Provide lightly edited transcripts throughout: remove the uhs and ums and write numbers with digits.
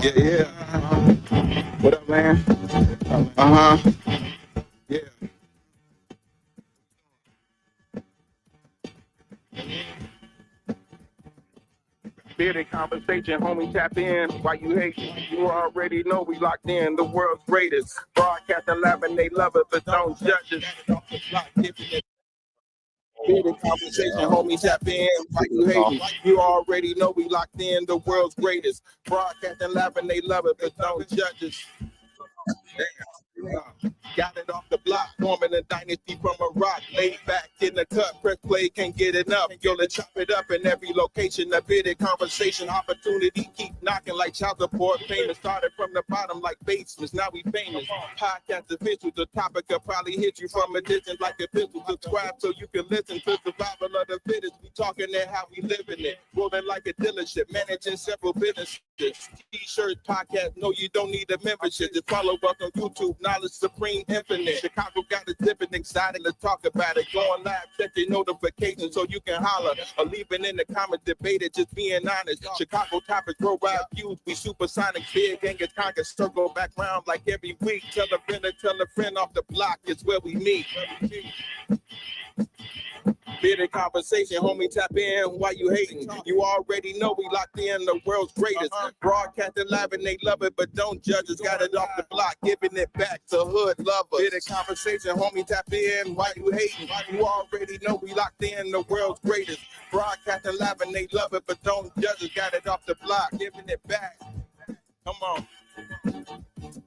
Yeah, yeah. What up, man? Uh-huh. Yeah. Bearded conversation, homie, tap in. Why you hate? You already know we locked in. The world's greatest. Broadcast 11, they love it, but don't judge us. Bearded conversation, homie, tap in. Why you hate? You already know we locked in. The world's greatest. Broadcast 11, they love it, but don't judge us. Got it off the block, forming a dynasty from a rock. Laid back in the cut, press play, can't get enough. Yo, let's chop it up in every location. A bit of conversation, opportunity, keep knocking like child support. Famous started from the bottom like basements, now we famous. Podcast official, the topic will probably hit you from a distance like a pistol. Subscribe so you can listen to survival of the fittest. We talking that how we living it. Rolling like a dealership, managing several businesses. T-shirts, podcast, no, you don't need a membership. Just follow us on YouTube, Knowledge Supreme Infinite. Chicago got us dipping, excited to talk about it. Going live, check your notifications so you can holler. Or leave it in the comments, debate it, just being honest. Chicago topics, worldwide views, we supersonic. Big Angus Congress, circle back round like every week. Tell a friend off the block, it's where we meet. Bearded conversation, homie, tap in. Why you hating? You already know we locked in. The world's greatest. Broadcasting live and they love it, but don't judge us. Got it off the block, giving it back to hood lovers. Bearded conversation, homie, tap in. Why you hating? You already know we locked in. The world's greatest. Broadcasting live and they love it, but don't judge us. Got it off the block, giving it back. Come on.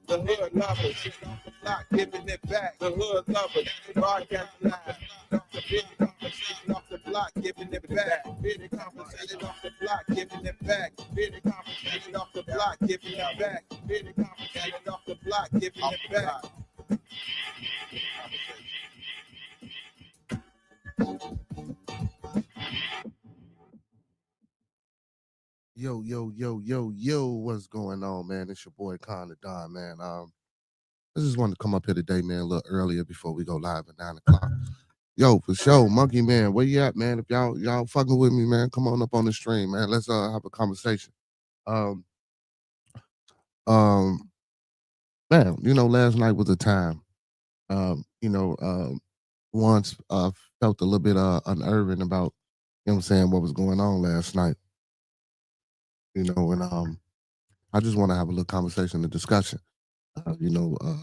The hood lovers, off the block, giving it back. The hood lovers, broadcasting live. The big conversation off the block, giving it back. Big conversation off the block, giving it back. Big conversation off the block, giving it back. Big conversation off the block, giving it back. Yo, what's going on, man? It's your boy Con the Don, man. I just wanted to come up here today, man, a little earlier before we go live at 9 o'clock. Yo, for sure, Monkey Man, where you at, man? If y'all fucking with me, man, come on up on the stream, man. Let's have a conversation. Um, um, man, last night was a time. Um, you know, um, once felt a little bit unnerving about, what I'm saying, what was going on last night. And I just want to have a little conversation, a discussion. Uh, you know, uh,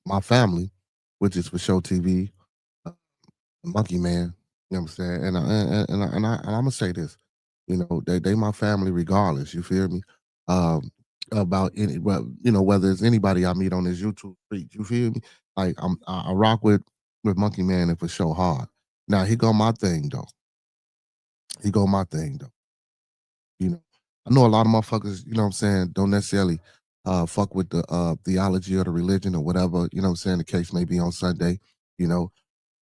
my family, which is for show TV, uh, Monkey Man. You know what I'm saying? And I'm gonna say this. They my family regardless. You feel me? Um, about any, well, whether it's anybody I meet on this YouTube street. You feel me? Like I rock with Monkey Man and for show hard. Now he go my thing though. He go my thing though. You know, I know a lot of motherfuckers, what I'm saying, don't necessarily fuck with the theology or the religion or whatever, what I'm saying, the case may be on Sunday. You know,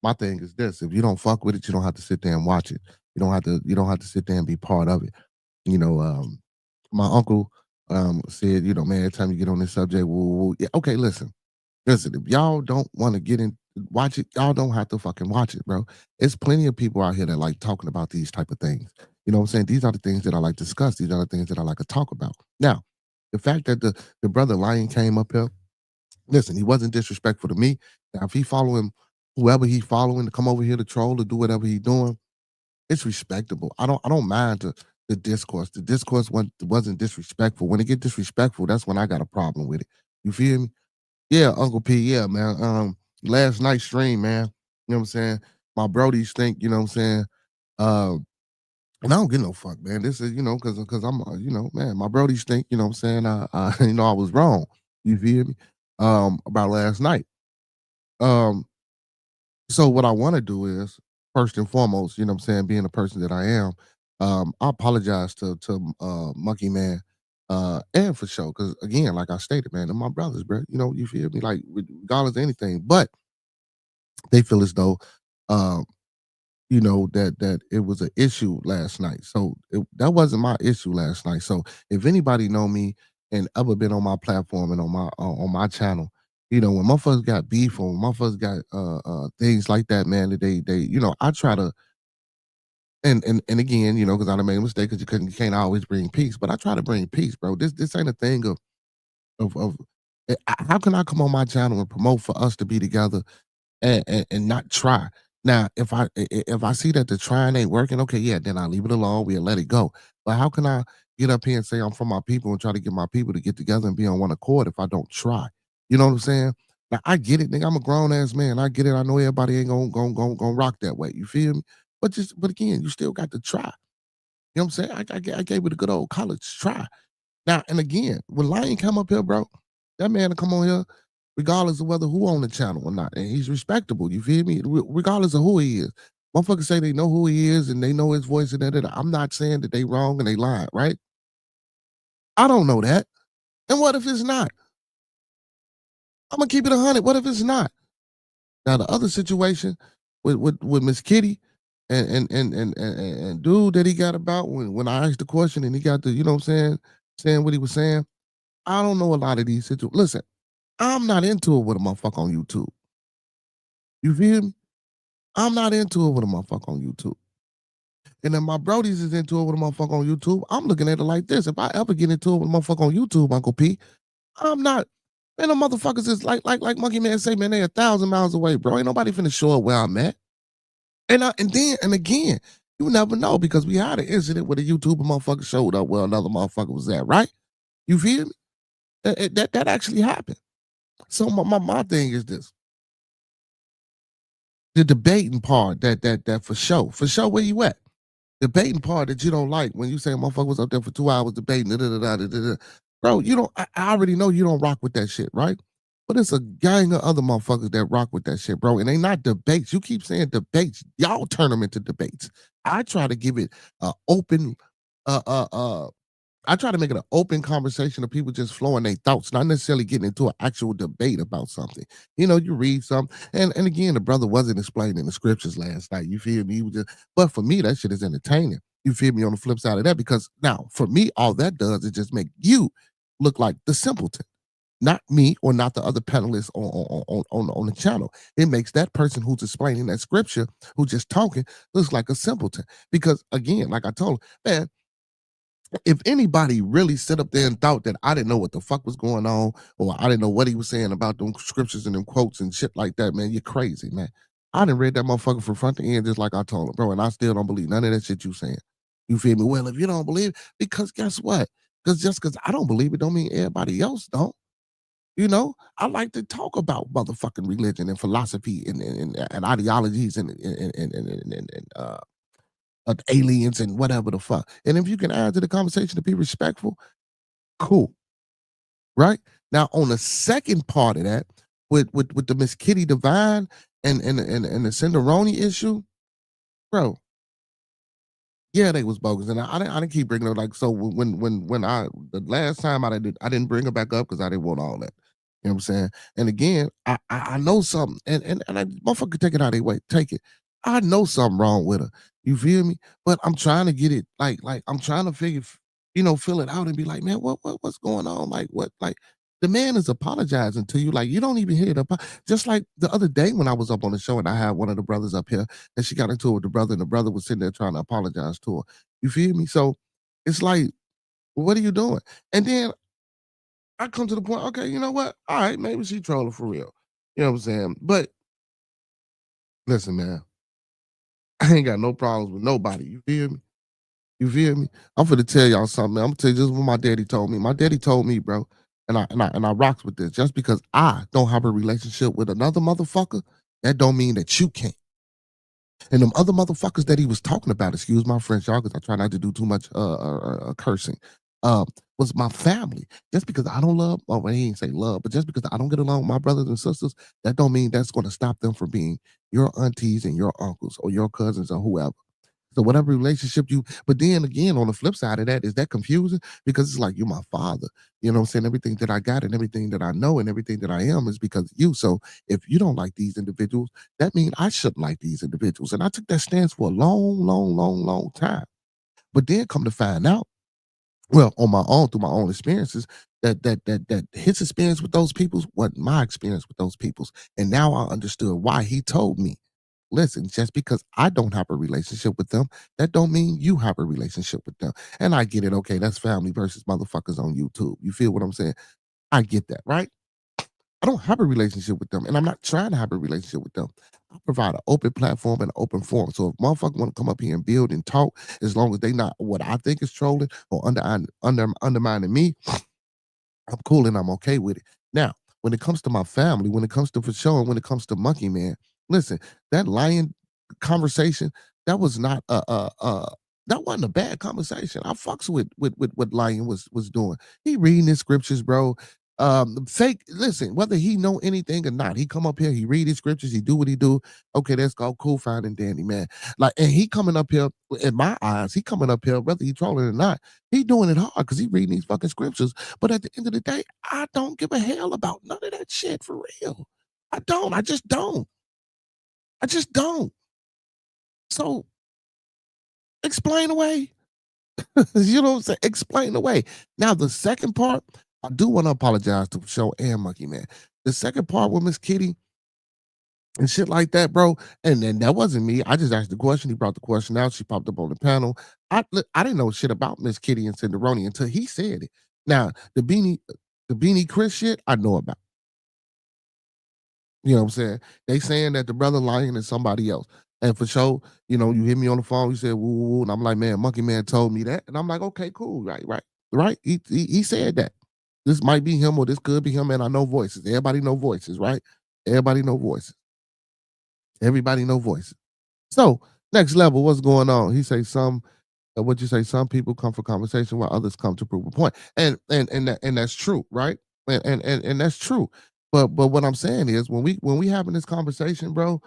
my thing is this: if you don't fuck with it, you don't have to sit there and watch it. You don't have to sit there and be part of it. You know, my uncle said, man, every time you get on this subject, woo, woo, yeah, okay, listen, if y'all don't want to get in, watch it, y'all don't have to fucking watch it, bro. It's plenty of people out here that like talking about these type of things. You know what I'm saying? These are the things that I like to discuss. These are the things that I like to talk about. Now, the fact that the brother Lion came up here, listen, he wasn't disrespectful to me. Now, if he following whoever he following to come over here to troll or do whatever he doing, it's respectable. I don't mind the discourse. The discourse wasn't disrespectful. When it get disrespectful, that's when I got a problem with it. You feel me? Yeah, Uncle P. Yeah, man. Last night's stream, man. You know what I'm saying? My brodies think, you know what I'm saying? Uh, and I don't get no fuck, man. This is, because I'm, man, my brodies think, you know what I'm saying? I was wrong. You feel me? About last night. Um, so what I want to do is, first and foremost, what I'm saying, being the person that I am, I apologize to Monkey Man, and for sure, because again, like I stated, man, they're my brothers, bro. You feel me? Like regardless of anything, but they feel as though, um, that it was an issue last night. So that wasn't my issue last night. So if anybody know me and ever been on my platform and on my channel, when motherfuckers got beef or motherfuckers got things like that, man, that they I try to And again, because I done made a mistake because you can't always bring peace, but I try to bring peace, bro. This ain't a thing of how can I come on my channel and promote for us to be together and not try. Now, if I see that the trying ain't working, okay, yeah, then I leave it alone. We'll let it go. But how can I get up here and say I'm for my people and try to get my people to get together and be on one accord if I don't try? You know what I'm saying? Now I get it, nigga. I'm a grown ass man. I get it. I know everybody ain't gonna rock that way. You feel me? But again, you still got to try. You know what I'm saying? I gave it a good old college try. Now and again, when Lion come up here, bro, that man to come on here regardless of whether who on the channel or not. And he's respectable. You feel me? Regardless of who he is. Motherfuckers say they know who he is and they know his voice and that. I'm not saying that they wrong and they lying, right? I don't know that. And what if it's not? I'm gonna keep it 100. What if it's not? Now the other situation with Miss Kitty and dude that he got about when I asked the question and he got the, saying what he was saying. I don't know a lot of these situations. Listen, I'm not into it with a motherfucker on YouTube. You feel me? I'm not into it with a motherfucker on YouTube. And then my brodies is into it with a motherfucker on YouTube. I'm looking at it like this. If I ever get into it with a motherfucker on YouTube, Uncle P, I'm not. Man, the motherfuckers is like Monkey Man say, man, they 1,000 miles away, bro. Ain't nobody finna show up where I'm at. And again, you never know because we had an incident where a YouTuber motherfucker showed up where another motherfucker was at, right? You feel me? That actually happened. So my thing is this. The debating part that for sure, where you at? Debating part that you don't like when you say motherfucker was up there for 2 hours debating, da, da, da, da, da, da. Bro, you don't I already know you don't rock with that shit, right? But it's a gang of other motherfuckers that rock with that shit, bro. And they not debates. You keep saying debates. Y'all turn them into debates. I try to give it open uh uh uh I try to make it an open conversation of people just flowing their thoughts, not necessarily getting into an actual debate about something. You read something, and again, the brother wasn't explaining the scriptures last night. You feel me? He was just, but for me, that shit is entertaining. You feel me? On the flip side of that, because now for me, all that does is just make you look like the simpleton, not me or not the other panelists on the channel. It makes that person who's explaining that scripture, who's just talking, looks like a simpleton. Because again, like I told him, man, if anybody really sit up there and thought that I didn't know what the fuck was going on, or I didn't know what he was saying about them scriptures and them quotes and shit like that, man, you're crazy, man. I done read that motherfucker from front to end just like I told him, bro, and I still don't believe none of that shit you saying. You feel me? Well, if you don't believe, because guess what? Because just because I don't believe it don't mean everybody else don't. I like to talk about motherfucking religion and philosophy and ideologies and of aliens and whatever the fuck. And if you can add to the conversation to be respectful, cool. Right? Now, on the second part of that, with the Miss Kitty Divine and the Cinderoni issue, bro, yeah, they was bogus, and I didn't keep bringing her like so when I the last time I didn't bring her back up because I didn't want all that. You know what I'm saying? And again, I know something, and I motherfucker take it out of their way, take it. I know something wrong with her. You feel me? But I'm trying to get it like I'm trying to fill it out and be like, man, what's going on? Like what the man is apologizing to you. Like you don't even hear it. Just like the other day when I was up on the show and I had one of the brothers up here and she got into it with the brother, and the brother was sitting there trying to apologize to her. You feel me? So it's like, what are you doing? And then I come to the point, okay, you know what? All right, maybe she trolling for real. You know what I'm saying? But listen, man, I ain't got no problems with nobody. You feel me? You feel me? I'm finna tell y'all something, man. I'm gonna tell you just what my daddy told me. My daddy told me, bro, and I rocks with this. Just because I don't have a relationship with another motherfucker, that don't mean that you can't. And them other motherfuckers that he was talking about, excuse my French, y'all, because I try not to do too much cursing, was my family. Just because I don't love, well, he ain't say love, but just because I don't get along with my brothers and sisters, that don't mean that's going to stop them from being your aunties and your uncles or your cousins or whoever. So whatever relationship but then again, on the flip side of that, is that confusing? Because it's like you're my father. You know what I'm saying? Everything that I got and everything that I know and everything that I am is because of you. So if you don't like these individuals, that means I shouldn't like these individuals. And I took that stance for a long, long, long, long time. But then come to find out, well, on my own, through my own experiences, that his experience with those peoples wasn't my experience with those peoples. And now I understood why he told me. listen, just because I don't have a relationship with them, that don't mean you have a relationship with them. And I get it. Okay, that's family versus motherfuckers on YouTube. You feel what I'm saying? I get that, right? I don't have a relationship with them, and I'm not trying to have a relationship with them. I provide an open platform and an open forum. So if motherfuckers want to come up here and build and talk, as long as they not what I think is trolling or undermining me, I'm cool and I'm okay with it. Now, when it comes to my family, when it comes to Fasho, and when it comes to Monkey Man, listen, that lion conversation, that was not that wasn't a bad conversation. I fucks with what Lion was doing. He reading his scriptures, bro. Fake. Listen, whether he know anything or not, he come up here, he read his scriptures, he do what he do. Okay, that's called cool, fine, and dandy, man. Like, and he coming up here, in my eyes, he coming up here, whether he trolling or not, he doing it hard because he reading these fucking scriptures. But at the end of the day, I don't give a hell about none of that shit for real. I don't. I just don't. I just don't. So explain away. You know what I'm saying? Explain away. Now, the second part, I do want to apologize to Show and Monkey Man. The second part with Miss Kitty and shit like that, bro. And then that wasn't me. I just asked the question. He brought the question out. She popped up on the panel. I didn't know shit about Miss Kitty and Cinderoni until he said it. Now, the Beanie Chris shit, I know about. You know what I'm saying? They saying that the brother lying is somebody else. And for sure, you hit me on the phone, you said, woo, woo, woo, and I'm like, man, Monkey Man told me that. And I'm like, okay, cool, right, right, right. He said that. This might be him or this could be him, and I know voices. Everybody know voices, right? Everybody know voices. Everybody know voices. So, next level, what's going on? He say what you say, some people come for conversation while others come to prove a point. And that's true, right? And that's true. But what I'm saying is when we having this conversation, bro,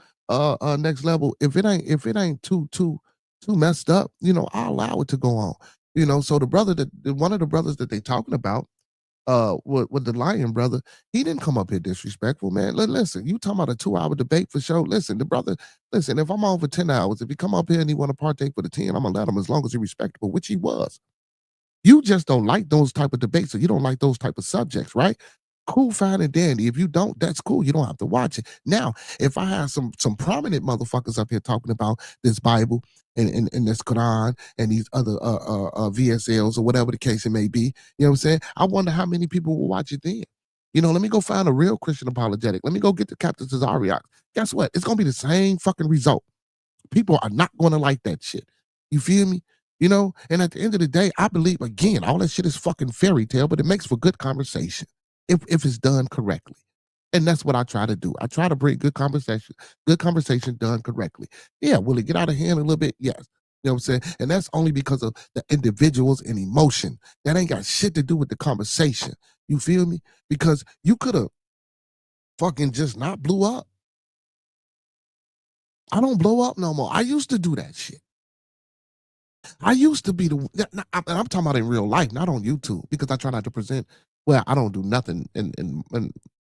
next level, if it ain't too messed up, I'll allow it to go on. So one of the brothers that they talking about, with the Lion brother, he didn't come up here disrespectful, man. Listen, you talking about a 2-hour debate for sure. Listen, the brother, listen, if I'm on for 10 hours, if he come up here and he want to partake for the 10, I'm gonna let him as long as he's respectable, which he was. You just don't like those type of debates, or you don't like those type of subjects, right? Cool, fine, and dandy. If you don't, that's cool. You don't have to watch it. Now, if I have some prominent motherfuckers up here talking about this Bible and this Quran and these other VSLs or whatever the case it may be, you know what I'm saying? I wonder how many people will watch it then. Let me go find a real Christian apologetic. Let me go get the Captain Cesariak. Guess what? It's gonna be the same fucking result. People are not going to like that shit. You feel me? And at the end of the day, I believe again, all that shit is fucking fairy tale, but it makes for good conversation if it's done correctly. And that's what I try to do. I try to bring good conversation done correctly. Yeah, will it get out of hand a little bit? Yes. You know what I'm saying? And that's only because of the individuals and emotion. That ain't got shit to do with the conversation. You feel me? Because you could have fucking just not blew up. I don't blow up no more. I used to do that shit. I used to be I'm talking about in real life, not on YouTube, because I try not to present. Well, I don't do nothing, and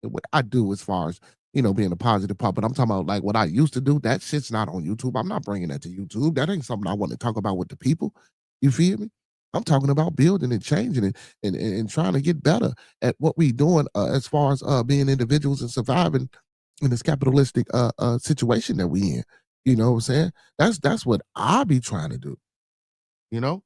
what I do as far as being a positive part. But I'm talking about like what I used to do. That shit's not on YouTube. I'm not bringing that to YouTube. That ain't something I want to talk about with the people. You feel me? I'm talking about building and changing it and trying to get better at what we doing as far as being individuals and surviving in this capitalistic situation that we in. You know what I'm saying? That's what I be trying to do. You know?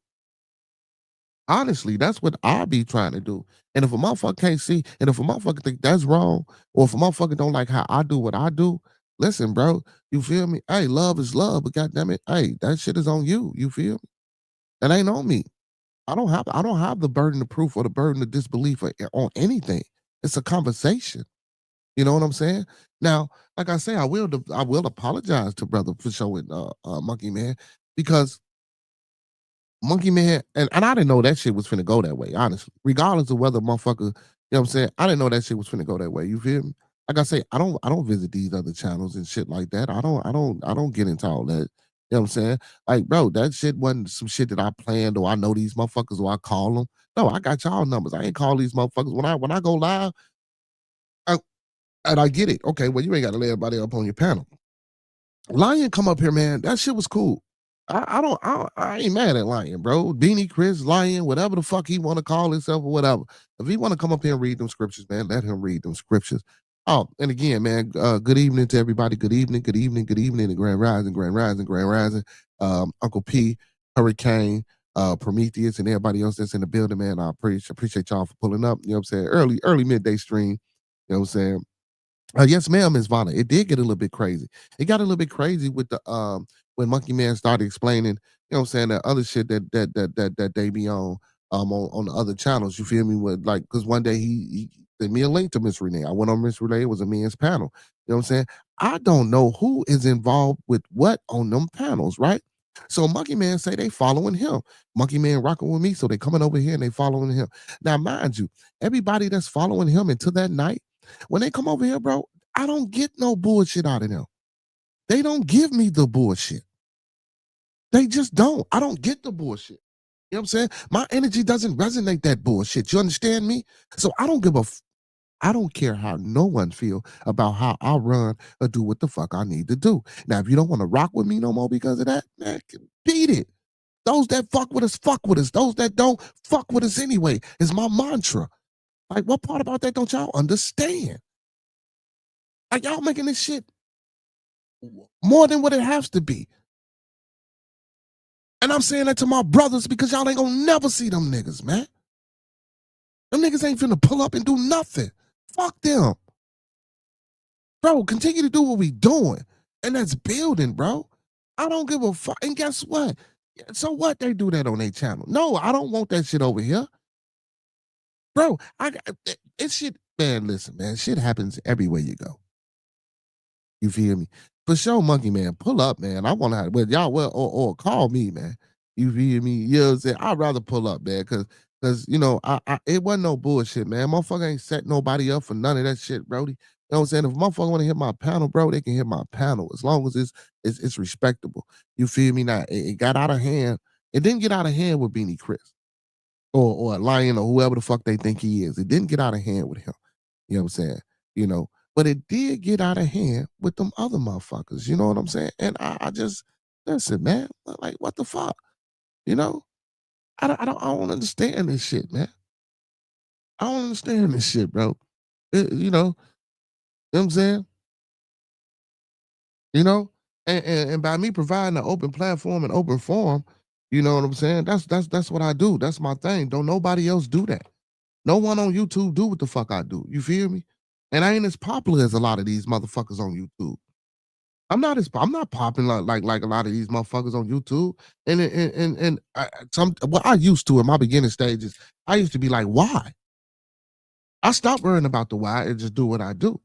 Honestly, that's what I be trying to do. And if a motherfucker can't see, and if a motherfucker think that's wrong, or if a motherfucker don't like how I do what I do, listen, bro, you feel me? Hey, love is love, but goddamn it, hey, that shit is on you. You feel me? That ain't on me. I don't have the burden of proof or the burden of disbelief on anything. It's a conversation. You know what I'm saying? Now, like I say, I will apologize to brother for showing Monkey Man, because Monkey Man, and I didn't know that shit was finna go that way, honestly. Regardless of whether motherfucker, what I'm saying? I didn't know that shit was finna go that way. You feel me? Like I say, I don't visit these other channels and shit like that. I don't get into all that. You know what I'm saying? Like, bro, that shit wasn't some shit that I planned or I know these motherfuckers or I call them. No, I got y'all numbers. I ain't call these motherfuckers. When I go live, I, and I get it. Okay, well, you ain't got to lay everybody up on your panel. Lion come up here, man. That shit was cool. I ain't mad at Lion, bro. Beanie Chris, Lion, whatever the fuck he want to call himself or whatever. If he want to come up here and read them scriptures, man, let him read them scriptures. Oh, and again, man, good evening to everybody. Good evening, good evening, good evening, and grand rising, grand rising, grand rising. Uncle P, Hurricane, Prometheus, and everybody else that's in the building, man. I appreciate y'all for pulling up. You know what I'm saying? Early midday stream. You know what I'm saying? Yes, ma'am, Miss Vonna. It did get a little bit crazy. It got a little bit crazy with the when Monkey Man started explaining, you know what I'm saying, that other shit that they be on the other channels. You feel me? With like because one day he sent me a link to Miss Renee. I went on Miss Renee, it was a men's panel. You know what I'm saying? I don't know who is involved with what on them panels, right? So Monkey Man say they following him. Monkey Man rocking with me, so they coming over here and they following him. Now, mind you, everybody that's following him until that night when they come over here, bro, I don't get no bullshit out of them. They don't give me the bullshit. They just don't. I don't get the bullshit. You know what I'm saying? My energy doesn't resonate that bullshit. You understand me? So I don't give a I don't care how no one feel about how I run or do what the fuck I need to do. Now, if you don't want to rock with me no more because of that, man, beat it. Those that fuck with us, fuck with us. Those that don't, fuck with us anyway. Is my mantra. Like, what part about that don't y'all understand? Like, y'all making this shit more than what it has to be. And I'm saying that to my brothers because y'all ain't gonna never see them niggas, man. Them niggas ain't finna pull up and do nothing. Fuck them. Bro, continue to do what we doing. And that's building, bro. I don't give a fuck. And guess what? So what they do that on their channel? No, I don't want that shit over here. Bro, I got it shit, man, listen, man. Shit happens everywhere you go. You feel me? For sure, Monkey Man, pull up, man. I want to, well, y'all, well, or call me, man. You feel me? You know what I'm saying? I'd rather pull up, man, because you know, it wasn't no bullshit, man. Motherfucker ain't set nobody up for none of that shit, Brody. You know what I'm saying? If motherfucker want to hit my panel, bro, they can hit my panel as long as it's respectable. You feel me? Now, it got out of hand. It didn't get out of hand with Beanie Chris or Lion or whoever the fuck they think he is. It didn't get out of hand with him. You know what I'm saying? You know, but it did get out of hand with them other motherfuckers. You know what I'm saying? And I just listen, man. Like, what the fuck? You know? I don't understand this shit, man. I don't understand this shit, bro. You know what I'm saying? You know? And by me providing an open platform and open forum, you know what I'm saying? That's what I do. That's my thing. Don't nobody else do that. No one on YouTube do what the fuck I do. You feel me? And I ain't as popular as a lot of these motherfuckers on YouTube. I'm not popping like a lot of these motherfuckers on YouTube. And some what I used to in my beginning stages, I used to be like, why? I stopped worrying about the why and just do what I do.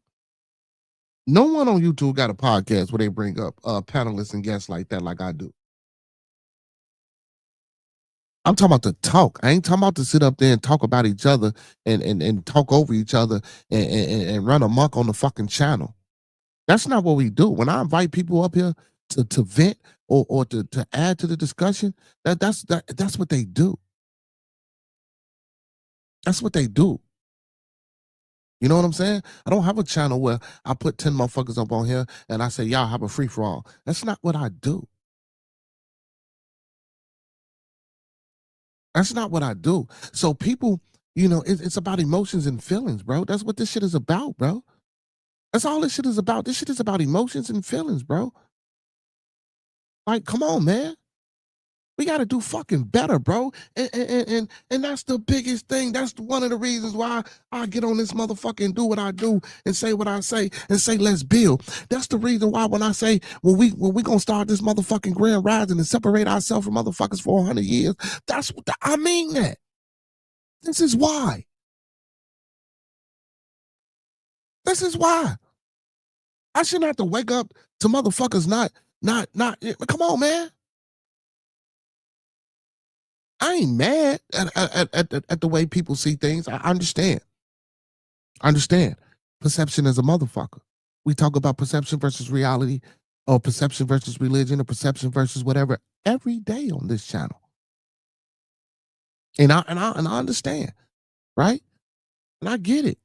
No one on YouTube got a podcast where they bring up panelists and guests like that, like I do. I'm talking about the talk. I ain't talking about to sit up there and talk about each other and talk over each other and run amok on the fucking channel. That's not what we do. When I invite people up here to vent or to add to the discussion, that's what they do. That's what they do. You know what I'm saying? I don't have a channel where I put 10 motherfuckers up on here and I say, y'all have a free for all. That's not what I do. That's not what I do. So people, you know, it's about emotions and feelings, bro. That's what this shit is about, bro. That's all this shit is about. This shit is about emotions and feelings, bro. Like, come on, man. We got to do fucking better, bro. And that's the biggest thing. That's one of the reasons why I get on this motherfucker and do what I do and say what I say and say let's build. That's the reason why when I say when we gonna start this motherfucking grand rising and separate ourselves from motherfuckers for 100 years. That's what I mean that. This is why. This is why. I shouldn't have to wake up to motherfuckers not. Come on, man. I ain't mad at the way people see things. I understand. I understand. Perception is a motherfucker. We talk about perception versus reality, or perception versus religion, or perception versus whatever every day on this channel. And I understand, right? And I get it.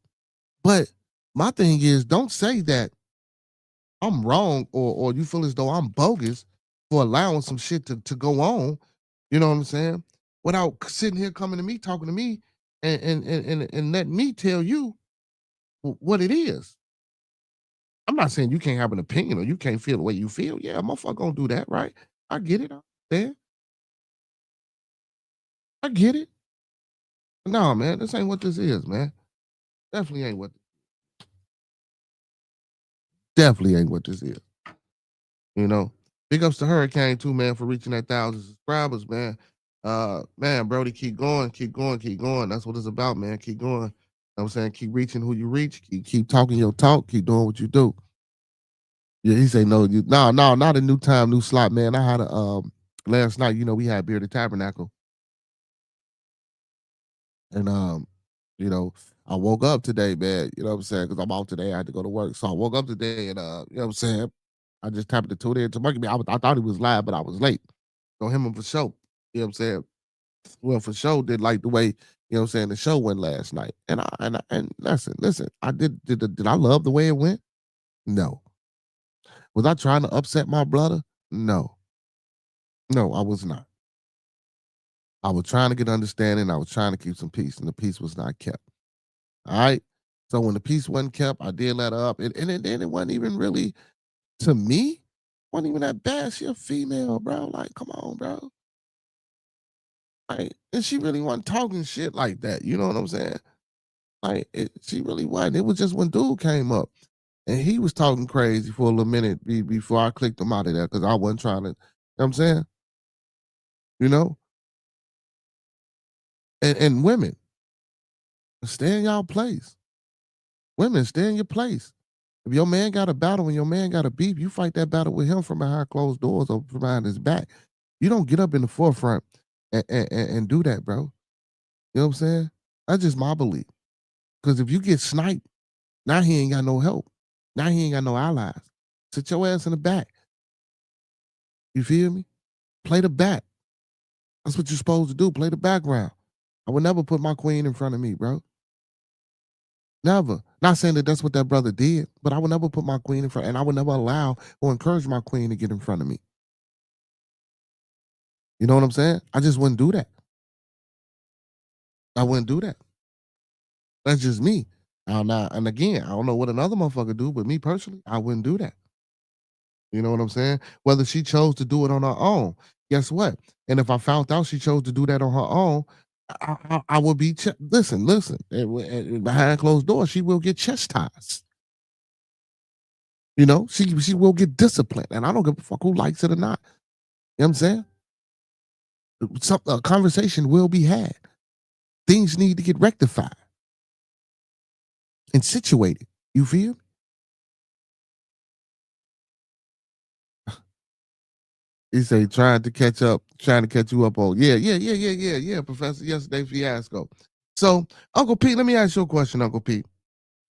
But my thing is, don't say that I'm wrong or you feel as though I'm bogus for allowing some shit to go on. You know what I'm saying? Without sitting here coming to me, talking to me, and letting me tell you what it is. I'm not saying you can't have an opinion or you can't feel the way you feel. Yeah, motherfucker gonna do that, right? I get it. There, I get it. No, man, this ain't what this is, man. Definitely ain't what. Definitely ain't what this is. You know, big ups to Hurricane too, man, for reaching that 1,000 subscribers, man. Man, Brody, keep going, keep going, keep going. That's what it's about, man. Keep going. You know what I'm saying, keep reaching who you reach, keep talking your talk, keep doing what you do. Yeah, he say no, no, not a new time, new slot, man. I had a last night, we had Bearded Tabernacle, and you know, I woke up today, man. You know what I'm saying? Because I'm out today, I had to go to work, so I woke up today, and you know what I'm saying. I just tapped the two there to Monkey Man. I thought he was live, but I was late. So him and for sure. You know what I'm saying? Well, for sure did like the way, what I'm saying, the show went last night. And listen, I did I love the way it went? No. Was I trying to upset my brother? No. No, I was not. I was trying to get understanding. I was trying to keep some peace, and the peace was not kept. All right. So when the peace wasn't kept, I did let her up. And it wasn't even really to me, wasn't even that bad. She a female, bro. Like, come on, bro. Like, and she really wasn't talking shit like that. You know what I'm saying? Like, she really wasn't. It was just when dude came up and he was talking crazy for a little minute before I clicked him out of there because I wasn't trying to, what I'm saying? You know? And women, stay in y'all place. Women, stay in your place. If your man got a battle and your man got a beef, you fight that battle with him from behind closed doors or from behind his back. You don't get up in the forefront and do that, bro. You know what I'm saying? That's just my belief. Because if you get sniped, now he ain't got no help. Now he ain't got no allies. Sit your ass in the back. You feel me? Play the back. That's what you're supposed to do. Play the background. I would never put my queen in front of me, bro. Never. Not saying that that's what that brother did, but I would never put my queen in front, and I would never allow or encourage my queen to get in front of me. You know what I'm saying? I just wouldn't do that. I wouldn't do that. That's just me. Now, and again, I don't know what another motherfucker do, but me personally, I wouldn't do that. You know what I'm saying? Whether she chose to do it on her own, guess what? And if I found out she chose to do that on her own, I would be listen. Behind closed doors, she will get chastised. You know, she will get disciplined, and I don't give a fuck who likes it or not. You know what I'm saying? A conversation will be had. Things need to get rectified and situated. You feel? He say trying to catch you up on. Yeah, Professor. Yesterday fiasco. So, Uncle Pete, let me ask you a question, Uncle Pete.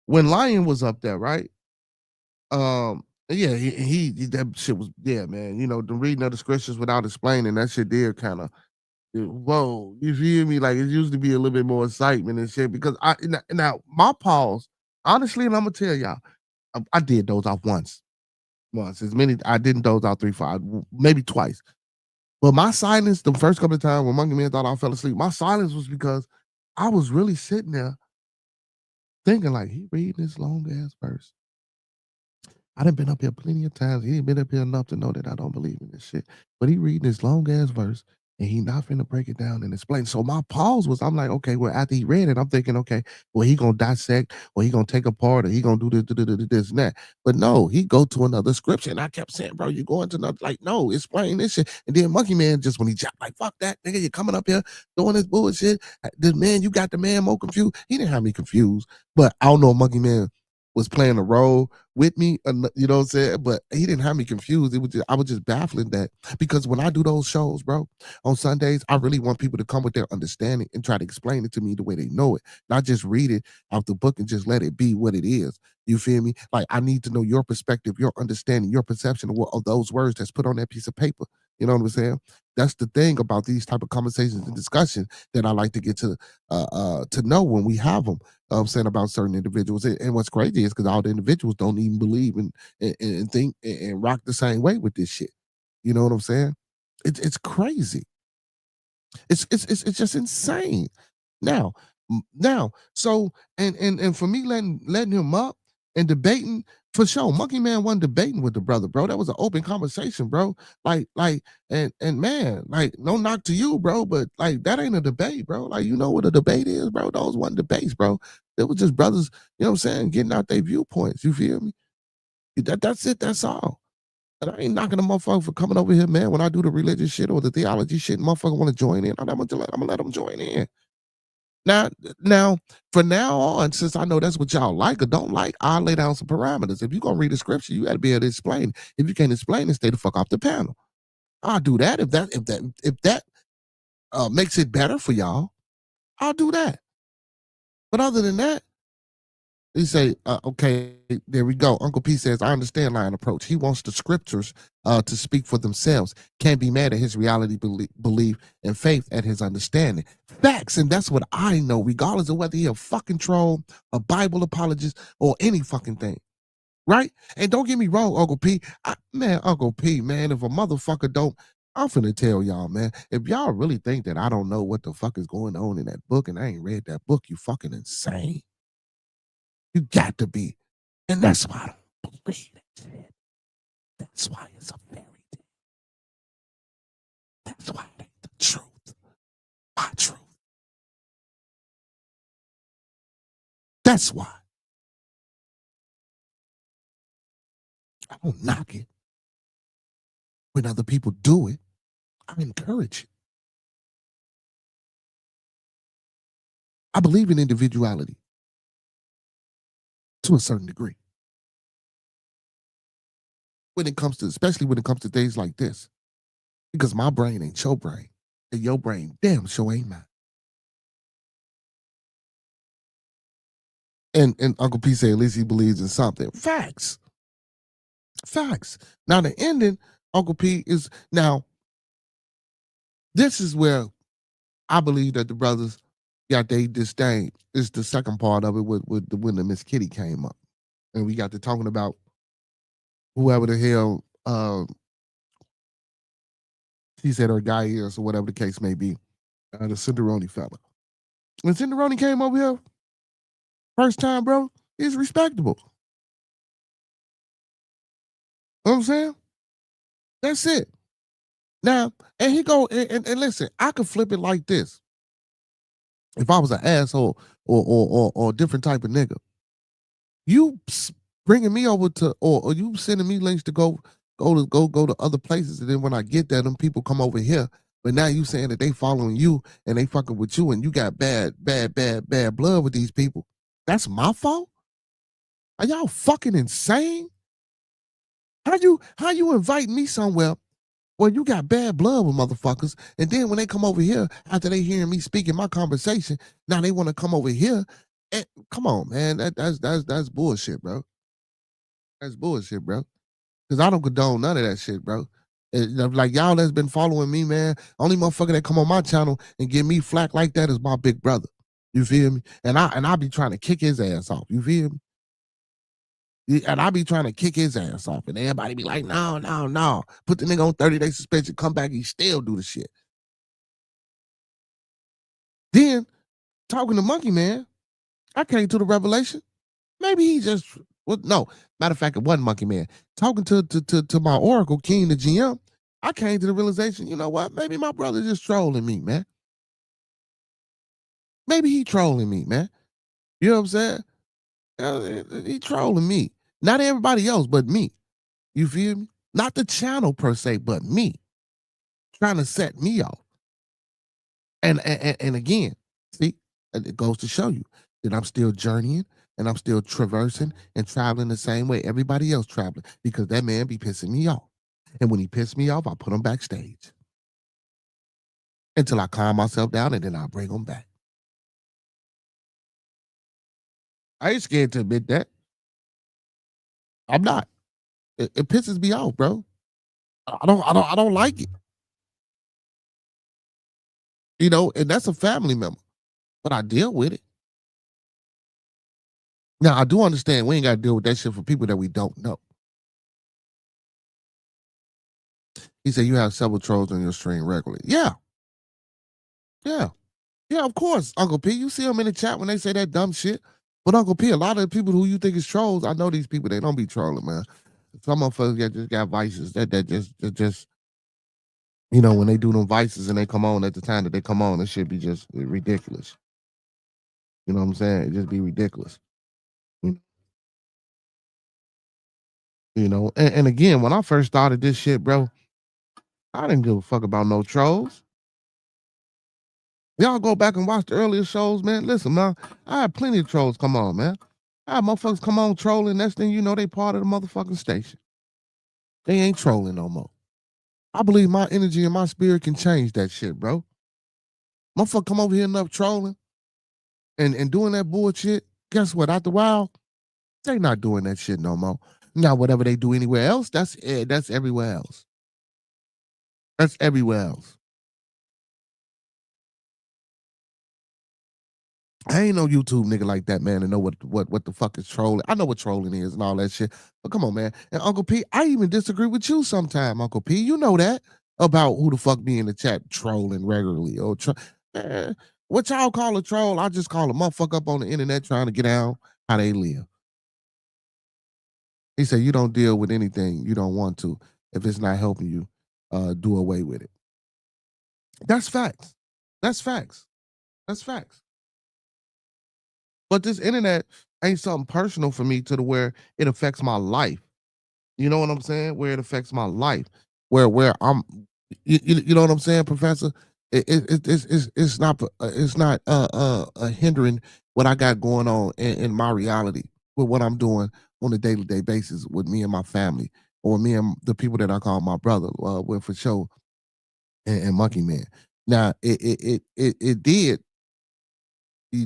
When Lion was up there, right? Yeah, that shit was man. You know, the reading of the scriptures without explaining that shit did kind of whoa. You feel me? Like it used to be a little bit more excitement and shit because now my pause honestly, and I'm gonna tell y'all, I did those off once as many. I didn't doze out 3 5 maybe twice. But my silence, the first couple of times when Monkey Man thought I fell asleep, my silence was because I was really sitting there thinking like he reading this long ass verse. I done been up here plenty of times. He ain't been up here enough to know that I don't believe in this shit. But he reading this long ass verse and he not finna break it down and explain. So my pause was, I'm like, okay, well, after he read it, I'm thinking, okay, well, he gonna dissect or he gonna take apart or he gonna do this and that. But no, he go to another scripture. And I kept saying, bro, you going to another, like, no, explain this shit. And then Monkey Man just when he dropped, like, fuck that, nigga, you coming up here doing this bullshit. This man, you got the man more confused. He didn't have me confused. But I don't know if Monkey Man was playing a role with me, you know what I'm saying? But he didn't have me confused. I was just baffling that because when I do those shows, bro, on Sundays, I really want people to come with their understanding and try to explain it to me the way they know it, not just read it out the book and just let it be what it is. You feel me? Like I need to know your perspective, your understanding, your perception of those words that's put on that piece of paper. You know what I'm saying? That's the thing about these type of conversations and discussions that I like to get to know when we have them. Saying about certain individuals, and what's crazy is because all the individuals don't even believe and think and rock the same way with this shit. You know what I'm saying? It's crazy. It's just insane. Now, now, so and for me letting him up and debating For sure, Monkey Man wasn't debating with the brother, bro. That was an open conversation, bro. And man, like, no knock to you, bro, but like that ain't a debate, bro. Like, you know what a debate is, bro? Those wasn't debates, bro. It was just brothers, you know what I'm saying, getting out their viewpoints. You feel me? That's it. That's all. And I ain't knocking a motherfucker for coming over here, man. When I do the religious shit or the theology shit, motherfucker want to join in. I'm gonna let them join in. Now, now, from now on, since I know that's what y'all like or don't like, I'll lay down some parameters. If you're gonna read the scripture, you gotta be able to explain. If you can't explain it, stay the fuck off the panel. I'll do that if that makes it better for y'all. I'll do that. But other than that, he say, okay, there we go. Uncle P says, I understand line approach. He wants the scriptures to speak for themselves. Can't be mad at his reality, belief, and faith at his understanding. Facts, and that's what I know, regardless of whether he a fucking troll, a Bible apologist, or any fucking thing. Right? And don't get me wrong, Uncle P. Uncle P, man, if a motherfucker don't, I'm finna tell y'all, man, if y'all really think that I don't know what the fuck is going on in that book and I ain't read that book, you fucking insane. You got to be. And that's why I don't believe that shit. That's why it's a fairy tale. That's why it ain't the truth. My truth. That's why. I don't knock it. When other people do it, I encourage it. I believe in individuality to a certain degree. Especially when it comes to things like this. Because my brain ain't your brain. And your brain damn sure ain't mine. And Uncle P said at least he believes in something. Facts. Now the ending, Uncle P is now. This is where I believe that the brothers got they disdain. This is the second part of it with when the Miss Kitty came up. And we got to talking about whoever the hell she said her guy is, or whatever the case may be. The Cinderoni fella. When Cinderoni came over here, first time, bro, he's respectable. You know what I'm saying? That's it. Now, and he go, and listen, I could flip it like this. If I was an asshole or a different type of nigga, you bringing me over to, or you sending me links to go to other places, and then when I get there, them people come over here. But now you saying that they following you and they fucking with you, and you got bad blood with these people. That's my fault? Are y'all fucking insane? How you invite me somewhere where you got bad blood with motherfuckers, and then when they come over here after they hearing me speaking my conversation, now they want to come over here? And come on, man, that's bullshit, bro. That's bullshit, bro. Because I don't condone none of that shit, bro. Like y'all that's been following me, man. Only motherfucker that come on my channel and give me flack like that is my big brother. You feel me? And I be trying to kick his ass off. You feel me? And I be trying to kick his ass off, and everybody be like, no. Put the nigga on 30-day suspension, come back, he still do the shit. Then, talking to Monkey Man, I came to the revelation, maybe he just, well, no, matter of fact, it wasn't Monkey Man. Talking to my Oracle, King, the GM, I came to the realization, you know what, maybe my brother just trolling me, man. Maybe he trolling me, man. You know what I'm saying? He trolling me. Not everybody else, but me. You feel me? Not the channel per se, but me. Trying to set me off. And again, see, it goes to show you that I'm still journeying and I'm still traversing and traveling the same way everybody else traveling, because that man be pissing me off. And when he pissed me off, I put him backstage until I calm myself down, and then I bring him back. I ain't scared to admit that. I'm not. It pisses me off, bro. I don't like it. You know, and that's a family member, but I deal with it. Now, I do understand we ain't got to deal with that shit for people that we don't know. He said you have several trolls on your stream regularly. Yeah. Yeah, of course, Uncle P. You see them in the chat when they say that dumb shit. But Uncle P, a lot of the people who you think is trolls, I know these people, they don't be trolling, man. Some motherfuckers just got vices that just when they do them vices and they come on at the time that they come on, it should be just ridiculous. You know what I'm saying? It just be ridiculous. You and again, when I first started this shit, bro, I didn't give a fuck about no trolls. Y'all go back and watch the earlier shows, man. Listen, man, I had plenty of trolls come on, man. I had motherfuckers come on trolling. Next thing you know, they part of the motherfucking station. They ain't trolling no more. I believe my energy and my spirit can change that shit, bro. Motherfucker come over here enough trolling and doing that bullshit. Guess what? After a while, they not doing that shit no more. Now, whatever they do anywhere else, that's everywhere else. That's everywhere else. I ain't no YouTube nigga like that, man, to know what the fuck is trolling. I know what trolling is and all that shit. But come on, man. And Uncle P, I even disagree with you sometime, Uncle P. You know that about who the fuck be in the chat trolling regularly. Or man, what y'all call a troll, I just call a motherfucker up on the internet trying to get out how they live. He said you don't deal with anything you don't want to if it's not helping you do away with it. That's facts. That's facts. That's facts. But this internet ain't something personal for me to the where it affects my life. You know what I'm saying? Where it affects my life. Where I'm you know what I'm saying, Professor? It's not hindering what I got going on in my reality with what I'm doing on a daily day basis with me and my family or me and the people that I call my brother with for sure and Monkeyman. Now it did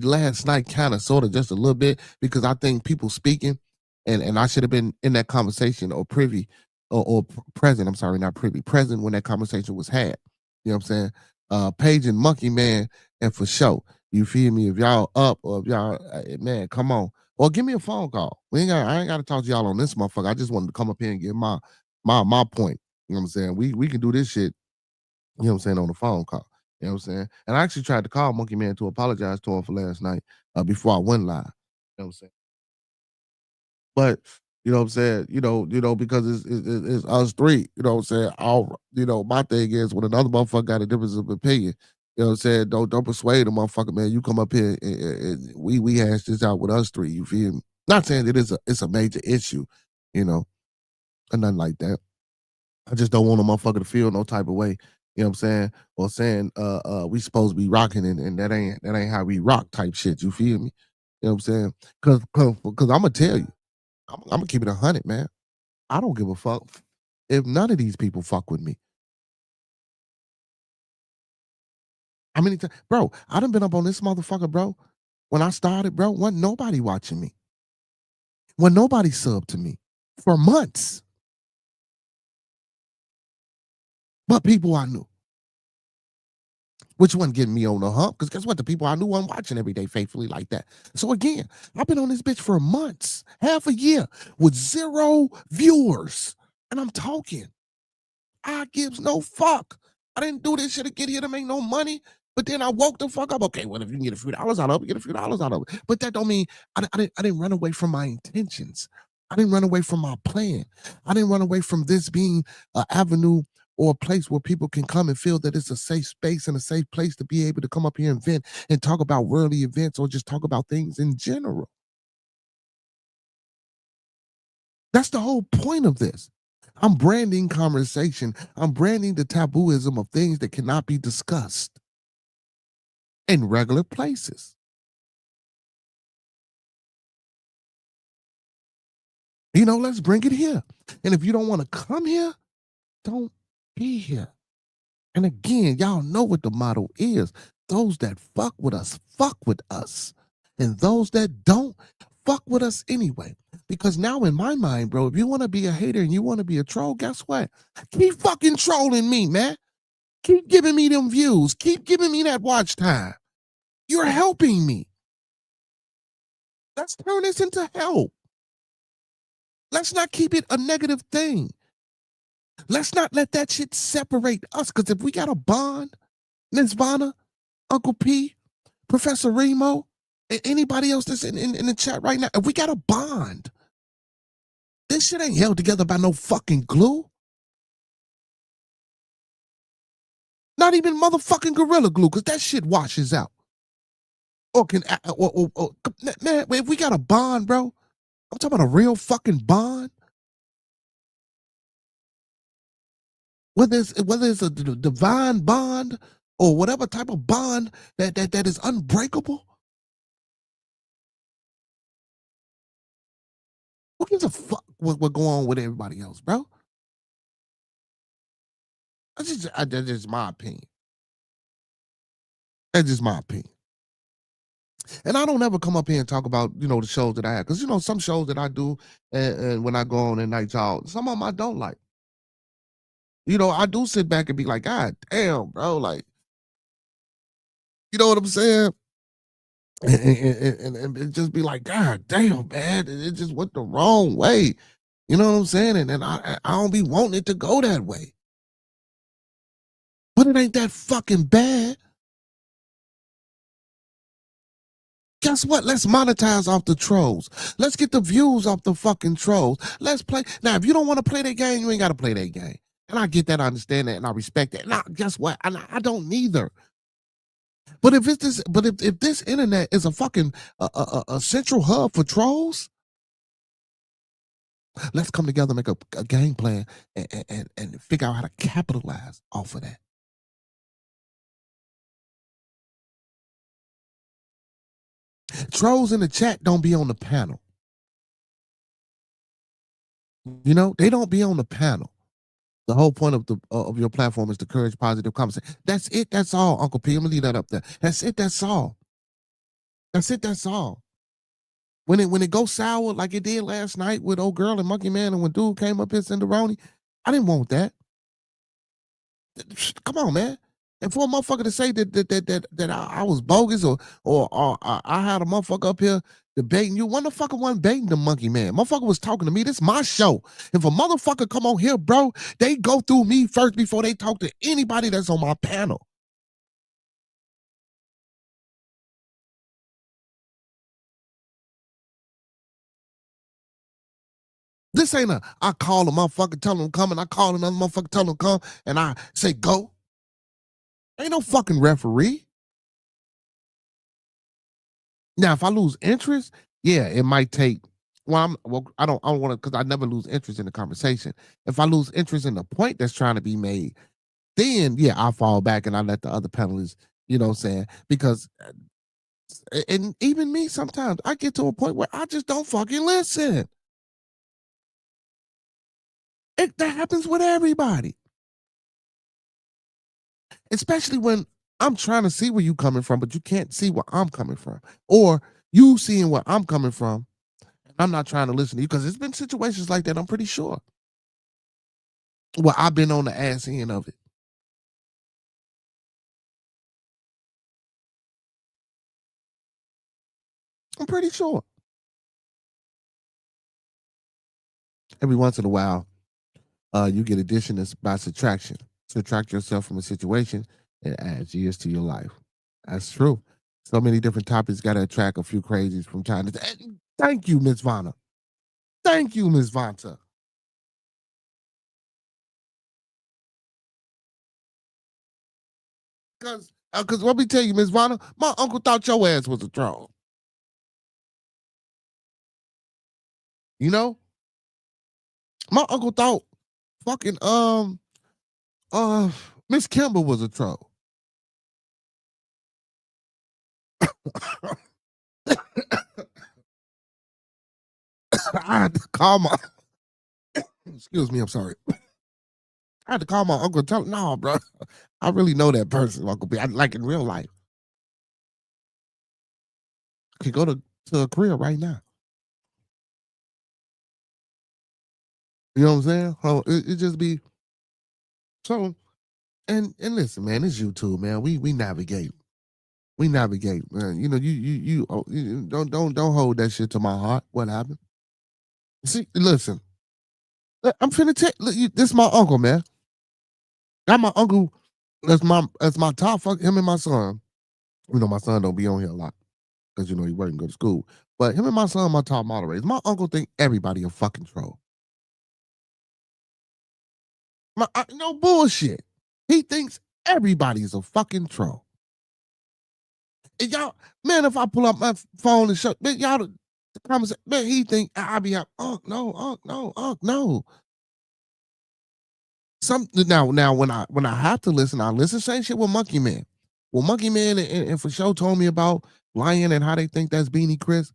last night kind of sort of just a little bit because I think people speaking and I should have been in that conversation or privy or present. I'm sorry, not privy, present when that conversation was had. You know what I'm saying? Pagin, Monkeyman, and for sure. You feel me? If y'all up or if y'all man, come on. Or give me a phone call. I ain't gotta talk to y'all on this motherfucker. I just wanted to come up here and give my point. You know what I'm saying? We can do this shit, you know what I'm saying, on the phone call. You know what I'm saying? And I actually tried to call Monkeyman to apologize to him for last night before I went live. You know what I'm saying? But you know what I'm saying, because it's us three, you know what I'm saying? My thing is when another motherfucker got a difference of opinion, you know what I'm saying? Don't persuade a motherfucker, man. You come up here and we hash this out with us three, you feel me? Not saying that it's a major issue, you know, or nothing like that. I just don't want a motherfucker to feel no type of way. You know what I'm saying? Or saying we supposed to be rocking and that ain't how we rock type shit. You feel me? You know what I'm saying? Cause I'm gonna tell you, I'm gonna keep it 100, man. I don't give a fuck if none of these people fuck with me. How many times, bro? I done been up on this motherfucker, bro. When I started, bro, wasn't nobody watching me. When nobody subbed to me for months, but people I knew. Which wasn't getting me on the hump, because guess what? The people I knew weren't watching every day faithfully like that. So again, I've been on this bitch for months, half a year, with 0 viewers. And I'm talking. I gives no fuck. I didn't do this shit to get here to make no money. But then I woke the fuck up. Okay, well, if you can get a few dollars out of it, get a few dollars out of it. But that don't mean I didn't run away from my intentions. I didn't run away from my plan. I didn't run away from this being an avenue or a place where people can come and feel that it's a safe space and a safe place to be able to come up here and vent and talk about worldly events or just talk about things in general. That's the whole point of this. I'm branding conversation. I'm branding the tabooism of things that cannot be discussed in regular places. Let's bring it here. And if you don't want to come here, don't be here. And again, y'all know what the motto is. Those that fuck with us, fuck with us. And those that don't, fuck with us anyway. Because now in my mind, bro, if you want to be a hater and you want to be a troll, guess what? Keep fucking trolling me, man. Keep giving me them views. Keep giving me that watch time. You're helping me. Let's turn this into help. Let's not keep it a negative thing. Let's not let that shit separate us. Because if we got a bond, Ms. Vanna, Uncle P, Professor Remo, Anybody else that's in the chat right now, if we got a bond, this shit ain't held together by no fucking glue. Not even motherfucking Gorilla Glue, because that shit washes out. Or can, man, if we got a bond, bro, I'm talking about a real fucking bond. Whether it's a divine bond or whatever type of bond that is unbreakable. Who gives a fuck what going on with everybody else, bro? That's just my opinion. That's just my opinion. And I don't ever come up here and talk about, the shows that I have. Because, some shows that I do and when I go on at night, y'all, some of them I don't like. I do sit back and be like, God damn, bro. Like, you know what I'm saying? And it just be like, God damn, man. It just went the wrong way. You know what I'm saying? And I don't be wanting it to go that way. But it ain't that fucking bad. Guess what? Let's monetize off the trolls. Let's get the views off the fucking trolls. Let's play. Now, if you don't want to play that game, you ain't got to play that game. And I get that, I understand that, and I respect that. Now, guess what? I don't neither. But if this internet is a fucking a central hub for trolls, let's come together, make a game plan, and figure out how to capitalize off of that. Trolls in the chat don't be on the panel. They don't be on the panel. The whole point of your platform is to encourage positive conversation. That's it. That's all, Uncle P. I'm gonna leave that up there. That's it. That's all. That's it. That's all. When it goes sour like it did last night with old girl and Momkeyman, and when dude came up here Cinderoni, I didn't want that. Come on, man. And for a motherfucker to say that I was bogus or I had a motherfucker up here debating you, one motherfucker wasn't baiting the Momkeyman. Motherfucker was talking to me. This is my show. If a motherfucker come on here, bro, they go through me first before they talk to anybody that's on my panel. This ain't I call a motherfucker, tell him come, and I call another motherfucker, tell him come, and I say go. Ain't no fucking referee. Now, if I lose interest, yeah, it might take. I don't want to, because I never lose interest in the conversation. If I lose interest in the point that's trying to be made, then yeah, I fall back and I let the other panelists, what I'm saying? Because, and even me, sometimes I get to a point where I just don't fucking listen. That happens with everybody. Especially when I'm trying to see where you coming from, but you can't see where I'm coming from. Or you seeing where I'm coming from, and I'm not trying to listen to you, because it's been situations like that, I'm pretty sure. Well, I've been on the ass end of it. I'm pretty sure. Every once in a while, you get addition by subtraction. Subtract yourself from a situation and add years to your life. That's true. So many different topics got to attract a few crazies from time to time. Thank you, Miss Vanna. Thank you, Miss Vanta. Because let me tell you, Miss Vanna, my uncle thought your ass was a troll. My uncle thought fucking Miss Kimber was a troll. I had to call my excuse me, I'm sorry. I had to call my uncle and tell him, no, bro, I really know that person, Uncle B. Like in real life. I could go to a career right now. You know what I'm saying? So it just be so. And listen, man, it's YouTube, man. We navigate. We navigate, man. You don't hold that shit to my heart. What happened? See, listen, I'm finna tell you, this is my uncle, man. Got my uncle that's my top fuck him and my son. My son don't be on here a lot. because you know he work and go to school. But him and my son, my top moderators. My uncle think everybody a fucking troll. No bullshit. He thinks everybody is a fucking troll. And y'all, man, if I pull up my phone and shut, man, y'all, the conversation, man, he think I be out. No. Some now when I have to listen, I listen same shit with Monkeyman. Well, Monkeyman and for sure told me about Lion and how they think that's Beanie Chris.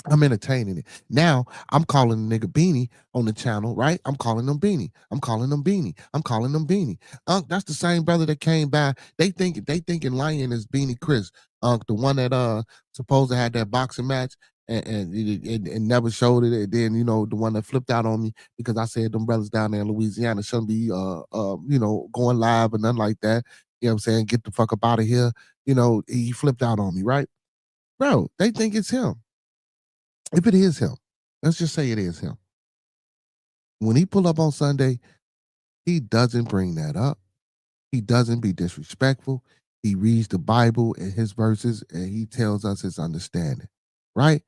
I'm entertaining it. Now I'm calling the nigga Beanie on the channel, right? I'm calling them Beanie. I'm calling them Beanie. I'm calling them Beanie. That's the same brother that came by. They thinking Lion is Beanie Chris. The one that supposed to have that boxing match and never showed it. And then you know the one that flipped out on me because I said them brothers down there in Louisiana shouldn't be you know going live or nothing like that. You know what I'm saying? Get the fuck up out of here. You know he flipped out on me, right? Bro, they think it's him. If it is him, let's just say it is him. When he pull up on Sunday, he doesn't bring that up. He doesn't be disrespectful. He reads the Bible and his verses and he tells us his understanding. Right?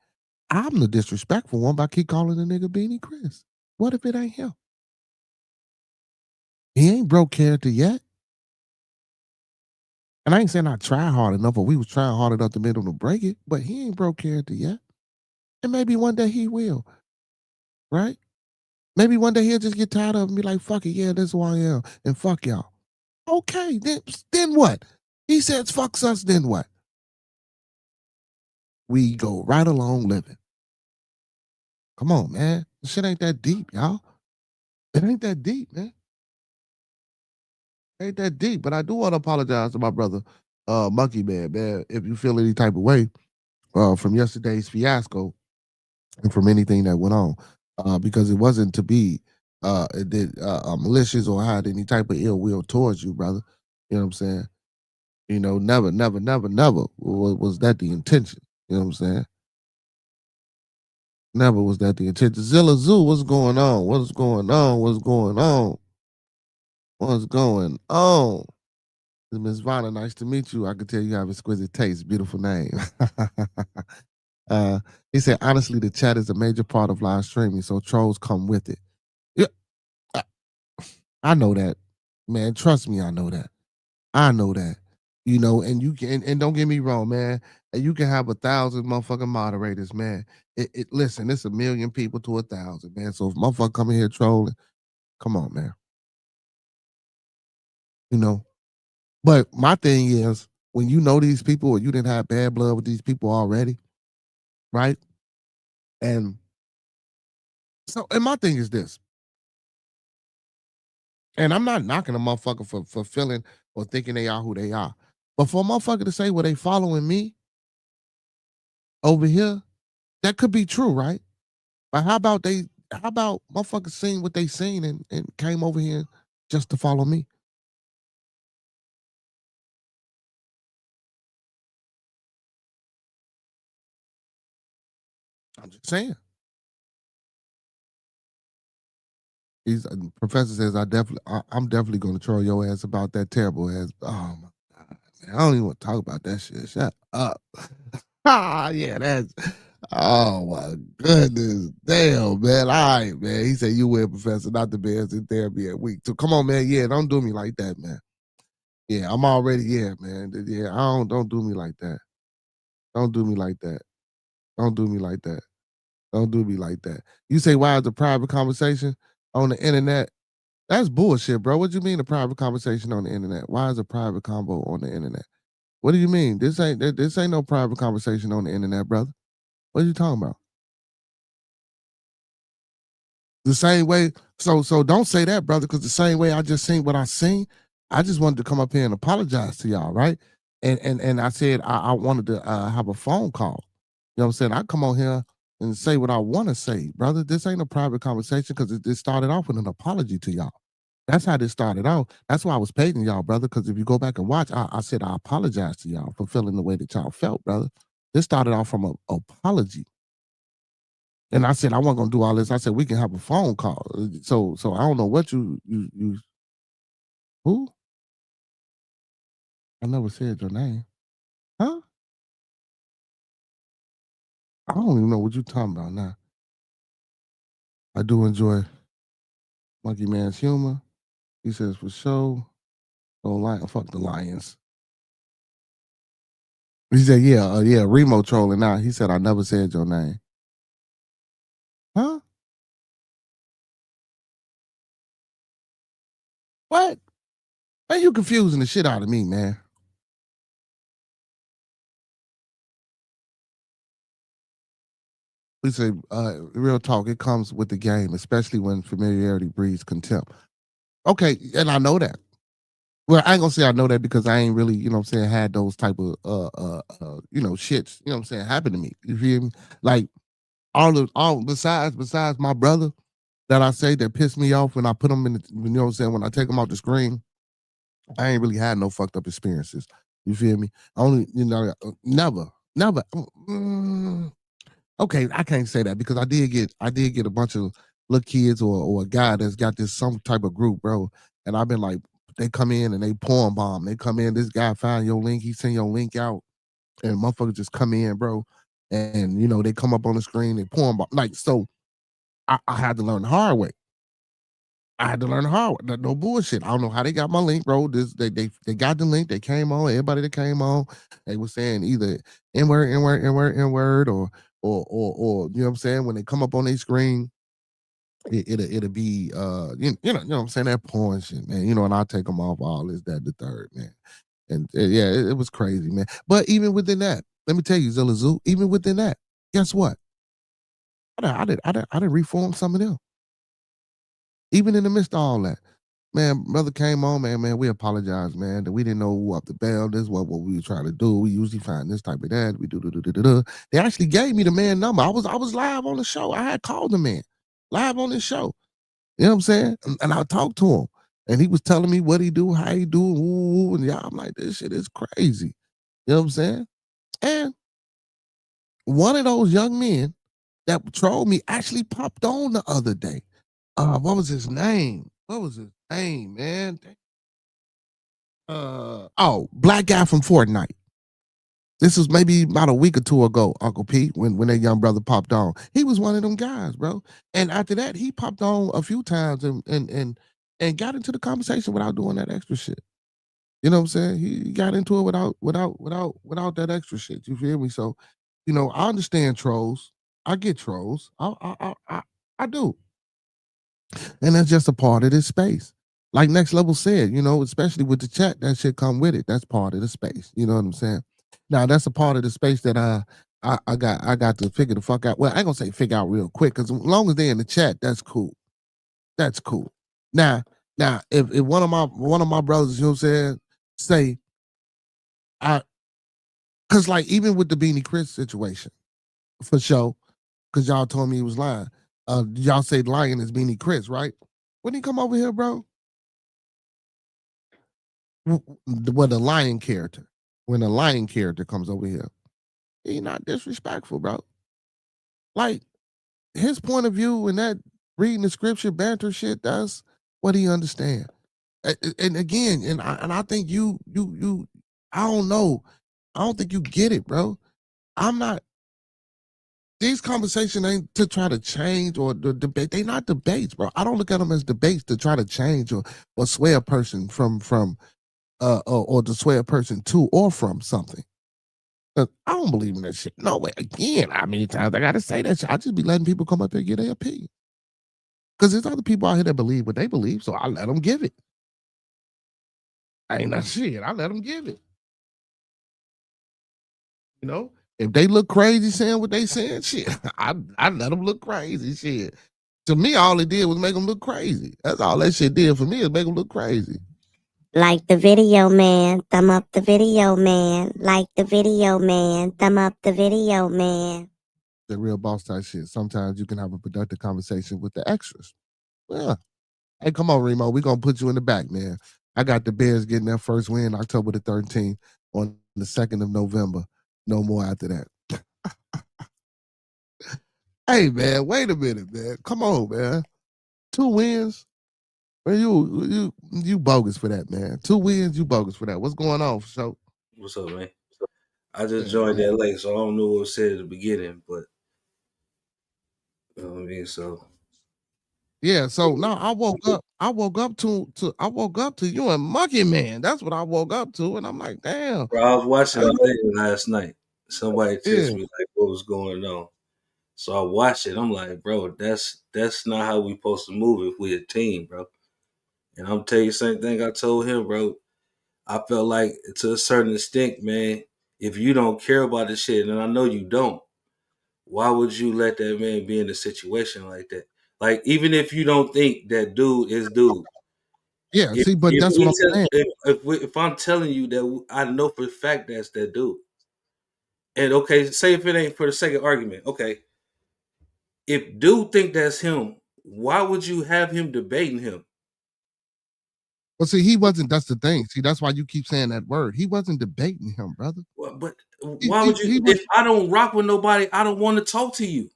I'm the disrespectful one by keep calling the nigga Beanie Chris. What if it ain't him? He ain't broke character yet. And I ain't saying I try hard enough or we was trying hard enough to make him to break it, but he ain't broke character yet. And maybe one day he will. Right? Maybe one day he'll just get tired of it and be like, fuck it, yeah, this is who I am. And fuck y'all. Okay, then what? He says fucks us, then what? We go right along living. Come on, man. This shit ain't that deep, y'all. It ain't that deep, man. It ain't that deep. But I do want to apologize to my brother, Monkeyman, man. If you feel any type of way from yesterday's fiasco and from anything that went on. Because it wasn't to be malicious or had any type of ill will towards you, brother. You know what I'm saying? You know, never was that the intention. You know what I'm saying? Never was that the intention. Zilla Zoo, what's going on? What's going on? What's going on? What's going on? Miss Vanna, nice to meet you. I can tell you have exquisite taste. Beautiful name. uh, he said, honestly, the chat is a major part of live streaming, so trolls come with it. Yeah, I I know that, man. Trust me, I know that. I know that. You know, and you can and don't get me wrong, man. And you can have 1,000 motherfucking moderators, man. Listen, it's 1,000,000 people to 1,000, man. So if motherfucker coming here trolling, come on, man. You know. But my thing is, when you know these people or you didn't have bad blood with these people already, right? And and my thing is this, and I'm not knocking a motherfucker for feeling or thinking they are who they are. But for a motherfucker to say, well, they following me over here, that could be true, right? But how about motherfuckers seen what they seen and came over here just to follow me? I'm just saying. He's professor says I'm definitely gonna troll your ass about that terrible ass. Oh my god, man. I don't even want to talk about that shit. Shut up. Yeah, that's oh my goodness. Damn, man. All right, man. He said you will, professor, not the best in therapy at week. So come on, man. Yeah, don't do me like that, man. Yeah, I'm already, yeah, man. Yeah, don't do me like that. Don't do me like that. Don't do me like that. Don't do me like that. You say why is a private conversation on the internet? That's bullshit, bro. What do you mean a private conversation on the internet? Why is a private combo on the internet? What do you mean? This ain't no private conversation on the internet, brother. What are you talking about? The same way. So don't say that, brother, because the same way I just seen what I seen, I just wanted to come up here and apologize to y'all, right? And I said I wanted to have a phone call. You know what I'm saying? I come on here and say what I want to say, brother. This ain't a private conversation because it started off with an apology to y'all. That's how this started out. That's why I was paging y'all, brother. Because if you go back and watch, I said I apologize to y'all for feeling the way that y'all felt, brother. This started off from an apology. And I said I wasn't gonna do all this. I said we can have a phone call. So I don't know what you who? I never said your name. Huh? I don't even know what you're talking about now. I do enjoy Monkey Man's humor. He says for sure. Don't lie. Fuck the Lions. He said, yeah, Remo trolling now. He said, I never said your name. Huh? What? Man, you confusing the shit out of me, man. We say, real talk, it comes with the game, especially when familiarity breeds contempt. Okay, and I know that. Well, I ain't gonna say I know that because I ain't really, you know what I'm saying, had those type of shits, you know what I'm saying, happen to me. You feel me? Like all besides my brother that I say that pissed me off when I put them in the, you know what I'm saying, when I take them off the screen, I ain't really had no fucked up experiences. You feel me? Only, never. Okay, I can't say that because I did get a bunch of little kids or a guy that's got this some type of group, bro. And I've been like, they come in and they porn bomb. They come in, this guy find your link, he send your link out, and motherfuckers just come in, bro. And they come up on the screen, they porn bomb. Like, so I had to learn the hard way. I had to learn the hard way. No bullshit. I don't know how they got my link, bro. They got the link. They came on. Everybody that came on, they were saying either N-word, N-word, N-word, N-word, or you know what I'm saying? When they come up on their screen, it'll be you know what I'm saying, that porn shit, man. And I take them off all this, that, the third, man. And yeah, it was crazy, man. But even within that, let me tell you, Zilla Zoo, even within that, guess what? I did reform some of them. Even in the midst of all that. Man, brother came on, man, we apologize, man, that we didn't know who up the bell. This is what we were trying to do. We usually find this type of that. We do. They actually gave me the man number. I was live on the show. I had called the man live on this show. You know what I'm saying? And I talked to him. And he was telling me what he do, how he do, and yeah, I'm like, this shit is crazy. You know what I'm saying? And one of those young men that trolled me actually popped on the other day. What was his name? What was his name, man? Black guy from Fortnite. This was maybe about a week or two ago, Uncle P, when that young brother popped on. He was one of them guys, bro. And after that, he popped on a few times and got into the conversation without doing that extra shit. You know what I'm saying? He got into it without that extra shit. You feel me? So, I understand trolls. I get trolls. I do. And that's just a part of this space. Like Next Level said, especially with the chat, that shit come with it. That's part of the space. You know what I'm saying? Now that's a part of the space that I got to figure the fuck out. Well, I ain't gonna say figure out real quick, because as long as they in the chat, that's cool. That's cool. Now, if one of my brothers, you know what I'm saying, say I because like even with the Beanie Chris situation, for sure, because y'all told me he was lying. Y'all say lying is Beanie Chris, right? When he come over here, bro, when the lion character, comes over here, he not disrespectful, bro. Like his point of view and that reading the scripture banter shit, that's what he understand. And again, and I think you, I don't know, I don't think you get it, bro. I'm not. These conversations ain't to try to change or the debate. They not debates, bro. I don't look at them as debates to try to change or sway a person from or to sway a person to or from something. I don't believe in that shit. No way. Again, how many times I gotta say that shit? I just be letting people come up here and get their opinion. Because there's other people out here that believe what they believe, so I let them give it. I ain't not shit. I let them give it. You know, if they look crazy saying what they saying, shit, I let them look crazy. Shit. To me, all it did was make them look crazy. That's all that shit did for me, is make them look crazy. Like the video, man. Thumb up the video, man. Like the video, man. Thumb up the video, man. The real boss type shit. Sometimes you can have a productive conversation with the extras. Yeah. Hey, come on, Remo. We're going to put you in the back, man. I got the Bears getting their first win October the 13th on the 2nd of November. No more after that. Hey, man, wait a minute, man. Come on, man. 2 wins? Man, you bogus for that, man. 2 wins, you bogus for that. What's going on, Fasho? What's up, man? I just joined that late, so I don't know what was said at the beginning, but You know what I mean? So Yeah, so now I woke up to you and Monkeyman. That's what I woke up to, and I'm like, damn. bro, I was watching I- the thing last night. Somebody yeah, texted me like what was going on. So I watched it. I'm like, bro, that's not how we supposed to move if we a team, bro. And I'm tell you the same thing I told him, bro. I felt like to a certain extent, man, if you don't care about this shit, and I know you don't, why would you let that man be in a situation like that? Like, even if you don't think that dude is dude, yeah. if See, but that's what I'm saying. if I'm telling you that I know for a fact that's that dude, and okay, say if it ain't for the sake of argument, okay, if dude think that's him, why would you have him debating him? But see, he wasn't. That's the thing. See, that's why you keep saying that word. He wasn't debating him, brother. But He, why he, would you? he was If I don't rock with nobody, I don't want to talk to you.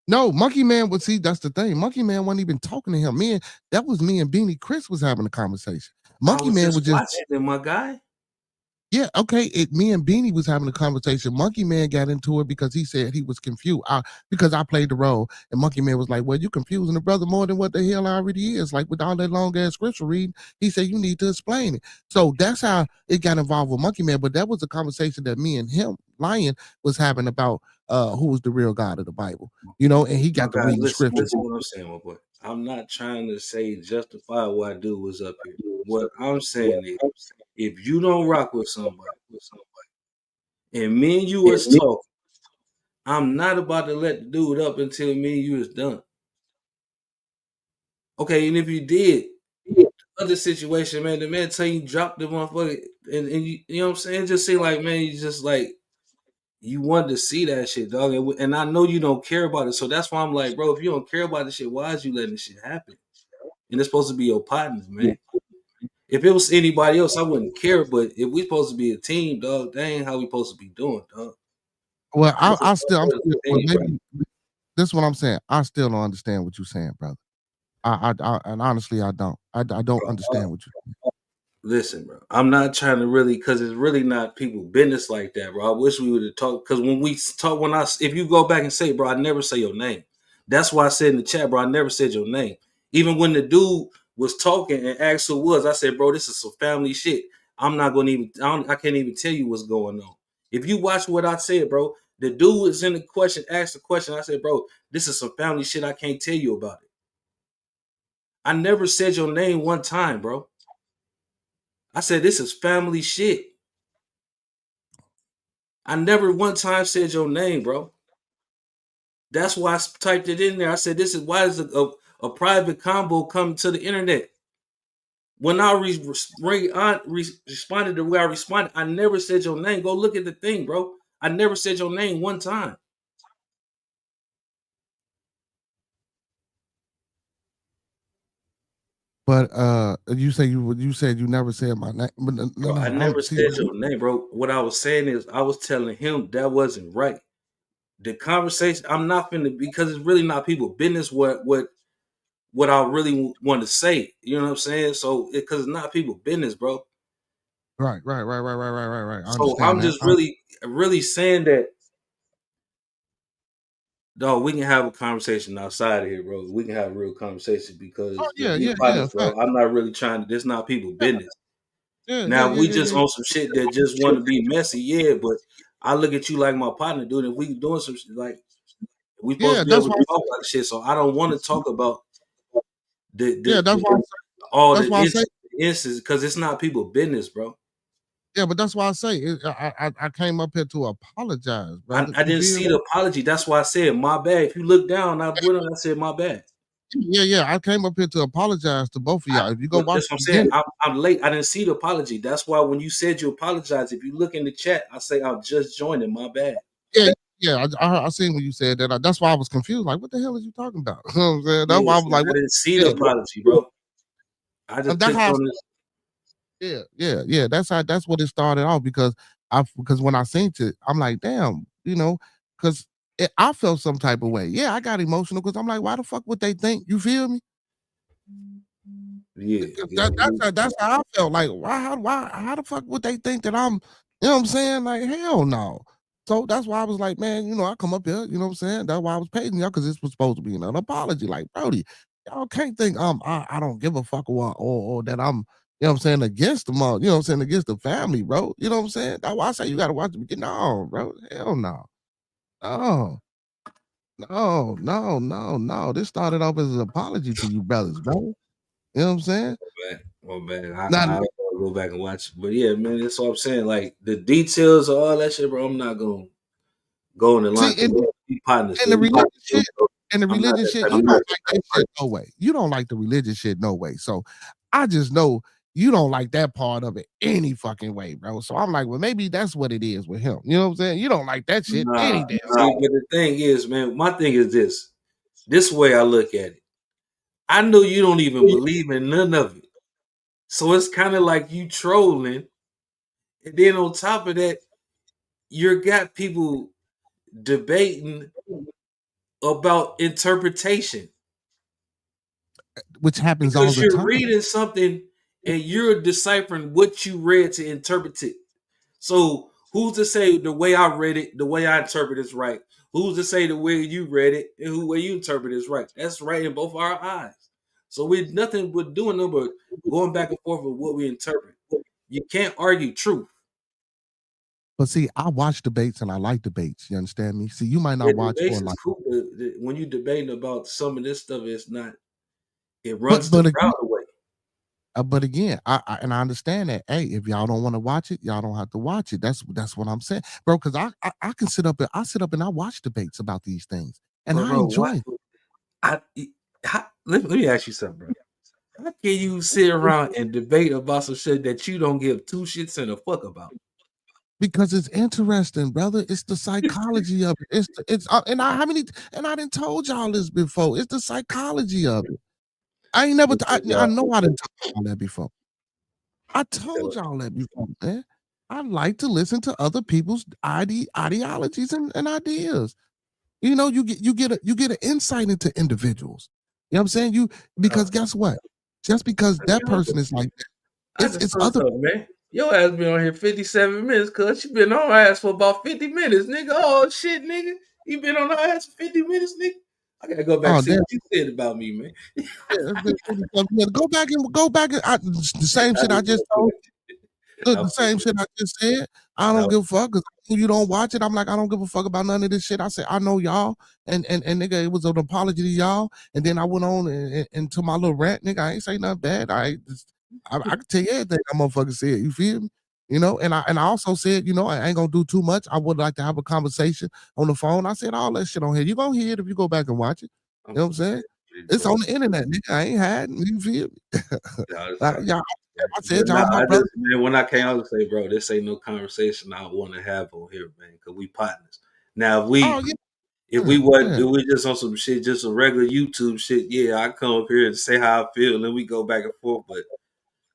no Monkeyman. Was see, that's the thing. Monkeyman wasn't even talking to him. That was me and Beanie Chris was having a conversation. I was Monkeyman just was just watching it, my guy. yeah, okay. Me and Beanie was having a conversation. Monkey Man got into it because he said he was confused. Because I played the role, and Monkey Man was like, "Well, you confusing the brother more than what the hell already is." Like with all that long ass scripture reading, he said you need to explain it. So that's how it got involved with Monkey Man. But that was a conversation that me and him, Lion, was having about who was the real God of the Bible. And he My got to guy, reading listen, scripture. listen what I'm saying, my boy. I'm not trying to say justify why dude was up here. What I'm saying is, if you don't rock with somebody, and me and you was talking, I'm not about to let the dude up until me and you is done. Okay, and if you did, other situation, man, the man tell you drop the motherfucker, and you know what I'm saying? Just say like, man, you just like you wanted to see that shit, dog. And I know you don't care about it, so that's why I'm like, bro, if you don't care about this shit, why is you letting this shit happen? And it's supposed to be your partner, man. If it was anybody else, I wouldn't care. But if we supposed to be a team, dog, that ain't how we supposed to be doing, dog. Well, This is I'm a still, well, team, bro. maybe this is what I'm saying. I still don't understand what you're saying, brother. And honestly, I don't. I don't understand what you. Listen, bro. I'm not trying to really, because it's really not people business like that, bro. I wish we would have talked. Because when we talk, if you go back and say, bro, I never say your name. That's why I said in the chat, bro, I never said your name. Even when the dude was talking and asked who it was, I said, bro, this is some family shit. I'm not gonna even. I can't even tell you what's going on. If you watch what I said, bro, the dude was in the question, asked the question. I said, bro, this is some family shit. I can't tell you about it. I never said your name one time, bro. I said this is family shit. I never one time said your name, bro. That's why I typed it in there. I said, "This is why is a private combo come to the internet?" When I responded the way I responded, I never said your name. Go look at the thing, bro. I never said your name one time. But you said you never said my name. But Bro, I I'm never see. said your name, bro. What I was saying is I was telling him that wasn't right. The conversation, I'm not finna, because it's really not people business what I really want to say. You know what I'm saying? So because it's not people business, bro. Right. I So understand I'm that. just really saying that, dog, we can have a conversation outside of here, bro. We can have a real conversation Oh because if yeah, we yeah, yeah. partners, Fact. bro, I'm not really trying to. This not people Yeah, business. yeah, Now yeah, we yeah, just yeah. on some shit that just want to be messy, yeah. But I look at you like my partner, dude. If we doing some shit, like we supposed Yeah, to be that's able why. to talk about the shit. So I don't want to talk about Yeah, that's the why. all the That's why I say. instances because it's not people business, bro. Yeah, but that's why I say I came up here to apologize, brother. I You didn't feel see me? the apology. That's why I said my bad. If you look down, I went on. I said my bad. Yeah. I came up here to apologize to both of y'all. If you go But watch that's what I'm the saying. beginning. I'm late. I didn't see the apology. That's why when you said you apologize, if you look in the chat, I say I'm just joining. My bad. Yeah, yeah. I seen when you said that. That's why I was confused. Like, what the hell is you talking about? You know what I'm saying? That's Yeah, why I was see, like, I what? didn't see the Yeah, apology, bro. I and just that's clicked how. on this. Yeah. That's what it started off because when I seen it, I'm like, damn, because I felt some type of way. Yeah, I got emotional because I'm like, why the fuck would they think? You feel me? Yeah, That's how I felt. Like, why how the fuck would they think that I'm? You know what I'm saying? Like, hell no. So that's why I was like, man, I come up here, you know what I'm saying? That's why I was paging y'all, because this was supposed to be an apology. Like, Brody, y'all can't think I don't give a fuck or that I'm, you know what I'm saying, against them all, you know what I'm saying, against the family, bro. You know what I'm saying? That's why I say you gotta watch the beginning. No, bro. Hell no. No. No. This started off as an apology to you brothers, bro. You know what I'm saying? Well, man, Not I don't want to go back and watch it. But yeah, man, that's what I'm saying. Like the details of all that shit, bro, I'm not gonna go in the line see, because we partners. and the religion shit, I'm not that you type don't of like person. that shit no way. You don't like the religious shit no way. So I just know you don't like that part of it any fucking way, bro. So I'm like, well, maybe that's what it is with him. You know what I'm saying? You don't like that shit Nah, any damn. see, but the thing is, man, my thing is this. This way I look at it. I know you don't even believe in none of it. So it's kind of like you trolling. And then on top of that, you got people debating about interpretation. Which happens all Because the you're time. reading something and you're deciphering what you read to interpret it. So who's to say the way I read it, the way I interpret is right? Who's to say the way you read it and the way you interpret is right? That's right in both our eyes. So we're nothing but doing them but going back and forth with what we interpret. You can't argue truth. But see, I watch debates and I like debates. You understand me? See, you might Yeah, not watch debates or is like, cool. When you debating about some of this stuff, it's not. It but runs the but again, crowd away. I and I understand that. Hey, if y'all don't want to watch it, y'all don't have to watch it. That's what I'm saying, bro. Because I can sit up and I watch debates about these things, and But I bro, enjoy what? it. Let me ask you something, bro. How can you sit around and debate about some shit that you don't give two shits and a fuck about? Because it's interesting, brother. It's the psychology of it. And I didn't told y'all this before. It's the psychology of it. I ain't never. I know I didn't tell y'all that before. I told y'all that before, man. I like to listen to other people's ideologies and ideas. You get an insight into individuals. You know what I'm saying? Because guess what? Just because that person is like that, I it's just it's saw other. something, man. Your ass been on here 57 minutes, cuz you been on our ass for about 50 minutes, nigga. Oh shit, nigga. You been on our ass for 50 minutes, nigga. I gotta go back and Oh see damn! what you said about me, man. Yeah, it's been 27 minutes. Go back and the same shit I just told. The same shit I just said. I don't give a fuck because you don't watch it. I'm like, I don't give a fuck about none of this shit. I said, I know y'all, and nigga, it was an apology to y'all. And then I went on into my little rant, nigga. I ain't say nothing bad. I can tell you everything that motherfucker said. You feel me? And I also said, I ain't gonna do too much. I would like to have a conversation on the phone. I said all that shit on here. You gonna hear it if you go back and watch it. You know what I'm saying? It's on the internet, nigga. I ain't hiding. You feel me? Y'all, I said y'all my brother. Man, when I came out to say, bro, this ain't no conversation I want to have on here, man, because we partners. Now, Oh yeah. if we just on some shit, just a regular YouTube shit, yeah, I come up here and say how I feel, and we go back and forth. But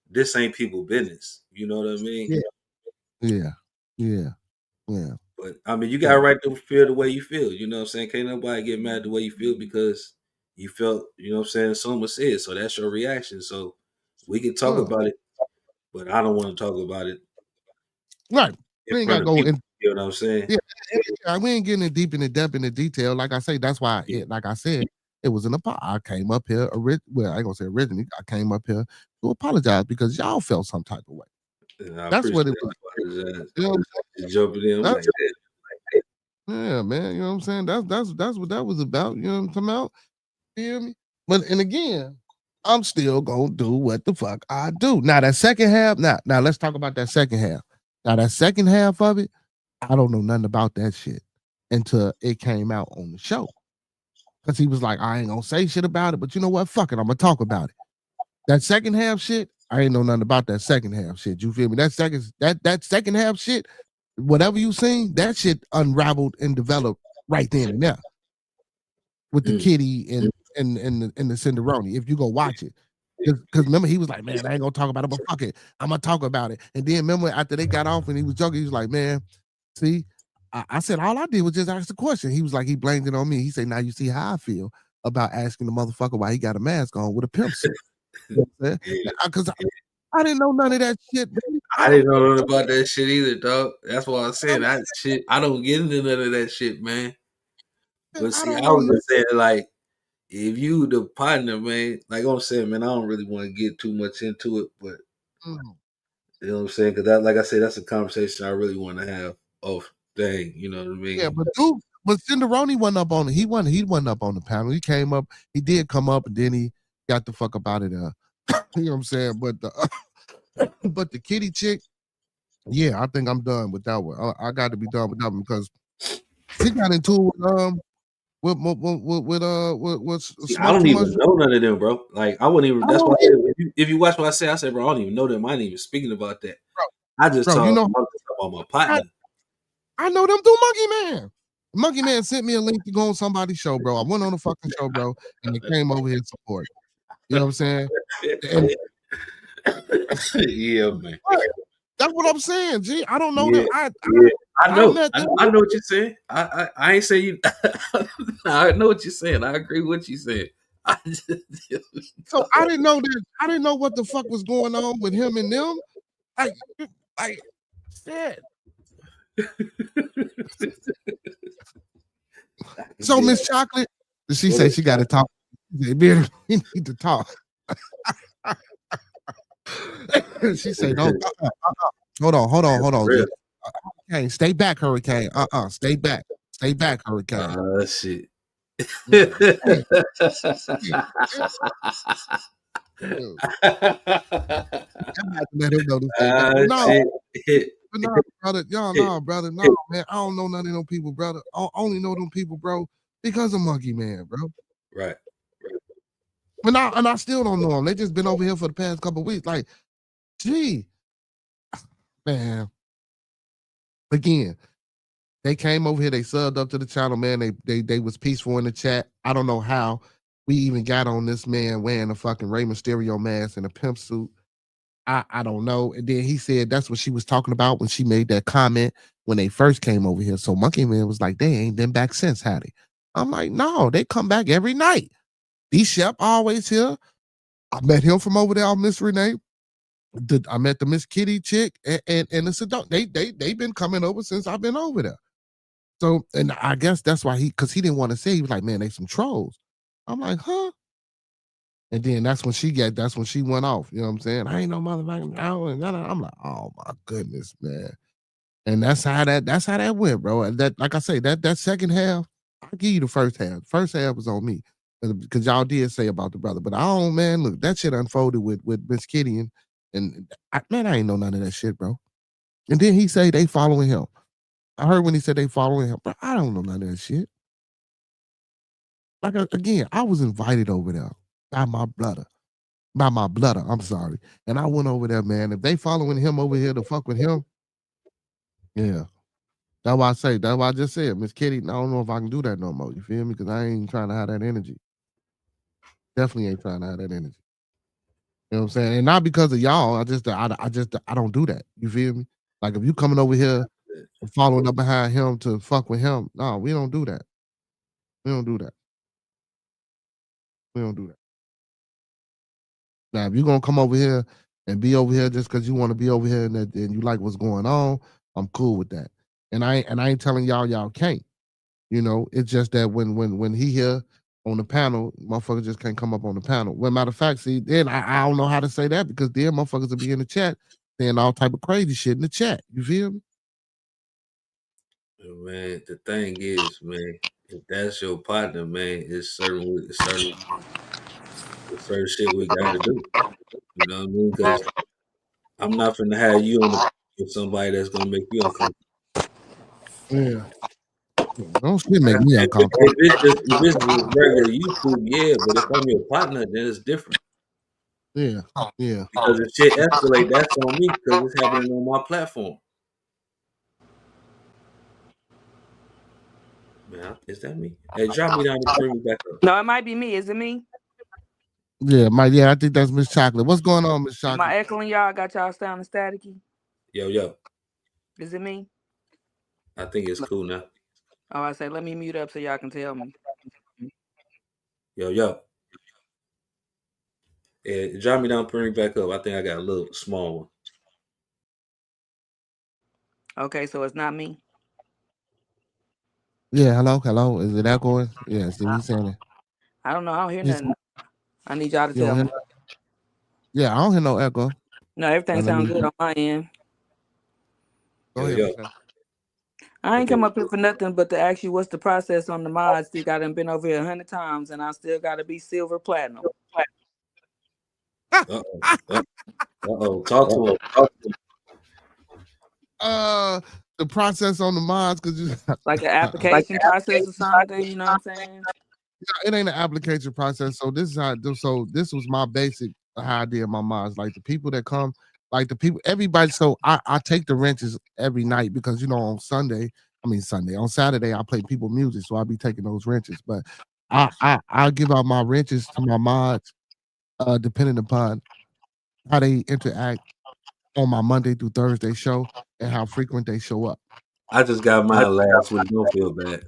this ain't people business. You know what I mean? Yeah. Yeah. But I mean, you got a right to feel the way you feel. You know what I'm saying? Can't nobody get mad the way you feel because you felt, you know what I'm saying, someone said. So that's your reaction. So we can talk about it, but I don't want to talk about it Right. in We ain't front gotta of go people. in. You know what I'm saying? Yeah, we ain't getting deep in the depth in the detail. Like I say, that's why like I said, it was I came up here well, I ain't gonna say originally, I came up here to apologize because y'all felt some type of way. And I That's appreciate what it was. that. You know what I'm Just jumping in. I'm saying? like that. Yeah, man. You know what I'm saying? That's what that was about. You know what I'm talking about? Feel me? But and again, I'm still gonna do what the fuck I do. Now that second half, now let's talk about that second half. Now that second half of it, I don't know nothing about that shit until it came out on the show. Cause he was like, I ain't gonna say shit about it, but you know what? Fuck it, I'm gonna talk about it. That second half shit, I ain't know nothing about that second half shit. You feel me? That second half shit, whatever you seen, that shit unraveled and developed right then and there with the kitty and the Cinderoni. If you go watch it. Because remember, he was like, man, I ain't gonna talk about it, but fuck it. I'm gonna talk about it. And then remember after they got off and he was joking, he was like, man, see, I said all I did was just ask the question. He was like, he blamed it on me. He said, now you see how I feel about asking the motherfucker why he got a mask on with a pimp suit. You know what I'm saying? I didn't know none of that shit, baby. I didn't know nothing about that shit either, dog. That's why I'm saying I don't get into none of that shit, man. But see, I was just saying, like, if you the partner, man, like I'm saying, man, I don't really want to get too much into it, but you know what I'm saying? Because like I said, that's a conversation I really want to have. Oh, dang, you know what I mean? Yeah, but Cinderoni wasn't up on it. He wasn't up on the panel. He came up. He did come up, and then he got the fuck up out of there. You know what I'm saying? But the kitty chick, yeah, I think I'm done with that one. I got to be done with that one because she got into it with See, I don't even know none of them, bro. Like I wouldn't even. That's why I said, if you watch what I said, bro, I don't even know them. I ain't even speaking about that. I just talk about my partner. I know them through Momkeyman. Momkeyman sent me a link to go on somebody's show, bro. I went on the fucking show, bro, and they came over here to support. You know what I'm saying? And, yeah, man. That's what I'm saying, G. I don't know them. I know. I know what you're saying. I ain't saying you. I know what you're saying. I agree with what you said. So I didn't know that. I didn't know what the fuck was going on with him and them. Like shit. So Miss Chocolate, she said she got to talk. We need to talk. She said, "No, hold on, G. Hurricane, stay back, Hurricane. Stay back, Hurricane." Shit. Let him know to stay back. No, brother, brother, no, man. I don't know none of them people, brother. I only know them people, bro, because of Momkeyman, bro. Right. And I still don't know them. They just been over here for the past couple of weeks. Like, gee, man. Again, they came over here. They subbed up to the channel, man. They was peaceful in the chat. I don't know how we even got on this man wearing a fucking Rey Mysterio mask and a pimp suit. I don't know. And then he said that's what she was talking about when she made that comment when they first came over here. So Momkeyman was like, they ain't been back since, had he? I'm like, no, they come back every night. D-Shep always here. I met him from over there on Miss Renee. I met the Miss Kitty chick and the Sedona. They been coming over since I've been over there. So, and I guess that's why because he didn't want to say, he was like, man, they some trolls. I'm like, huh? And then that's when she went off. You know what I'm saying? I ain't no motherfucking. I'm like, oh my goodness, man. And that's how that went, bro. And that, like I say, that second half, I'll give you the first half. First half was on me. Because y'all did say about the brother. But I don't, man, look, that shit unfolded with Miss Kitty and I ain't know none of that shit, bro. And then he say they following him. I heard when he said they following him, bro, I don't know none of that shit. Like, again, I was invited over there by my brother. I'm sorry. And I went over there, man. If they following him over here to fuck with him, yeah. That's why I just said, Miss Kitty, I don't know if I can do that no more. You feel me? Because I ain't trying to have that energy. Definitely ain't trying to have that energy. You know what I'm saying? And not because of y'all. I don't do that. You feel me? Like if you coming over here and following up behind him to fuck with him, no, we don't do that. We don't do that. We don't do that. Now, if you're gonna come over here and be over here just because you want to be over here and you like what's going on, I'm cool with that. And I ain't telling y'all can't. You know, it's just that when he here on the panel, motherfuckers just can't come up on the panel. Well, matter of fact, see, then I don't know how to say that because then motherfuckers will be in the chat saying all type of crazy shit in the chat. You feel me? Man, the thing is, man, if that's your partner, man, it's certain shit we got to do. You know what I mean? Because I'm not finna have you on with somebody that's gonna make you uncomfortable. Yeah. Don't shit make me uncomfortable. If it's just regular YouTube, yeah, but if I'm your partner, then it's different. Yeah. Yeah. Because if shit escalate, that's on me because it's happening on my platform. Man, is that me? Hey, drop me down and bring me back up. No, it might be me. Is it me? Yeah, I think that's Miss Chocolate. What's going on, Miss Chocolate? Am I echoing y'all? Got y'all sounding staticky? Yo. Is it me? I think it's cool now. Oh, I say, let me mute up so y'all can tell me. Yo. Yeah, drop me down, bring me back up. I think I got a little small one. Okay, so it's not me. Yeah, hello. Is it echoing? Yeah, see, he's saying it. I don't know. I don't hear He's, nothing. I need y'all to you don't tell hear? me. Yeah, I don't hear no echo. No, everything Now let sounds me good on my end. go Yo, ahead, yo. Fasho. I ain't Okay. come up here for nothing but to ask you what's the process on the mods. Still got done been over here 100 times, and I still got to be silver platinum. Uh-oh. Uh-oh. Talk to him. The process on the mods because you Like an application process or something. You know what I'm saying? it ain't an application process. So this is how. So this was my basic how I did my mods. Like the people that come, like the people, everybody. So I take the wrenches every night because on Sunday on Saturday I play people music, so I'll be taking those wrenches. But I give out my wrenches to my mods, depending upon how they interact on my Monday through Thursday show and how frequent they show up. I just got mine last week. Don't feel bad.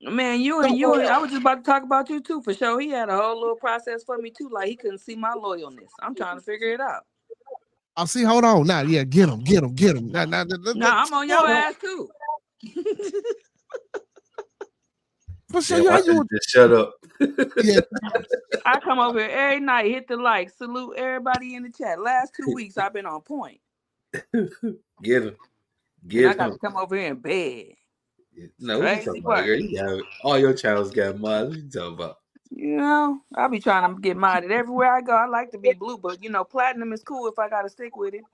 Man, you and I was just about to talk about you too for sure. He had a whole little process for me too. Like he couldn't see my loyalness. I'm trying to figure it out. I'll see. Hold on. Now, yeah, get him. Now, No, I'm on your ass too. for sure, Damn, I you should just shut up. yeah. I come over here every night, hit the like, salute everybody in the chat. Last 2 weeks I've been on point. Get him. And Get I got him. to come over here in bed. No, what you talking Crazy about, work. girl? You got all your channels got mods. What you talking about? You know, I be trying to get modded everywhere I go. I like to be blue, but platinum is cool if I gotta stick with it.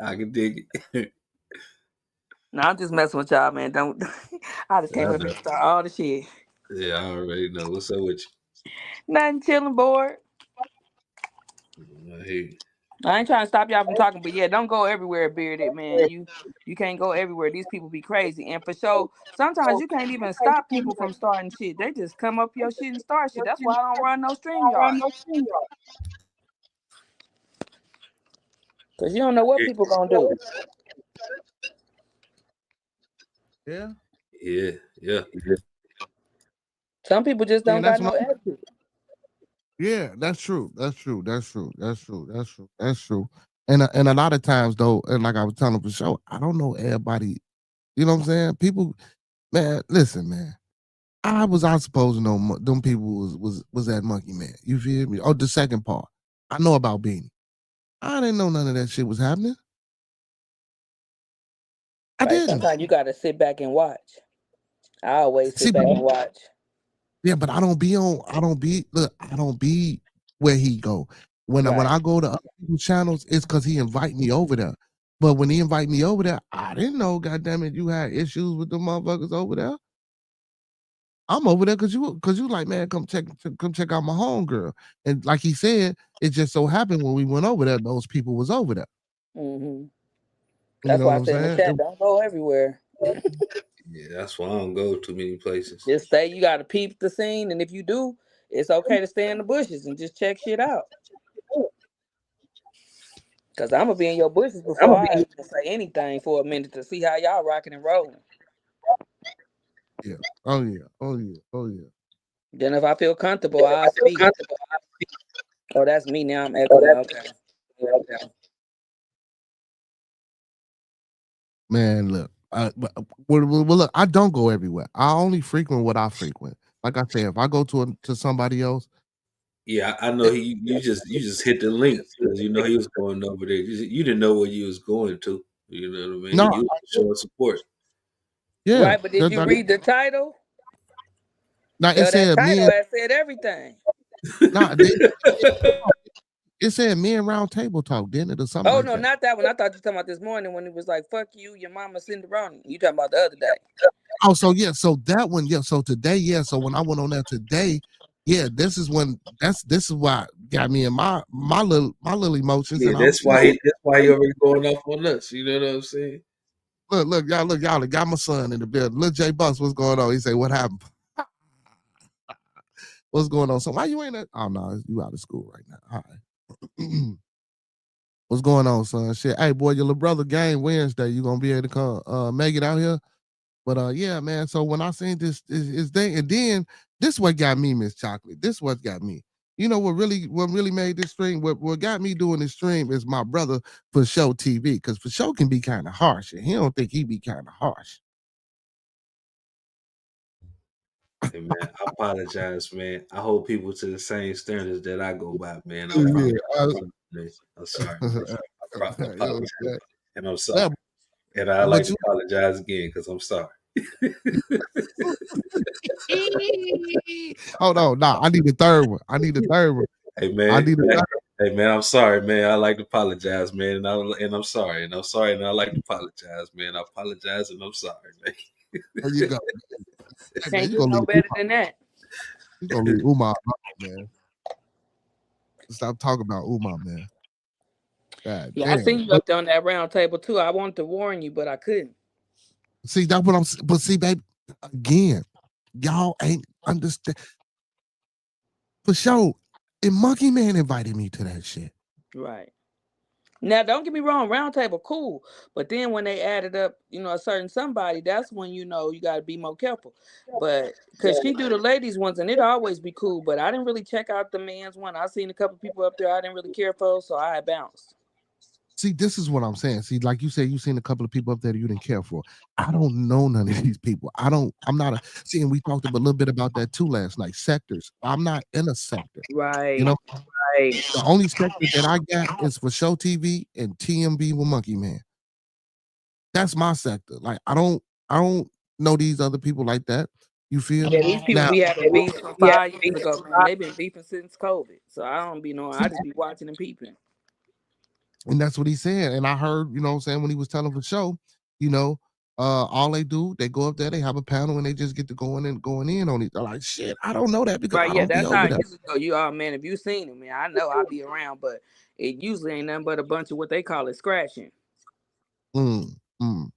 I can dig it. No, I'm just messing with y'all, man. Don't I just came I up here know. and start all the shit. Yeah, I already know. What's up with Nothing, chilling, bored. you? I hear you. I ain't trying to stop y'all from talking, but yeah, don't go everywhere, bearded man. You can't go everywhere. These people be crazy, and for sure, sometimes you can't even stop people from starting shit. They just come up your shit and start shit. That's why I don't run no stream yard, cause you don't know what people gonna do. Yeah. Yeah. Some people just Yeah, don't that's got what no attitude. Yeah, that's true. And a lot of times though, and like I was telling for sure, I don't know everybody. You know what I'm saying? People, man, listen, man. I was supposed to know them people was at Monkeyman. You feel me? Oh, the second part. I know about Beanie. I didn't know none of that shit was happening. I Right? didn't. Sometimes you gotta sit back and watch. I always See, sit back and watch. yeah, but I don't be where he go. When Right. I go to other people's channels, it's because he invite me over there. But when he invite me over there, I didn't know, goddamn it, you had issues with the motherfuckers over there. I'm over there because you like, man, come check out my homegirl. And like he said, it just so happened when we went over there, those people was over there. Mm-hmm. You That's know what why I I'm said in the saying? chat, don't go everywhere. Yeah, that's why I don't go too many places. Just stay. You gotta peep the scene, and if you do, it's okay to stay in the bushes and just check shit out. Cause I'm gonna be in your bushes before I even say anything for a minute to see how y'all rocking and rolling. Yeah. Oh yeah. Then if I feel comfortable, I'll speak. Oh, that's me now. I'm echoing. Okay. Man, look. Look, I don't go everywhere. I only frequent what I frequent. Like I said, if I go to somebody else, Yeah, I know you just hit the link because you know he was going over there. You didn't know where you was going to. You know what I mean? no, You was showing support. yeah. Right, but did you read the title? Now it That said title men. has said everything. Nah, it said men round table talk, didn't it, or something Oh like no, that? not that one. I thought you were talking about this morning when it was like, "Fuck you, your mama Cinderoni." You talking about the other day? Oh, so yeah, so that one, yeah. So today, yeah. So when I went on there today, yeah, this is why got me in my little emotions, Yeah, and that's why he already going off on us. You know what I'm saying? look, y'all got my son in the building. Little J Bus, what's going on? He say, what happened? What's going on? So why you ain't at? Oh no, you out of school right now. All right. What's going on, son? Shit. Hey boy, your little brother game Wednesday. You gonna be able to come make it out here? But yeah, man. So when I seen this is thing, and then this what got me, Miss Chocolate. This what got me. You know what really made this stream? What got me doing this stream is my brother Fasho TV, because Fasho can be kind of harsh, and he don't think he be kind of harsh. Hey man, I apologize, man. I hold people to the same standards that I go by, man. I Yeah, apologize. I'm sorry. I apologize, and I'm sorry. yeah, And I like but to you apologize again because I'm sorry. hold on, nah, I need a third one. I need a third one. Hey I man, need a third. hey man, I'm sorry, man. I like to apologize, man, and I'm sorry, and I'm sorry, and I like to apologize, man. I apologize, and I'm sorry, man. There you go. Hey, man, Can't you do gonna no leave better than that. you gonna leave Umar alone, man. Stop talking about Umar, man. God Yeah, I damn. seen you up there on that round table too. I wanted to warn you, but I couldn't. See, that's what I'm. But see, baby, again, y'all ain't understand for sure. And Monkeyman invited me to that shit. Right. Now, don't get me wrong, round table cool, but then when they added up, a certain somebody, that's when you got to be more careful. But because she do the ladies ones, and it always be cool. But I didn't really check out the men's one. I seen a couple people up there I didn't really care for, so I bounced. See, this is what I'm saying. See, like you said, you seen a couple of people up there that you didn't care for. I don't know none of these people. I'm not a see, and we talked a little bit about that too last night. Sectors. I'm not in a sector. Right. You know, Right. the only sector that I got is for Show TV and TMB with Monkeyman. That's my sector. Like I don't know these other people like that. You feel Yeah, me? these people Now, be having beef from 5 years ago, man. They've been beefing since COVID. So I don't be knowing. I just be watching and peeping. and that's what he said. And I heard, you know what I'm saying, when he was telling for show, all they do, they go up there, they have a panel, and they just get to going in on it. They're like, shit, I don't know that because Right, I yeah, don't be that's how over it there. usually go. Man, if you seen him, man, I know I'll be around, but it usually ain't nothing but a bunch of what they call it scratching. Mm, mm.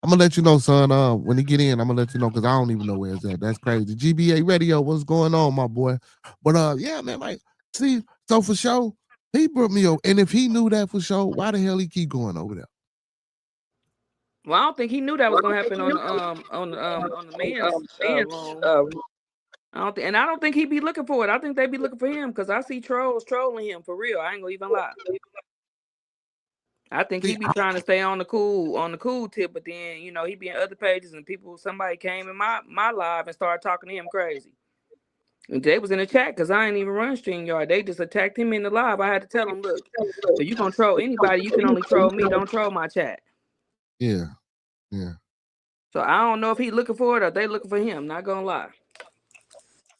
I'm gonna let you know, son. When he get in, I'm gonna let you know because I don't even know where it's at. That's crazy. GBA Radio, what's going on, my boy? But yeah, man, like, see, so for sure, he brought me over, and if he knew that for sure, why the hell he keep going over there? Well, I don't think he knew that was gonna happen on the men's room. I don't think he'd be looking for it. I think they'd be looking for him because I see trolls trolling him for real. I ain't gonna even lie. I think he be trying to stay on the cool tip, but then he be in other pages and somebody came in my live and started talking to him crazy. And they was in the chat because I ain't even run StreamYard. They just attacked him in the live. I had to tell him, look, if you gonna troll anybody, you can only troll me. Don't troll my chat. Yeah, yeah. So I don't know if he looking for it or they looking for him. Not gonna lie.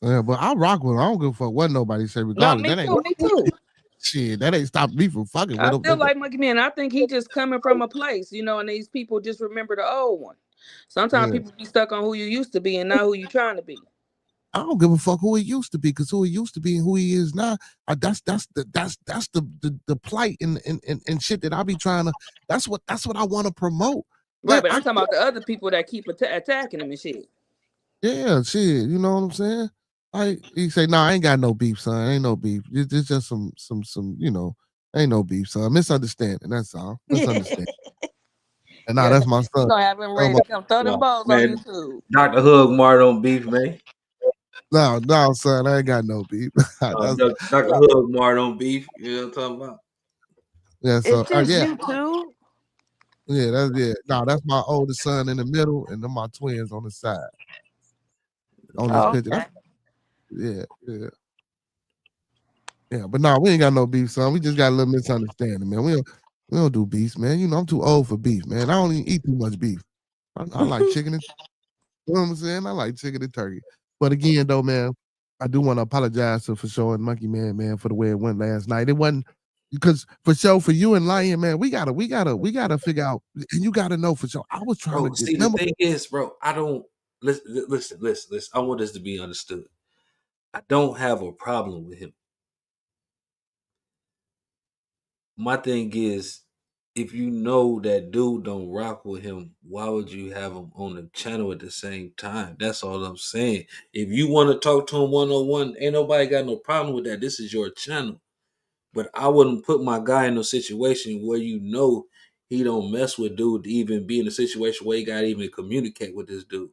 Yeah, but I rock with him. I don't give a fuck what nobody say. No, Regardless, me too. Shit, that ain't stopped me from fucking with I him. feel like Monkeyman. I think he just coming from a place, and these people just remember the old one. Sometimes people be stuck on who you used to be and not who you trying to be. I don't give a fuck who he used to be, because who he used to be and who he is now, that's the plight and shit that I be trying to. That's what I want to promote. Right, but I'm talking about the other people that keep attacking him and shit. Yeah, shit. You know what I'm saying? He say, "Nah, I ain't got no beef, son. Ain't no beef. It's just some, ain't no beef, son. Misunderstanding. That's all. Misunderstanding." And nah, that's my son. You gonna have him ready to come throw them balls on YouTube. Dr. Hugmar don't beef, man. No, son, I ain't got no beef. Dr. Hugmar don't beef. You know what I'm talking about? Yeah, so it's just yeah. YouTube. Yeah. No, that's my oldest son in the middle, and then my twins on the side. On this picture. Yeah. But no, we ain't got no beef, son. We just got a little misunderstanding, man. We don't do beef, man. I'm too old for beef, man. I don't even eat too much beef. I like chicken and you know what I'm saying? I like chicken and turkey. But again, though, man, I do want to apologize to Fasho and Monkeyman, man, for the way it went last night. It wasn't because for sure for you and Lion, man, we gotta figure out, and you gotta know for sure. I was trying to get. See, the thing is, bro, I don't listen. I want this to be understood. I don't have a problem with him. My thing is, if you know that dude don't rock with him, why would you have him on the channel at the same time? That's all I'm saying. If you want to talk to him one-on-one, ain't nobody got no problem with that. This is your channel. But I wouldn't put my guy in a situation where he don't mess with dude to even be in a situation where he got to even communicate with this dude.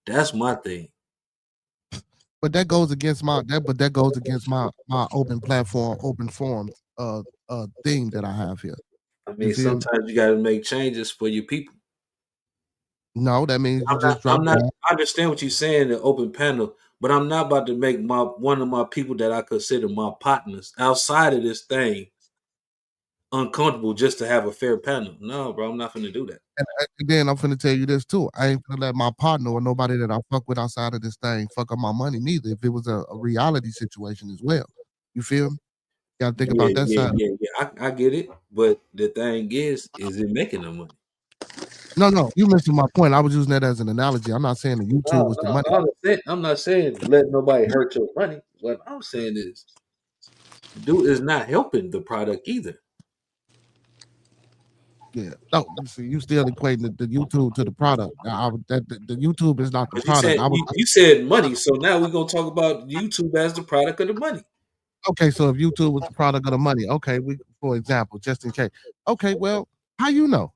That's my thing. But that goes against that goes against my open platform, open forum theme that I have here. I You mean, feel me? sometimes you got to make changes for your people. No, that means you I'm not. just drop I'm not. down. I understand what you're saying, the open panel, but I'm not about to make one of my people that I consider my partners outside of this thing uncomfortable just to have a fair panel. No, bro, I'm not going to do that. And then I'm finna tell you this too. I ain't finna let my partner or nobody that I fuck with outside of this thing fuck up my money neither. If it was a reality situation as well, you feel me? Gotta think Yeah, about that yeah, side. yeah, yeah. I get it, but the thing is it making the money? No, you missing my point. I was using that as an analogy. I'm not saying that YouTube No, was the no, money. I'm not saying let nobody hurt your money. What I'm saying is, dude is not helping the product either. Yeah. No, see, you still equating the YouTube to the product. The YouTube is not the Because you product. said you said money, so now we're gonna talk about YouTube as the product of the money. Okay, so if YouTube was the product of the money, okay, for example, just in case. Okay, well, how you know?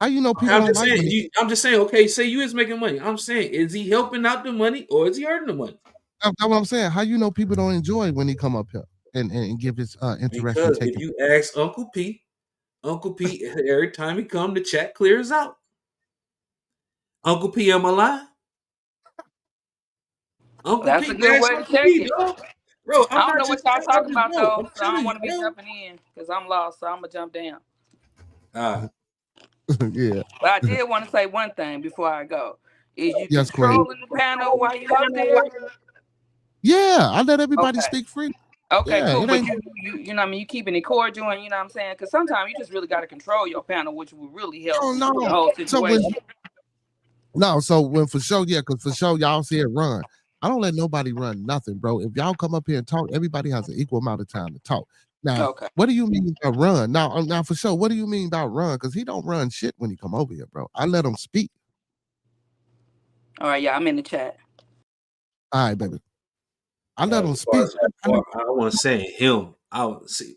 How you know people I'm don't just like saying. money? I'm just saying. Okay, say you is making money. I'm saying, is he helping out the money or is he hurting the money? That's what I'm saying. How you know people don't enjoy when he come up here and give his interesting Because take? if you ask Uncle P, every time he come, the chat clears out. Uncle P, am I lying? Uncle That's a P, good ask way to Uncle check P, it. dog. Bro, I I'm don't not know what just y'all telling talking you, about bro. though, I'm so I don't telling you, want to be bro. jumping in because I'm lost. So I'm gonna jump down. Yeah. But I did want to say one thing before I go: is you Yes, Queen. controlling the panel while you up there? Yeah, I let everybody Okay. speak free. Okay, Yeah, cool. it But ain't. you know what I mean, you keeping it cordial, and you know what I'm saying? Because sometimes you just really got to control your panel, which will really help Oh the no. whole So when situation. so when for sure, yeah, because for sure y'all see it run. I don't let nobody run nothing, bro. If y'all come up here and talk, everybody has an equal amount of time to talk. Now, Okay. what do you mean by run? Now for sure, what do you mean by run? Because he don't run shit when he come over here, bro. I let him speak. All right, yeah, I'm in the chat. All right, baby. I let him As far speak. as I wasn't saying him. I would see.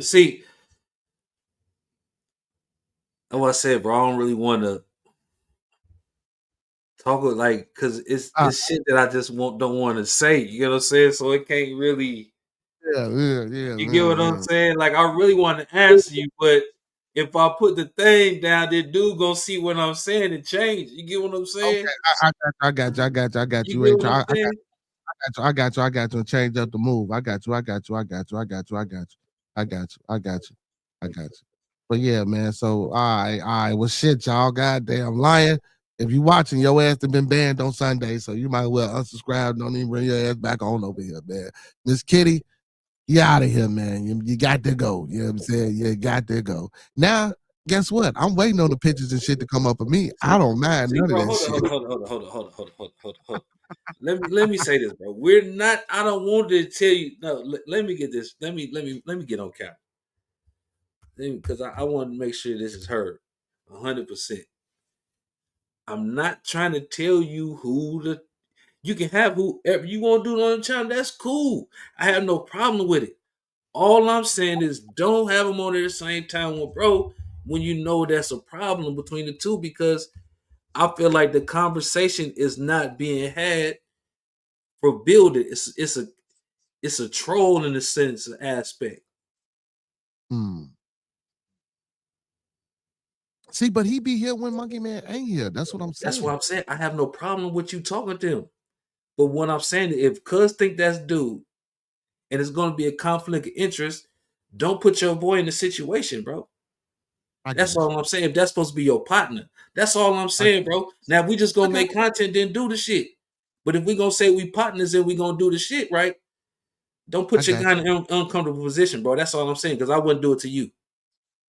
See, what I said, bro. I don't really want to talk like because Uh, it's shit that I just don't want to say. You know what I'm saying? So it can't really. yeah, You get what I'm man. saying? Like I really want to answer you, but if I put the thing down, this dude gonna see what I'm saying and change. You get what I'm saying? Okay, I got you. I got you. I got You you. get Ain't what I'm try. saying? I got you. I got you. And change up the move. I got you. I got you. I got you. I got you. I got you. I got you. I got you. I got you. But yeah, man. So all right. Well, shit, y'all. Goddamn lying. If you watching, your ass have been banned on Sunday, so you might well unsubscribe. Don't even bring your ass back on over here, man. Miss Kitty, you out of here, man. You got to go. You know what I'm saying? You got to go. Now, guess what? I'm waiting on the pictures and shit to come up of me. I don't mind See, none of bro, that shit. hold on. Let me say this, bro. We're not. I don't want to tell you. No, let me get this. Let me get on camera. Because I want to make sure this is heard 100%. I'm not trying to tell you who the. You can have whoever you want to do on the channel. That's cool. I have no problem with it. All I'm saying is don't have them on at the same time with bro when you know that's a problem between the two because I feel like the conversation is not being had for building. It's a troll in a sense aspect. Hmm. See, but he be here when Monkey Man ain't here. That's what I'm That's what saying. I'm saying. I have no problem with you talking to him. But what I'm saying is if cuz think that's dude and it's gonna be a conflict of interest, don't put your boy in the situation, bro. I That's got you. all I'm saying. If that's supposed to be your partner, that's all I'm I, saying, bro. Now if we just I gonna got make content, then do the shit. But if we gonna say we partners and we gonna do the shit, right? Don't I put your got guy you. in an uncomfortable position, bro. That's all I'm saying. Because I wouldn't do it to you.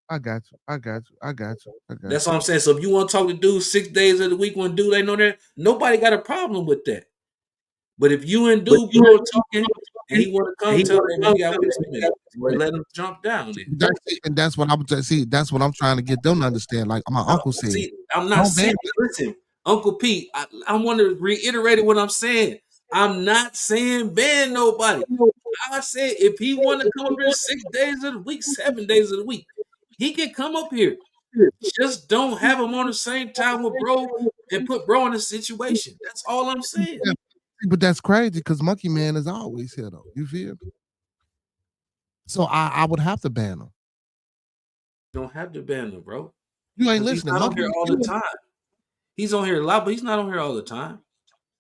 I got you. I got you. I got you. I got That's you. all I'm saying. So if you want to talk to dudes 6 days of the week when dude ain't on there, nobody got a problem with that. But if you and dude pro talking and he want to come tell me, man, you got wait a minute. You let him jump down there. That's what I'm see. That's what I'm trying to get them to understand. Like my No, uncle said, see, I'm not don't ban. saying. Listen, Uncle Pete, I want to reiterate what I'm saying. I'm not saying ban nobody. I said if he want to come up here 6 days of the week, 7 days of the week, He can come up here. Just don't have him on the same time with bro and put bro in a situation. That's all I'm saying. Yeah, but that's crazy because Monkey Man is always here though. You feel me? So I would have to ban him. You don't have to ban him, bro. You ain't 'Cause he's listening. not on Monkey here Man, all the time. He's on here a lot, but he's not on here all the time.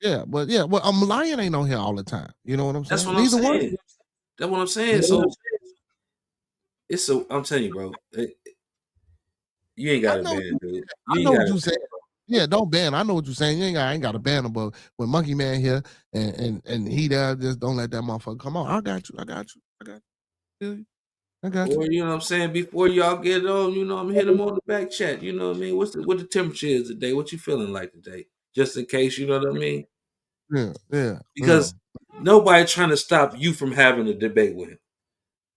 yeah, but yeah, well, Lion ain't on here all the time. You know what I'm saying? That's what I'm Neither one. saying. That's what I'm saying. So it's so I'm telling you, bro. You ain't I got to know, ban, dude. I You know ain't what got you to. saying. Yeah, don't ban. I know what you're saying. I ain't got to ban him, but when Monkey Man here and he there, just don't let that motherfucker come on. I got you. I got you. I got you. Or you know what I'm saying, before y'all get on, you know, I'm hit him on the back chat. You know what I mean? What the temperature is today? What you feeling like today? Just in case, you know what I mean? Yeah. Because nobody trying to stop you from having a debate with him.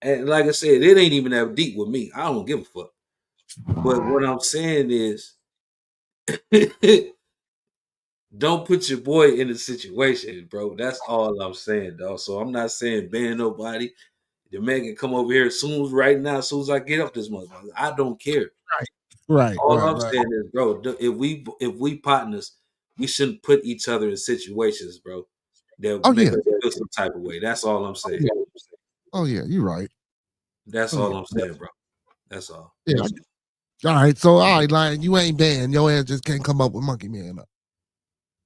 And like I said, it ain't even that deep with me. I don't give a fuck. But what I'm saying is, don't put your boy in a situation, bro. That's all I'm saying, dog. So I'm not saying ban nobody. The man can come over here as soon as I get up this motherfucker. I don't care. Right. All I'm saying is, bro, if we partners, we shouldn't put each other in situations, bro, that make us feel some type of way. That's all I'm saying. Oh yeah, you're right. That's all I'm saying, bro. That's all. Yeah. All right. So all right, Lion, you ain't banned. Your ass just can't come up with Monkey Man up.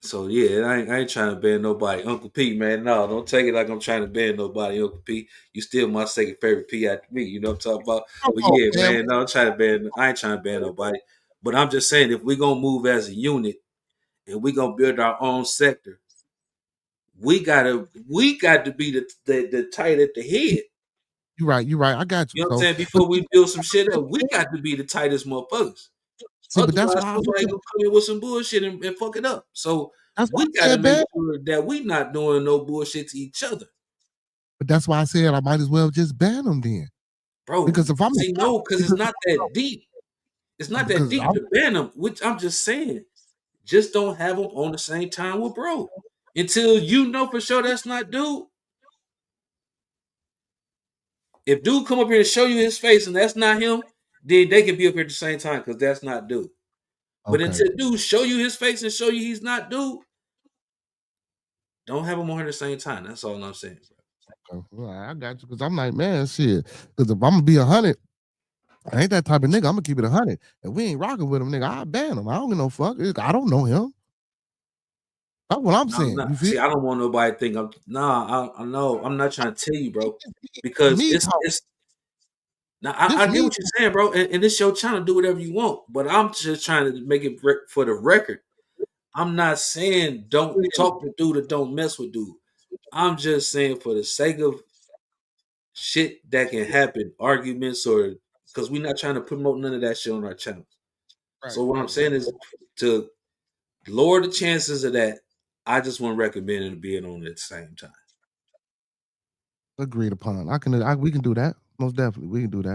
So yeah, I ain't trying to ban nobody. Uncle P, man, no, don't take it like I'm trying to ban nobody. Uncle P, you still my second favorite P after me. You know what I'm talking about? But yeah, man, no, I ain't trying to ban nobody. But I'm just saying, if we gonna move as a unit and we gonna build our own sector, we got to be the tight at the head. You're right. I got you. You know what I'm So, saying? Before we build some shit up, we got to be the tightest motherfuckers. see, but that's Otherwise, why somebody gonna come in with some bullshit and fuck it up. So that's why we I got to said make ban. sure that we not doing no bullshit to each other, But that's why I said I might as well just ban them then. bro. Because if I'm See, no, because it's not that deep. It's not that deep to ban them. Which I'm just saying, just don't have them on the same time with bro until you know for sure that's not dude. If dude come up here and show you his face and that's not him, then they can be up here at the same time because that's not dude. But until dude show you his face and show you he's not dude, don't have them on here at the same time. That's all I'm saying, bro. Well, I got you because I'm like, man, shit. Because if I'm gonna be 100, I ain't that type of nigga. I'm gonna keep it 100. If we ain't rocking with him, nigga, I ban him. I don't give no fuck. I don't know him. That's what I'm saying. You feel? See, I don't want nobody to think I know. I'm not trying to tell you, bro, because me it's now I get what you're saying, bro, and it's your channel. Do whatever you want, but I'm just trying to make it for the record. I'm not saying don't talk to dude or don't mess with dude. I'm just saying for the sake of shit that can happen, arguments or because we're not trying to promote none of that shit on our channel. So what I'm saying is to lower the chances of that, I just want to recommend it being on at the same time. Agreed upon. We can do that. Most definitely. We can do that.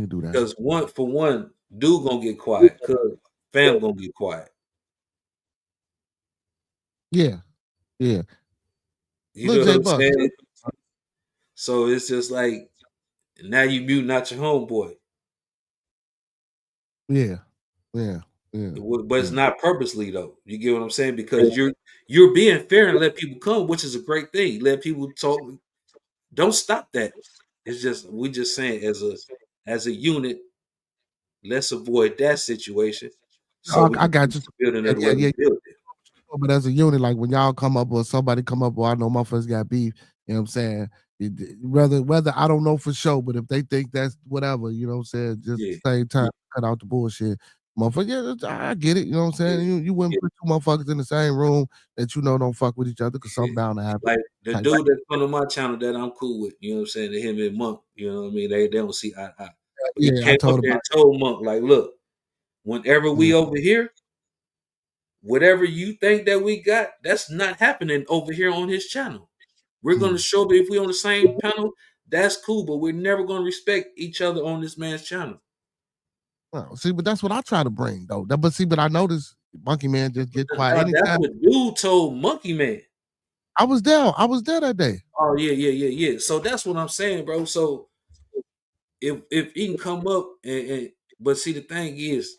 Because one, dude gonna get quiet. Cause fam gonna get quiet. Yeah. You know what I'm saying? So it's just like now you muting out your homeboy. Yeah. But it's not purposely though. You get what I'm saying? Because you're being fair and let people come, which is a great thing. Let people talk. Don't stop that. It's just we just saying as a unit, let's avoid that situation. So we I can got you. build it the way we build it. But as a unit, like when y'all come up or somebody come up or I know motherfuckers got beef, you know what I'm saying? Whether I don't know for sure, but if they think that's whatever, you know what I'm saying, just same time, cut out the bullshit. Motherfucker, yeah, I get it, you know what I'm saying? You wouldn't put two motherfuckers in the same room that you know don't fuck with each other because something bound to happen. Like the dude that's on my channel that I'm cool with, you know what I'm saying? To him and Monk, you know what I mean? They don't see eye to eye. But he came up there and told Monk, like, look, whenever we over here, whatever you think that we got, that's not happening over here on his channel. We're gonna show up if we on the same panel, that's cool, but we're never gonna respect each other on this man's channel. Well, see, but that's what I try to bring though. But I noticed Monkey Man just get quiet. That's what dude told Monkey Man. I was there. I was there that day. Oh yeah. So that's what I'm saying, bro. So if he can come up and but see the thing is,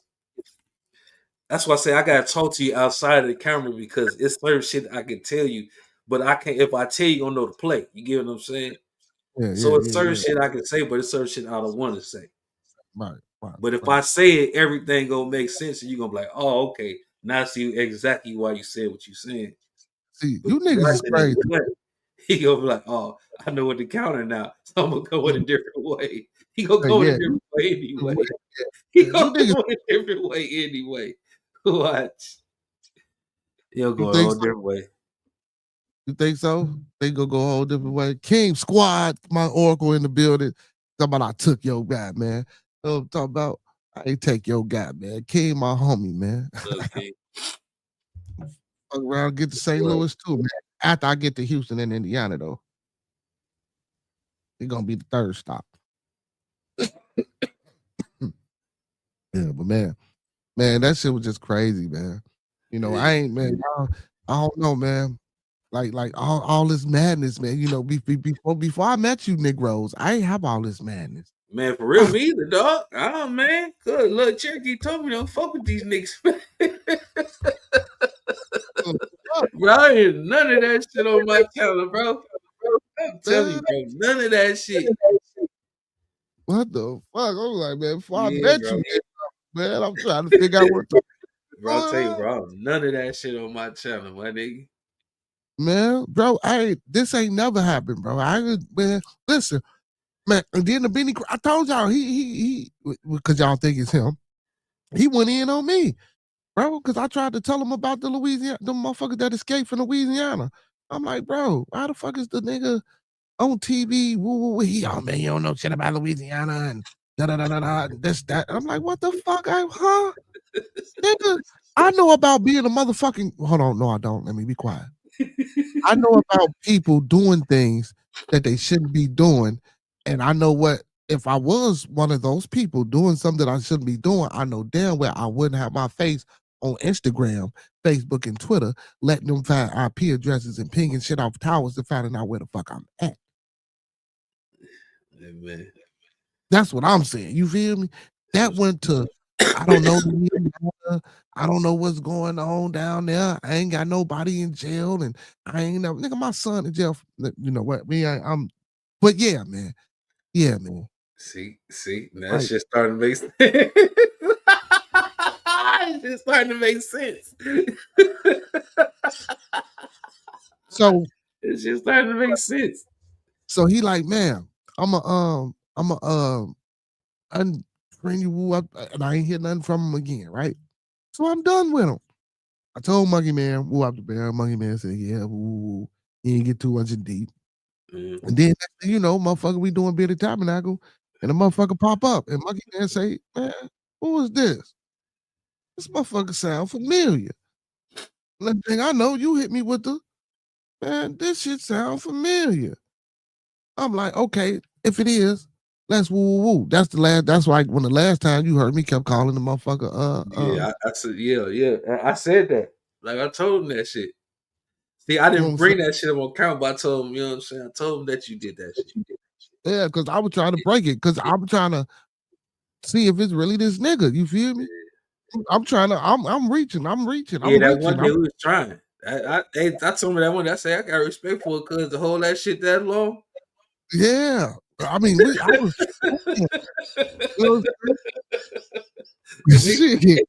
that's why I say I gotta talk to you outside of the camera because it's certain shit I can tell you, but I can't. If I tell you, gonna know the play. You get what I'm saying? So it's certain shit I can say, but it's certain shit I don't want to say. Right. But if I say it, everything gonna make sense, and you gonna be like, oh, okay. Now I see exactly why you said what you saying. See, But you niggas is right then at crazy. the play, he gonna be like, oh, I know what the counter now, so I'm gonna go in a different way. He gonna go in a different way anyway. He You gonna niggas, go in a different way anyway. Watch. He'll you go a think whole so? different way. You think so? They gonna go a whole different way. King Squad, my oracle in the building. Talking about I took your guy, man. Talking about I ain't take your guy, man. King, my homie, man. Okay. Fuck around, get to St. What? Louis too, man. After I get to Houston and Indiana, though, it's gonna be the third stop. Yeah, but man, that shit was just crazy, man. You know, I ain't, man. I don't know, man. Like all this madness, man. You know, before I met you, Negroes, I ain't have all this madness. Man, for real, me either, dog. Oh man, good. Look, Cherokee told me don't fuck with these niggas. Bro, I ain't none of that shit on my channel, bro. I'm telling you, bro, none of that shit. What the fuck? I'm like, man, before I Yeah, met bro. you, man, I'm trying to figure out what the Bro, I'll tell you, bro, none of that shit on my channel, my nigga. man, bro. This ain't never happened, bro. Man, listen, man. And then the Benny, I told y'all he because y'all think it's him. He went in on me, bro, because I tried to tell him about the motherfuckers that escaped from Louisiana. I'm like, bro, why the fuck is the nigga on TV? He, oh man, you don't know shit about Louisiana and da da da da da. This that. I'm like, what the fuck? Huh? Nigga, I know about being a motherfucking. Hold on, no, I don't. Let me be quiet. I know about people doing things that they shouldn't be doing, and I know what. If I was one of those people doing something I shouldn't be doing, I know damn well I wouldn't have my face on Instagram, Facebook, and Twitter, letting them find IP addresses and pinging shit off towers to finding out where the fuck I'm at. Yeah, man. That's what I'm saying. You feel me? That went to, I don't know. I don't know what's going on down there. I ain't got nobody in jail, and I ain't never nigga. My son in jail. You know what? But yeah, man. Yeah, man. See, now Like, that shit starting to make sense. It's starting to make sense. so It's just starting to make sense. so he like, man, I'm a unfriend you up, and I ain't hear nothing from him again, right? So I'm done with him. I told Monkey Man, woo up the bear. Monkey Man said, yeah, woo. He didn't get too much in deep. Mm. And then, next thing you know, motherfucker, we doing Billy Tabernacle, and the motherfucker pop up, and Monkey Man say, man, who is this? This motherfucker sound familiar. Next thing I know, you hit me with the, man, this shit sound familiar. I'm like, okay, if it is, let's woo woo woo. That's why when the last time you heard me kept calling the motherfucker, Yeah, I said, yeah. I said that. Like I told him that shit. See, I you know what didn't I'm saying? bring that shit on camera, but I told him, you know what I'm saying? I told him that you did that shit. Yeah, because I was trying to break it, because I'm trying to see if it's really this nigga. You feel me? I'm trying to. I'm reaching. Yeah, that one day we was trying. I told him that one day, I said I got respect for it because to hold that shit that long. Yeah, I mean, I was. You know, shit.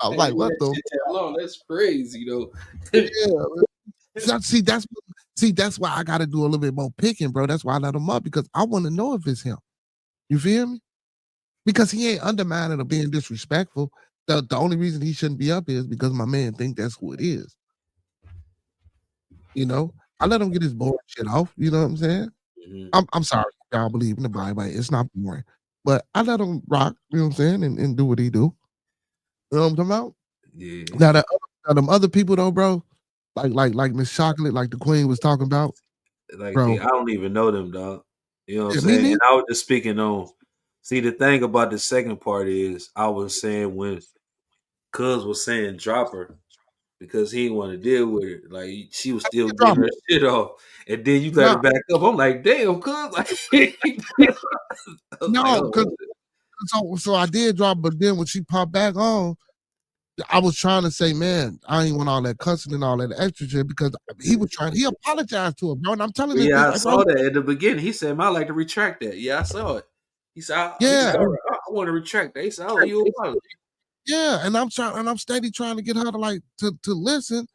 I'm like, what the? Shit that long? That's crazy, though. Yeah. That's why I got to do a little bit more picking, bro. That's why I let him up because I want to know if it's him. You feel me? Because he ain't undermining or being disrespectful. The only reason he shouldn't be up is because my man think that's who it is. You know, I let him get his boring shit off. You know what I'm saying? Mm-hmm. I'm sorry, y'all believe in the Bible. It's not boring, but I let him rock. You know what I'm saying, and do what he do. You know what I'm talking about? Yeah. Now them other people though, bro, like Miss Chocolate, like the Queen was talking about, Like, bro. I don't even know them, dog. You know what I'm Me saying? neither. And I was just speaking on. See, the thing about the second part is I was saying when Cuz was saying drop her, because he didn't want to deal with her. Like she was still getting her shit off, and then you let her back up. I'm like, damn, cuz like, no, because so I did drop, but then when she popped back on, I was trying to say, man, I ain't want all that cussing and all that extra shit because he apologized to her, bro. And I'm telling this yeah, bitch, I like, saw bro, that in the beginning. He said, "I like to retract that." Yeah, I saw it. He said, "I want to retract that." He said, "Oh, you apologize." Yeah, and I'm steady trying to get her to like to listen.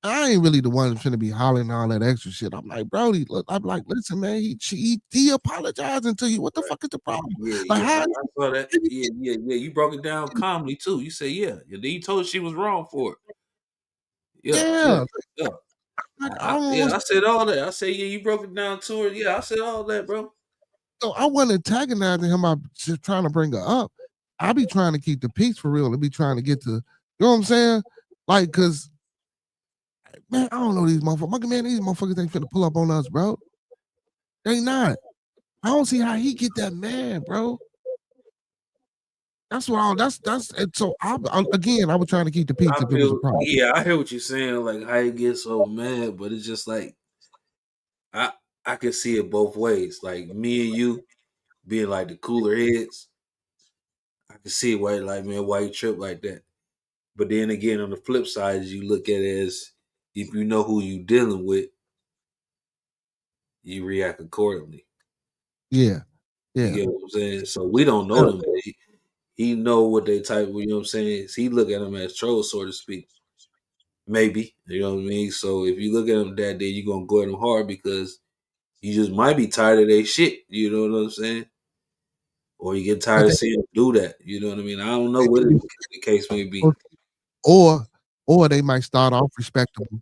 I ain't really the one that's gonna be hollering all that extra shit. I'm like, Brody, look, I'm like, listen, man, he apologizing to you. What the fuck is the problem? Like, Yeah, how I saw that. Yeah. You broke it down calmly too. You say, yeah. Then you told her she was wrong for it. Yeah. Like, I don't know I said all that. I said, yeah, you broke it down to her. Yeah, I said all that, bro. so I wasn't antagonizing him. I'm just trying to bring her up. I be trying to keep the peace for real. I be trying to get to, you know what I'm saying? Like, cause man, I don't know these motherfuckers. Man, these motherfuckers ain't finna pull up on us, bro. They not. I don't see how he get that mad, bro. That's what that's and so again, I was trying to keep the peace if it was a problem. Yeah, I hear what you're saying, like how you get so mad, but it's just like I can see it both ways. Like me and you being like the cooler heads, I can see why, like, man, why you trip like that. But then again, on the flip side, you look at it as if you know who you dealing with, you react accordingly. Yeah. You Yeah. get what I'm saying? So we don't know them. He know what they type. You know what I'm saying? He look at them as trolls, so to speak. Maybe, you know what I mean. So if you look at them that day, you are gonna go at them hard because you just might be tired of their shit. You know what I'm saying? Or you get tired of seeing them do that. You know what I mean? I don't know what the case may be. Or they might start off respectable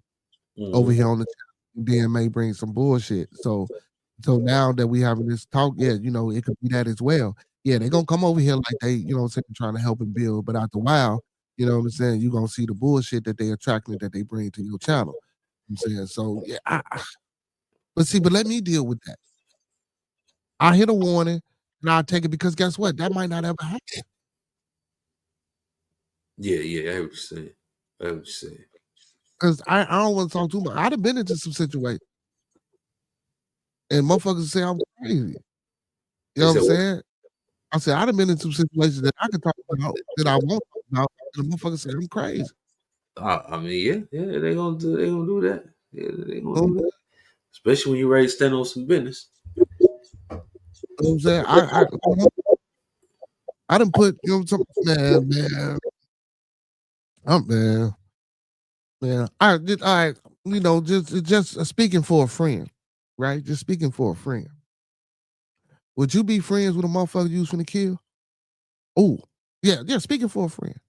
over Mm-hmm. here on the channel, then may bring some bullshit. So now that we having this talk, yeah, you know, it could be that as well. Yeah, they're gonna come over here like they, you know what I'm saying, trying to help and build, but after a while, you know what I'm saying, you're gonna see the bullshit that they attracting that they bring to your channel. You know what I'm saying? So yeah, but let me deal with that. I hit a warning and I'll take it because guess what? That might not ever happen. Yeah, I hear what you're saying. Because I don't want to talk too much. I'd have been into some situations and motherfuckers say I'm crazy. You know what I'm saying? I said I'd have been in some situations that I could talk about that I won't talk about, and the motherfuckers say I'm crazy. I mean, yeah, they gonna do that. Yeah, they gonna do that. Especially when you're ready to stand on some business. You know what I'm saying? I done put, you know what I'm saying, man. I you know, just speaking for a friend, right? Just speaking for a friend. Would you be friends with a motherfucker you was finna kill? Oh, yeah, speaking for a friend.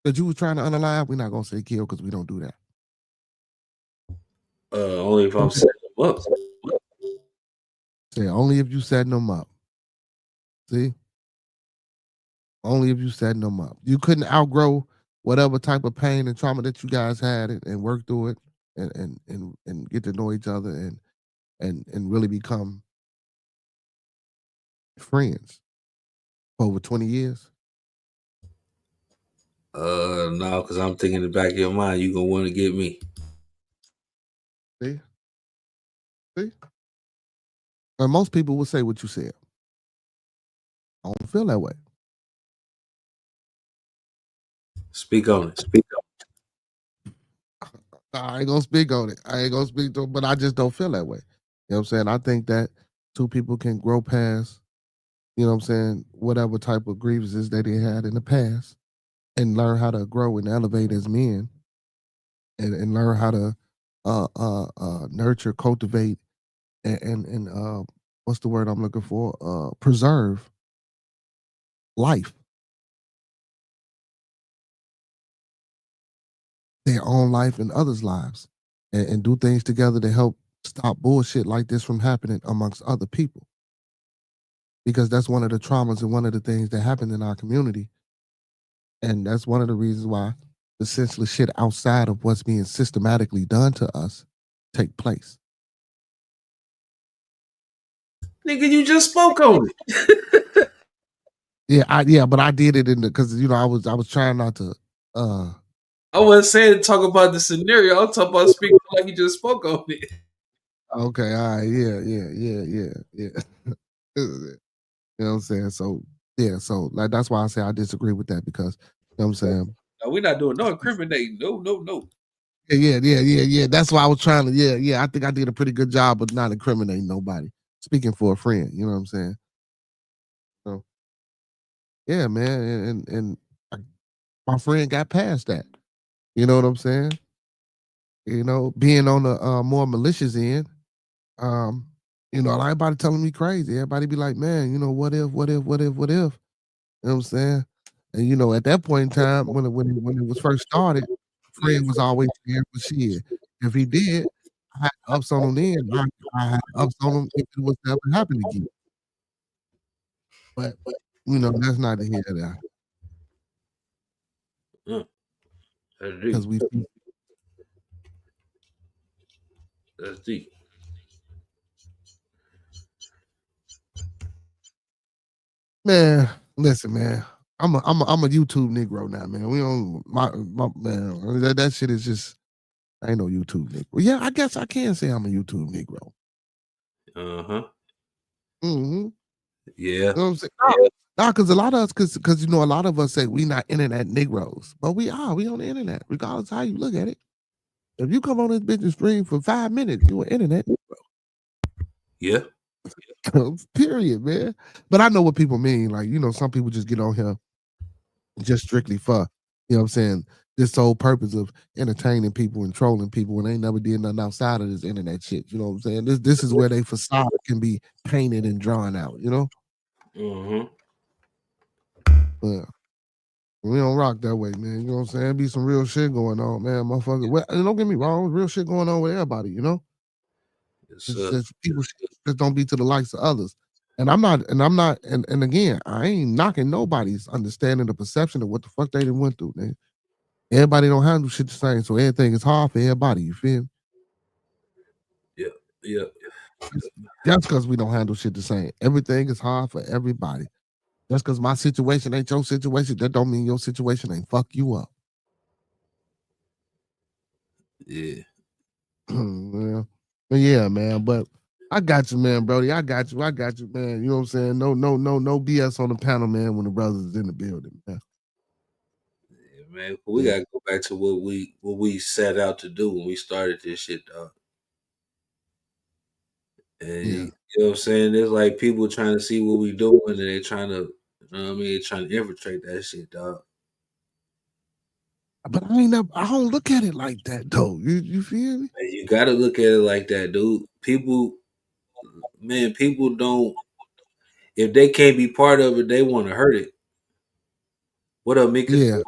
That you was trying to unalive, we're not gonna say kill because we don't do that. Only if I'm setting them up. Say only if you setting them up. See? Only if you setting them up. You couldn't outgrow whatever type of pain and trauma that you guys had and work through it and get to know each other and really become friends for over 20 years. No, because I'm thinking in the back of your mind, you gonna want to get me. See? And most people would say what you said. I don't feel that way. Speak on it. I ain't gonna speak on it. I ain't gonna speak to it, but I just don't feel that way. You know what I'm saying? I think that two people can grow past, you know what I'm saying, whatever type of grievances that they had in the past and learn how to grow and elevate as men and learn how to nurture, cultivate, and what's the word I'm looking for? Preserve life, their own life and others' lives, and do things together to help stop bullshit like this from happening amongst other people. Because that's one of the traumas and one of the things that happened in our community. And that's one of the reasons why the senseless shit outside of what's being systematically done to us take place. Nigga, you just spoke on it. Yeah, but I did it in the because you know I was trying not to I wasn't saying to talk about the scenario. I'm talking about speaking like he just spoke on it. Okay, all right, yeah. You know what I'm saying? So yeah, so like that's why I say I disagree with that because you know what I'm saying. No, we're not doing no incriminating. No. Yeah. That's why I was trying to. Yeah. I think I did a pretty good job of not incriminating nobody. Speaking for a friend, you know what I'm saying? So yeah, man, and my friend got past that. You know what I'm saying? You know, being on the more malicious end, um, you know, everybody telling me crazy. Everybody be like, man, you know, what if? You know what I'm saying? And you know, at that point in time, when it was first started, Yeah. friend was always there for shit. If he did, I had ups on him then. I had ups on him if it was to ever happen again. But you know, that's not the here there That's because deep. we That's deep. man. Listen, man. I'm a YouTube Negro now, man. We don't my man. That shit is just I ain't no YouTube Negro. Yeah, I guess I can say I'm a YouTube Negro. Uh-huh. Mm-hmm. Yeah. You know what I'm saying? Nah, because a lot of us, because you know, a lot of us say we not internet Negroes, but we are. We on the internet, regardless how you look at it. If you come on this bitch and stream for 5 minutes, you an internet Yeah. Negro. Period, man. But I know what people mean. Like, you know, some people just get on here just strictly for, you know what I'm saying, this sole purpose of entertaining people and trolling people when they never did nothing outside of this internet shit. You know what I'm saying? This is where they facade can be painted and drawn out, you know? Mm-hmm. But we don't rock that way, man. You know what I'm saying? Be some real shit going on, man. Motherfucker. Well, and don't get me wrong, real shit going on with everybody, you know? Yes, It's sir. just people just don't be to the likes of others. And again, I ain't knocking nobody's understanding the perception of what the fuck they done went through, man. Everybody don't handle shit the same, so everything is hard for everybody, you feel me? Yeah. Just because we don't handle shit the same. Everything is hard for everybody. Just because my situation ain't your situation, that don't mean your situation ain't fuck you up. Yeah. Yeah. But yeah, man. But I got you, man, Brody. I got you, man. You know what I'm saying? No BS on the panel, man, when the brothers is in the building, man. Yeah, man. We Yeah. gotta go back to what we set out to do when we started this shit, dog. And Yeah. you know what I'm saying? There's like people trying to see what we doing and they're trying to, you know what I mean, trying to infiltrate that shit, dog. But I don't look at it like that though. You feel me? And you gotta look at it like that, dude. People don't, if they can't be part of it, they want to hurt it. What up, Mika? Yeah.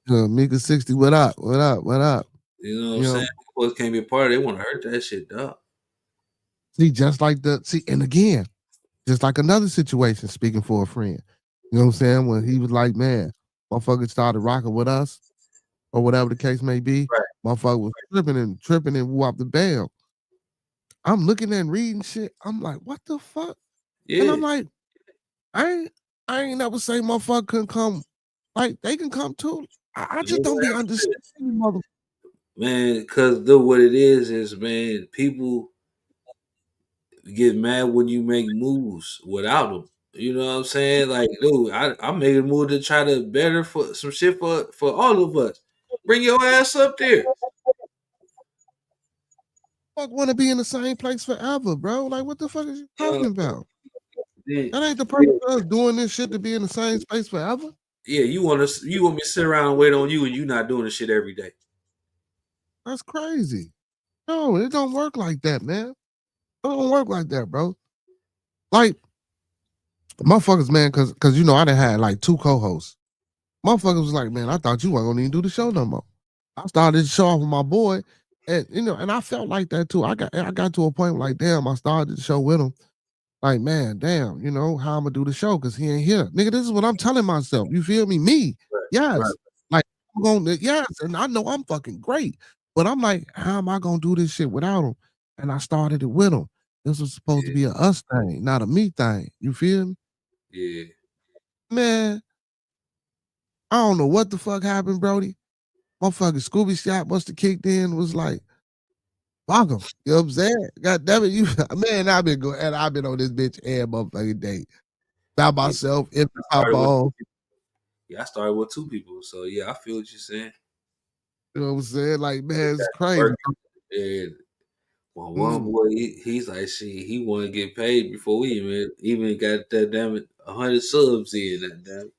Mika 60, what up? What up? What up? You know what I'm You saying? know, People can't be part of it, they want to hurt that shit, dog. and again, just like another situation, speaking for a friend. You know what I'm saying? When he was like, man, motherfucker started rocking with us, or whatever the case may be, Right. motherfucker was tripping and whoop the bell. I'm looking and reading shit. I'm like, what the fuck? And Yeah. I'm like, I ain't I ain't never say motherfucker couldn't come. Like they can come too. I You just know don't be what happened? understanding, mother. Man, because what it is, man, people get mad when you make moves without them. You know what I'm saying? Like, dude, I'm making a move to try to better for some shit for all of us. Bring your ass up there. Fuck want to be in the same place forever, bro. Like what the fuck is you Uh, talking about? then, That ain't the purpose of us doing this shit to be in the same space forever. yeah, you want me to sit around and wait on you, and you not doing the shit every day. That's crazy. No, it don't work like that, man. It don't work like that, bro. Like motherfuckers, man, cause you know I done had like 2 co-hosts. Motherfuckers was like, man, I thought you weren't gonna even do the show no more. I started the show off with my boy, and you know, and I felt like that too. I got to a point where like, damn, I started the show with him. Like, man, damn, you know, how I'm gonna do the show because he ain't here. Nigga, this is what I'm telling myself. You feel me? Me. Right. Yes. Like I'm gonna yes, and I know I'm fucking great. But I'm like, how am I gonna do this shit without him? And I started it with him. This was supposed to Yeah, be a us thing, not a me thing. You feel me? yeah. Man, I don't know what the fuck happened, Brody. Motherfucking Scooby shot must have kicked in. Was like, fuck him. You know what I'm saying? God damn it, you man. I've been on this bitch every motherfucking day by myself. If I ball, I started with 2 people. So yeah, I feel what you're saying. you know what I'm saying? Like, man, it's crazy. And well, one boy, he's like, shit, he want to get paid before we even got that damn it 100 subs in that damn.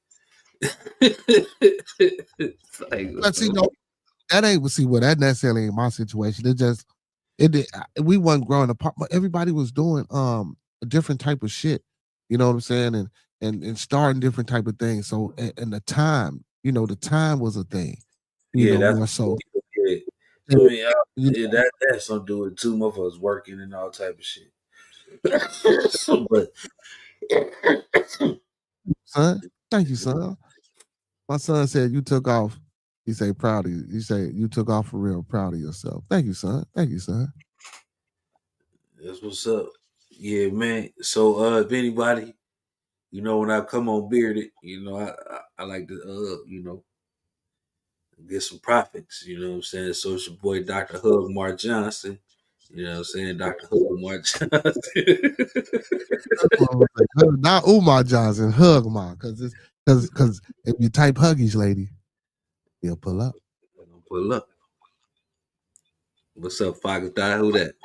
Like, But see, no, that ain't that necessarily ain't my situation. We wasn't growing apart, but everybody was doing a different type of shit. You know what I'm saying? And starting different type of things. So and the time, the time was a thing. That's more so. I mean, that has something to do with 2 motherfuckers working and all type of shit. But son, thank you, son. My son said you took off. He say proud of you. He say you took off for real, proud of yourself. Thank you, son. Thank you, son. That's what's up. Yeah, man. So if anybody, when I come on Bearded, I like to get some profits, you know what I'm saying? So it's your boy Dr. Hug Mark Johnson. You know what I'm saying? Dr. Hug Mark Johnson. Not Umar Johnson, Hug Mark, because if you type Huggies lady, he'll pull up. Pull up. What's up, Fox Die? Who that?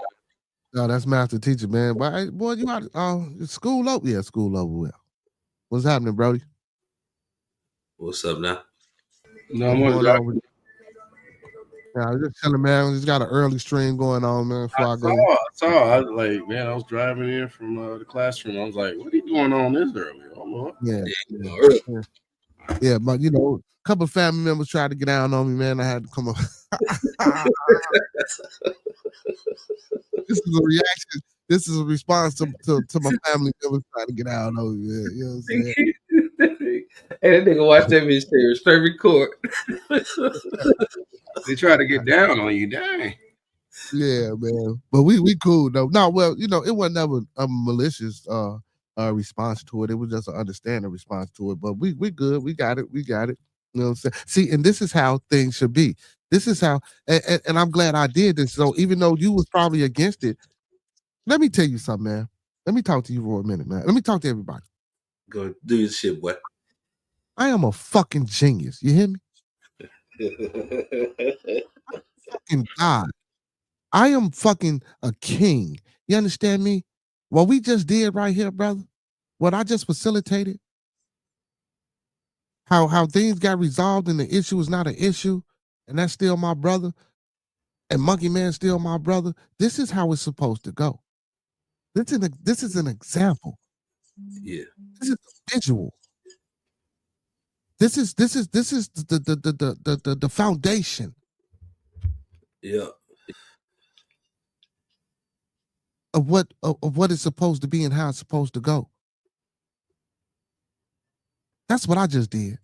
No, that's Master Teacher, man. But boy, you out school over? Yeah, school over well. What's happening, Brody? What's up now? No, I'm going on. Yeah, I was just telling man, just got an early stream going on, man. I saw. I was like, man, I was driving in from the classroom. I was like, what are you doing on this early? Oh, Lord. Yeah, but a couple of family members tried to get down on me, man. I had to come up. This is a reaction. This is a response to my family members trying to get out on me, man. You know what I'm saying? Hey, that nigga watch that bitch stay straight record. They try to get down on you, dang. Yeah, man. But we cool though. No, well, it wasn't never a malicious response to it. It was just an understanding response to it. But we good. We got it. You know what I'm saying? See, and this is how things should be. This is how, and I'm glad I did this. So even though you was probably against it, let me tell you something, man. Let me talk to you for a minute, man. Let me talk to everybody. Go do your shit, boy. I am a fucking genius. You hear me? Fucking God. I am fucking a king. You understand me? What we just did right here, brother, what I just facilitated, how things got resolved and the issue is not an issue, and that's still my brother, and Monkeyman still my brother. This is how it's supposed to go. This is an example. Yeah. This is a visual. This is the foundation. Yeah. Of what it's supposed to be and how it's supposed to go. That's what I just did.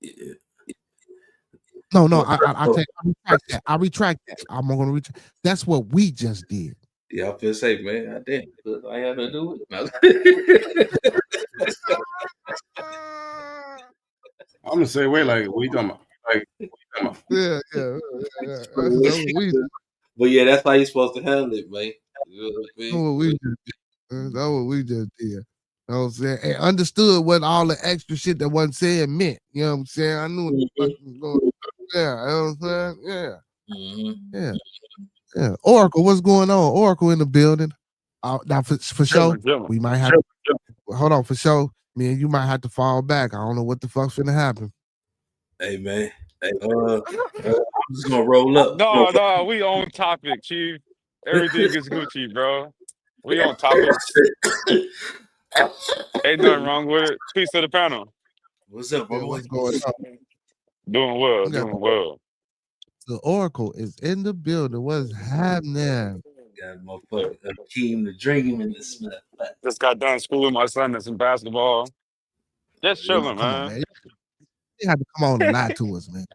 Yeah. No, I retract that. I'm gonna retract. That's what we just did. Yeah, I'm gonna say, man, I did. I had to do it. I'm gonna say, wait, like, what you talking about? Yeah. That's what we did. But yeah, that's how you're supposed to handle it, man. You know That's what we just did. That's what we just did. You know what I'm saying? And understood what all the extra shit that wasn't said meant. You know what I'm saying? I knew what the fuck was going on. Yeah, you know what I'm saying? Yeah. Yeah. Oracle, what's going on? Oracle in the building. Now for sure, we might have hold on for sure. Me and you might have to fall back. I don't know what the fuck's gonna happen. Hey man. I'm just gonna roll up. No, we on topic, Chief. Everything is Gucci, bro. We on topic. Ain't nothing wrong with it. Peace to the panel. What's up, bro? What's going on? Doing well. The Oracle is in the building. What's happening? Got a motherfucker Keem the Dream in this smack. Just got done schooling my son in some basketball. Just chilling, Come on, man. You have to come on and lie to us, man.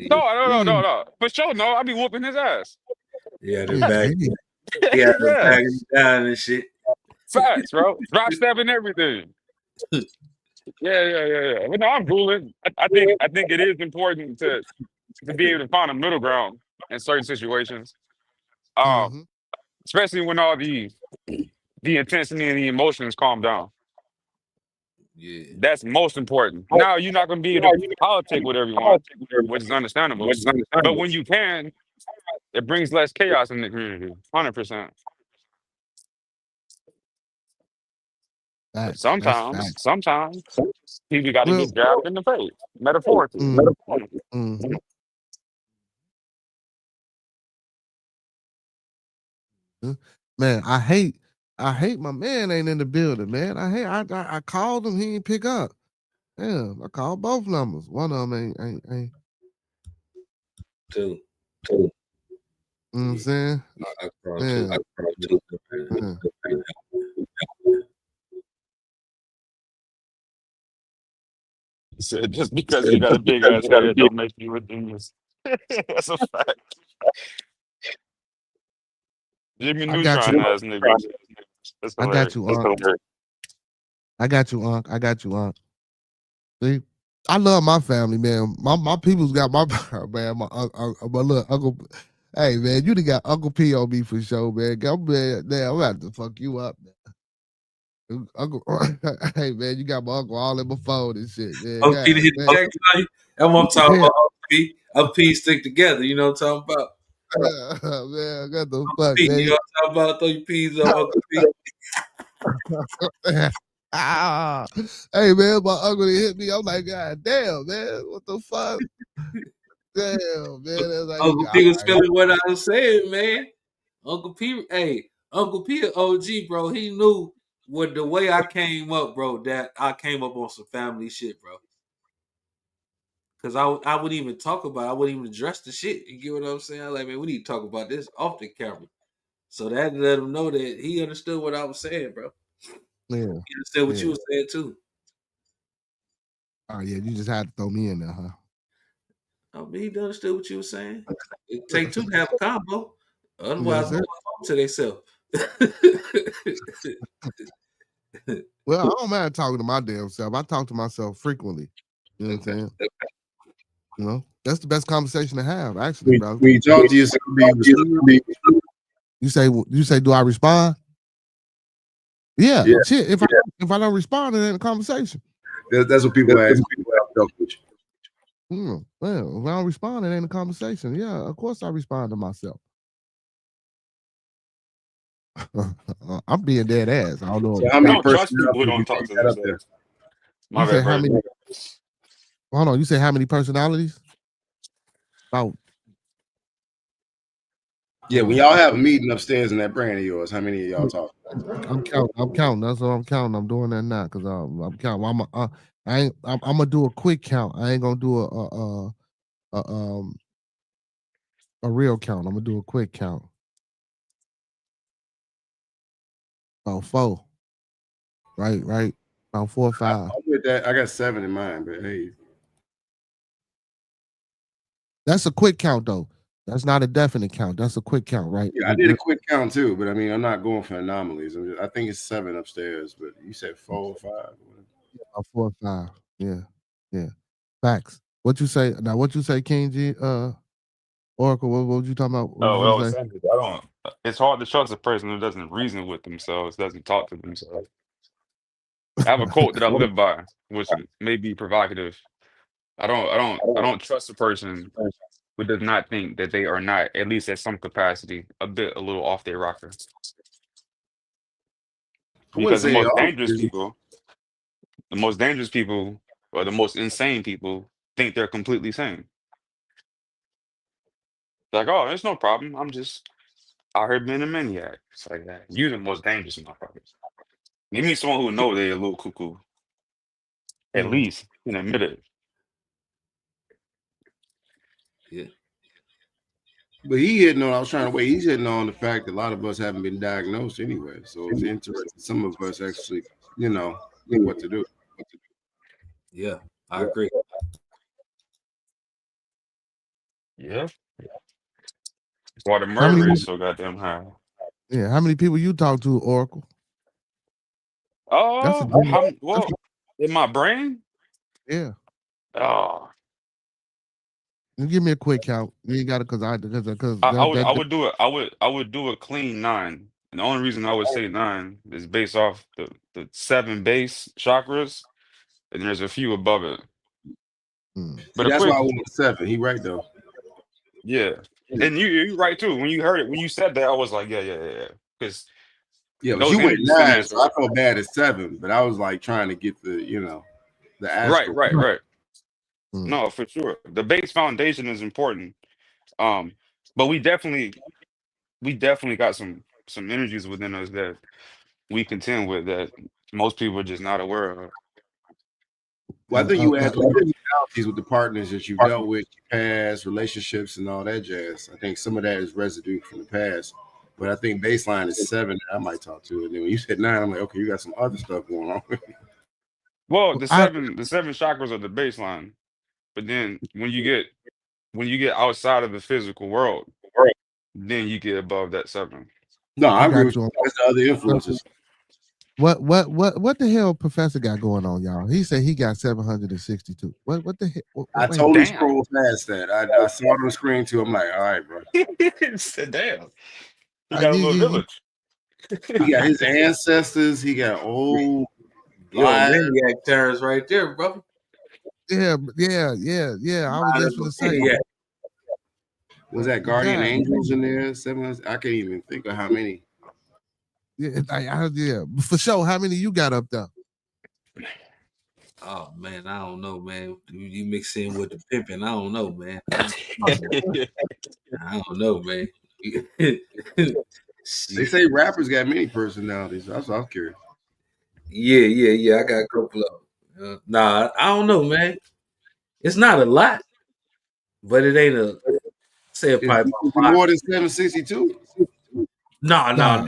No. For sure, no. I be whooping his ass. Yeah, they're back. Yeah, they're bagging down and shit. Facts, bro. Drop step and everything. Yeah. But no, I'm fooling. I think it is important to be able to find a middle ground in certain situations. Mm-hmm. Especially when all the intensity and the emotions calm down. Yeah. That's most important. Now you're not going to be able to politic with everyone, which is understandable. But when you can, it brings less chaos in the community. 100%. But Facts. That's sometimes, facts. sometimes people got to Well, get jabbed in the face, metaphorically. mm-hmm. Man, I hate my man ain't in the building, man. I called him, he ain't pick up. Damn, I called both numbers. One of them ain't. Too. You know what I'm saying? I called Yeah. too. Yeah. So just because you got a big ass head don't make you a genius. That's a fact. Jimmy I got Neutron you. ass niggas. That's I got hilarious. you, Unc. I got you, Unc. I got you, Unc. See? I love my family, man. My people's got my man. My little uncle. Hey, man, you done got Uncle P on me for sure, man. Man, I'm about to fuck you up, man. Uncle, hey, man, you got my uncle all in my phone and shit, man. Uncle P God, hit the man. Jackson on you. That's what I'm talking Yeah. about. Uncle P. Uncle P stick together. You know what I'm talking about? Man, what the Uncle fuck, P. You man? know what I'm talking about? Throw your peas up, Uncle P. Ah, hey, man, my uncle hit me. I'm like, God damn, man, what the fuck? Damn, man. That's like, Uncle all P was right. feeling what I was saying, man. Uncle P, hey, Uncle P, an OG, bro. He knew what the way I came up, bro. That I came up on some family shit, bro. Cause I wouldn't even talk about it. I wouldn't even address the shit. You get what I'm saying? I'm like, man, we need to talk about this off the camera. So that let him know that he understood what I was saying, bro. Yeah, He understood what yeah. you were saying too. Oh, yeah, you just had to throw me in there, huh? I mean, he understood what you were saying. It take two to have a combo. Otherwise, Yes, both sir. talk to themselves. Well, I don't mind talking to my damn self. I talk to myself frequently. You know what I'm Okay. saying? You know, that's the best conversation to have, actually, bro. When you talk to yourself, do you respond? You say, do I respond? Yeah, Yeah, shit. If I don't respond, it ain't a conversation. that's what people ask. People have dealt with you. Well, if I don't respond, it ain't a conversation. Yeah, of course I respond to myself. I'm being dead ass. I don't know. So how I many don't trust people who personalities you don't talk think to got up there? themselves. My You say bad, how brother. many? Hold on. You say how many personalities? About. Yeah, when y'all have a meeting upstairs in that brain of yours, how many of y'all talk? I'm counting. I'm counting. That's what I'm counting. I'm doing that now because I'm counting. I'm gonna do a quick count. I ain't gonna do a real count. I'm gonna do a quick count. About 4. Right. About 4 or 5. I'm with that. I got 7 in mind, but hey, That's a quick count though. That's not a definite count. That's a quick count, right? yeah, I did a quick count too. But I mean, I'm not going for anomalies. I think it's 7 upstairs, but you said 4 or 5. About 4 or 5. Yeah. Facts. What you say now? What you say, King G? Oracle. What was you talking about? What Oh, was what I you was say? saying is I don't. It's hard to trust a person who doesn't reason with themselves, doesn't talk to themselves. I have a quote that I live by, which may be provocative. I don't trust a person who does not think that they are not, at least at some capacity, a little off their rocker. I wouldn't Because say all. the most dangerous people, or the most insane people, think they're completely sane. Like, oh, it's no problem. I'm just out here being a maniac. It's like that. You're the most dangerous motherfuckers. Give me someone who know they're a little cuckoo. At least, you know, admit it. Yeah. But he hitting on. I was trying to wait. He's hitting on the fact that a lot of us haven't been diagnosed anyway. So it's interesting. Some of us actually, know what to do. Yeah, I agree. Yeah. That's why the How murder many? rate is so goddamn high. Yeah. How many people you talk to, Oracle? That's a Well, In my brain? Yeah. Oh, You give me a quick count. You ain't got it because I that would do it. I would do a clean 9. And the only reason I would say 9 is based off the 7 base chakras, and there's a few above it. See, But a that's why quick, I went with 7. He right though. yeah. And you right too. When you heard it, when you said that, I was like, yeah. Because Yeah, but those you went energies in 9, there. so I felt bad at 7. But I was like trying to get the astral. Right. Mm. No, for sure. The base foundation is important. But we definitely got some energies within us that we contend with that most people are just not aware of. Well, I think you add the personalities with the partners that you dealt with, past relationships, and all that jazz. I think some of that is residue from the past. But I think baseline is 7. I might talk to it. And then when you said 9, I'm like, okay, you got some other stuff going on. Well, the seven chakras are the baseline. But then when you get outside of the physical world, then you get above that 7. No, I I agree got with you you. on That's the other influences. what the hell Professor got going on, y'all? He said he got 762. What the hell? I Wait. totally Damn. scrolled past that. I saw it on the screen too. I'm like, all right, bro. Said, damn. He got a little You, village. He got his ancestors. He got old You on live. maniac terrors right there, brother. yeah. I was just gonna say. Yeah. Was that guardian God. angels in there? 700. I can't even think of how many. Yeah, for sure. How many you got up there? Oh man, I don't know, man. You mix in with the pimping, I don't know, man. I don't know, man. They say rappers got many personalities. That's what I'm curious. Yeah. I got a couple of. Nah, I don't know, man. It's not a lot, but it ain't a. Say it Is probably it about 5. more than 762? No. Nah.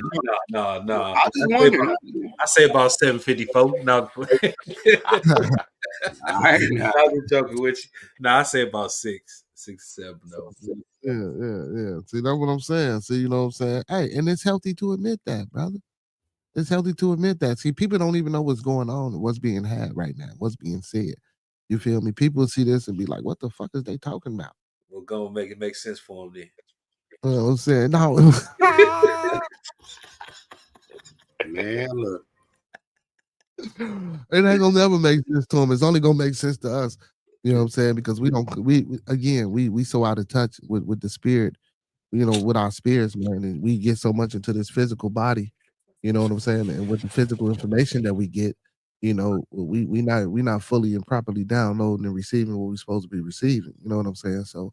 I just wondering. I say about 754. No, I ain't not. I was joking with you. No, I say about 7 though. Yeah. See, that's what I'm saying. See, you know what I'm saying? Hey, and it's healthy to admit that, brother. It's healthy to admit that. See, people don't even know what's going on, what's being had right now, what's being said. You feel me? People see this and be like, what the fuck is they talking about? We're gonna make it make sense for them then. You know what I'm saying? No. Man, look. It ain't gonna never make sense to them. It's only gonna make sense to us. You know what I'm saying? Because we so out of touch with the spirit, with our spirits, man, and we get so much into this physical body. You know what I'm saying? And with the physical information that we get, we not fully and properly downloading and receiving what we're supposed to be receiving. You know what I'm saying? So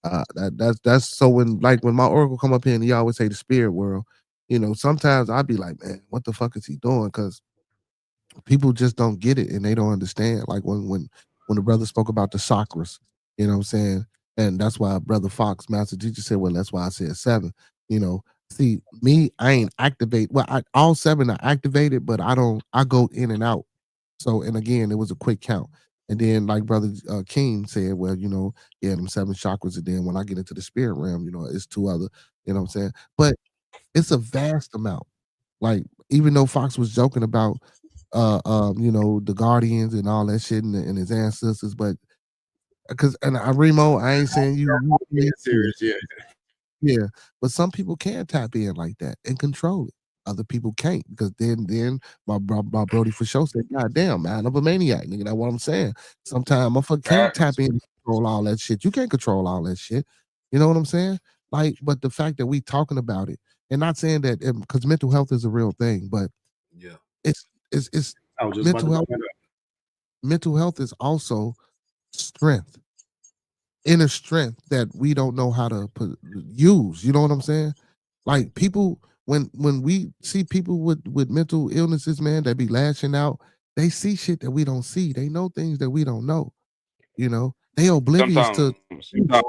that's so when my oracle come up here and he always say the spirit world, sometimes I'd be like, man, what the fuck is he doing? Because people just don't get it and they don't understand. Like when the brother spoke about the chakras, you know what I'm saying? And that's why Brother Fox, Master Teacher, said, well, that's why I said 7. See, me, I ain't activate. Well, all 7 are activated, but I go in and out. So, and again, it was a quick count. And then, like Brother King said, well, yeah, them 7 chakras. And then when I get into the spirit realm, it's 2 other, you know what I'm saying? But it's a vast amount. Like, even though Fox was joking about the guardians and all that shit and his ancestors, but Remo, I ain't saying you serious, yeah. yeah, but some people can tap in like that and control it. Other people can't because then my Brody for sure said, God damn, man, I'm a maniac, nigga. That's what I'm saying. Sometimes motherfucker can't tap in and control all that shit. You can't control all that shit. You know what I'm saying? Like, but the fact that we talking about it and not saying that because mental health is a real thing, but Yeah, it's I was just mental about health. to Mental health is also strength, inner strength that we don't know how to use. You know what I'm saying? Like people, when we see people with mental illnesses, man, that be lashing out, they see shit that we don't see. They know things that we don't know. They oblivious to. Sometimes.